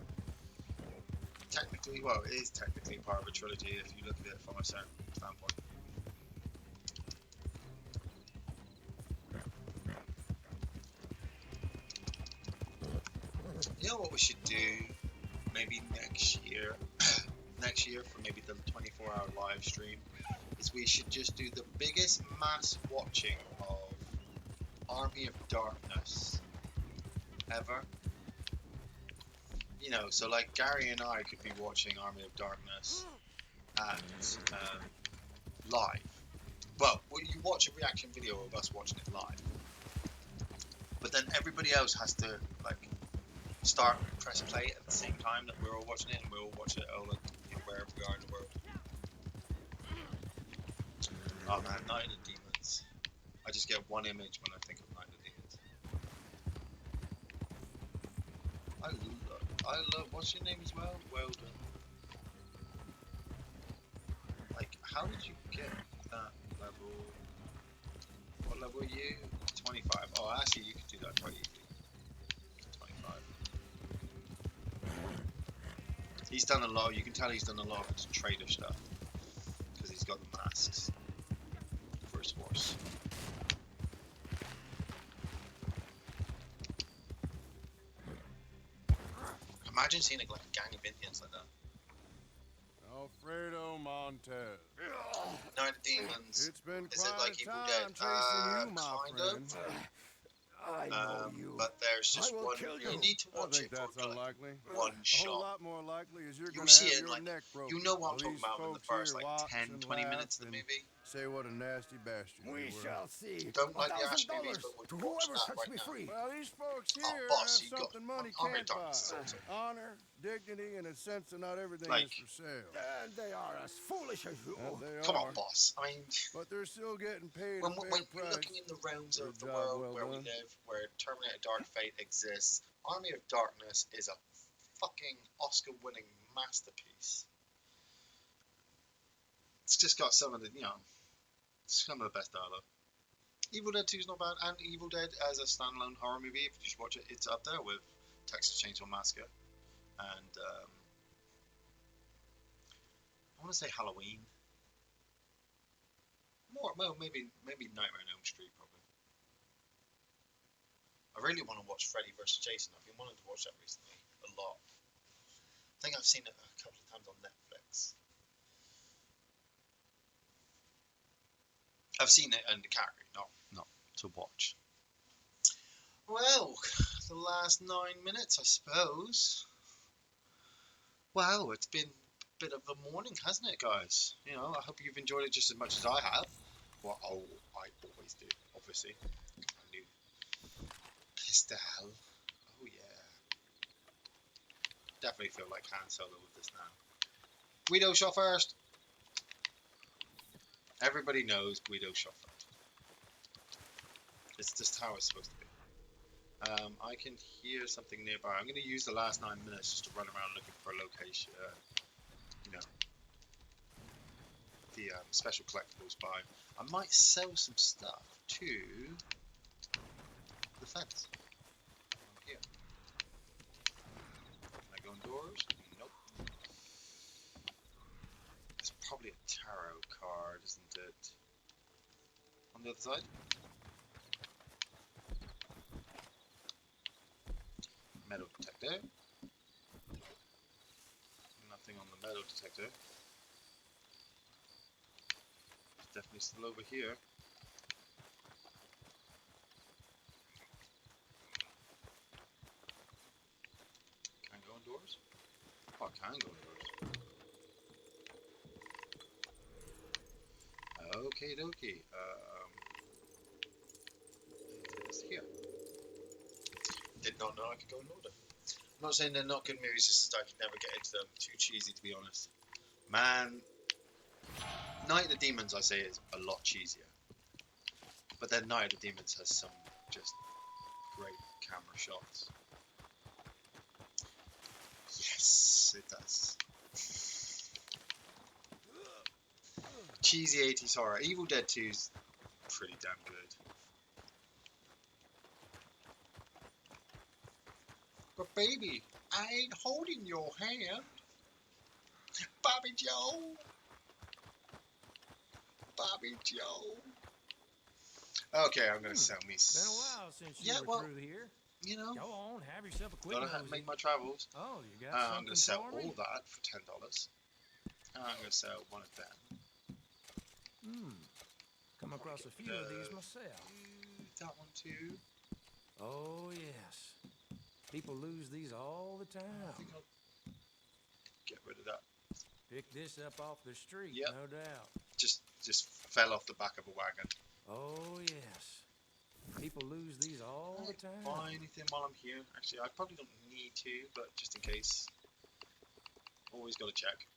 technically, well, it is technically part of a trilogy if you look at it from a certain standpoint. You know what we should do? Maybe next year, for maybe the 24-hour live stream, is we should just do the biggest mass watching of Army of Darkness ever. You know, so like Gary and I could be watching Army of Darkness and live. Well, you watch a reaction video of us watching it live, but then everybody else has to like start and press play at the same time that we're all watching it, and we all watch it all like, wherever we are in the world. Oh man, Night of the Demons. I just get one image when I think of Night of the Demons. I love. What's your name as well? Well done. Like, how did you get that level? What level are you? 25. Oh, actually, you can do that quite easily. 25. He's done a lot. You can tell he's done a lot of trader stuff because he's got the masks for his horse. Imagine seeing like a gang of Indians like that. Alfredo Montez. Night of Demons. It's been Is it quite like a Evil time Dead? chasing you, my Kind friend. of. I know you. But there's just I will one. kill You you. need to I watch think it for that's like unlikely. one A whole shot. lot more likely is you're You'll going to see have it your like neck broken. you know what I'm While talking these about in the folks first here like watch 10, and 20 laugh minutes of the and movie. Say what a nasty bastard We you were. shall see. Don't like the Ash movies, $1,000 but would to watch whoever that sets right me now. free. Well, these folks here Oh, boss, have you got something money Army can't of buy. Darkness also. Honor, dignity, and a sense that not everything Like- is for sale. And they are as foolish as you. They Come are. on, boss. I mean, But they're still getting paid when a fair you're price. looking in the realms for a of the job world well where we done. live, where Terminator Dark Fate exists, Army of Darkness is a fucking Oscar-winning masterpiece. It's just got some of the, some of the best dialogue. Evil Dead 2 is not bad, and Evil Dead as a standalone horror movie, if you just watch it, it's up there with Texas Chainsaw Massacre, and I want to say Halloween. Well, maybe Nightmare on Elm Street, probably. I really want to watch Freddy vs. Jason. I've been wanting to watch that recently, a lot. I think I've seen it a couple of times on Netflix. I've seen it in the category, not to watch. Well, the last 9 minutes, I suppose. Wow, it's been a bit of a morning, hasn't it, guys? I hope you've enjoyed it just as much as I have. Well, I always do, obviously. A new pistol. Oh, yeah. Definitely feel like Han Solo with this now. Guido shot first. Everybody knows Guido shot first. It's just how it's supposed to be. I can hear something nearby. I'm going to use the last 9 minutes just to run around looking for a location. You know, the special collectibles buy. I might sell some stuff to the fence. Here. Can I go indoors? Nope. There's probably a tarot card, isn't it? On the other side? Metal detector. Nothing on the metal detector. It's definitely still over here. Can I go indoors? Oh, I can go indoors. Okay, dokie. It's here. Did not know I could go in order. I'm not saying they're not good movies, just that I could never get into them. Too cheesy, to be honest. Man, Night of the Demons, I say, is a lot cheesier. But then Night of the Demons has some just great camera shots. Yes, it does. Cheesy 80s horror. Evil Dead 2's pretty damn good. But baby, I ain't holding your hand. Bobby Joe. Bobby Joe. Okay, I'm gonna sell me. Been a while since you were through here. You know, Go on, have yourself a quick gotta nosy. make my travels. Oh, you got I'm something gonna sell for me? all that for $10. And I'm gonna sell one of them. Come across a few of these myself. That one too. Oh, yes. People lose these all the I time. think I'll get rid of that. Pick this up off the street, Yep. no doubt. Just fell off the back of a wagon. Oh, yes. People lose these all the time. Buy anything while I'm here. Actually, I probably don't need to, but just in case. Always gotta check.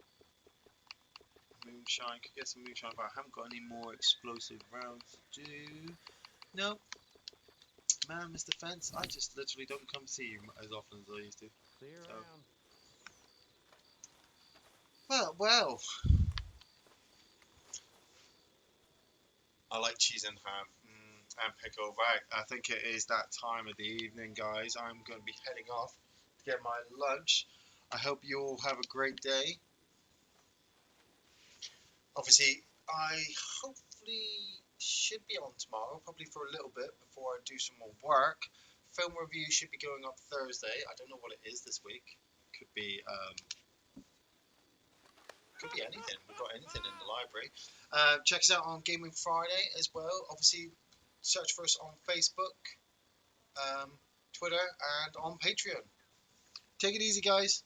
Moonshine, could get some moonshine, but I haven't got any more explosive rounds to do. No. Man, Mr. Fence, I just literally don't come see you as often as I used to. See you around. Well. I like cheese and ham. And pickle. Right, I think it is that time of the evening, guys. I'm going to be heading off to get my lunch. I hope you all have a great day. Obviously, I hopefully should be on tomorrow, probably for a little bit before I do some more work. Film review should be going up Thursday. I don't know what it is this week. Could be anything. We've got anything in the library. Check us out on Gaming Friday as well. Obviously, search for us on Facebook, Twitter, and on Patreon. Take it easy, guys.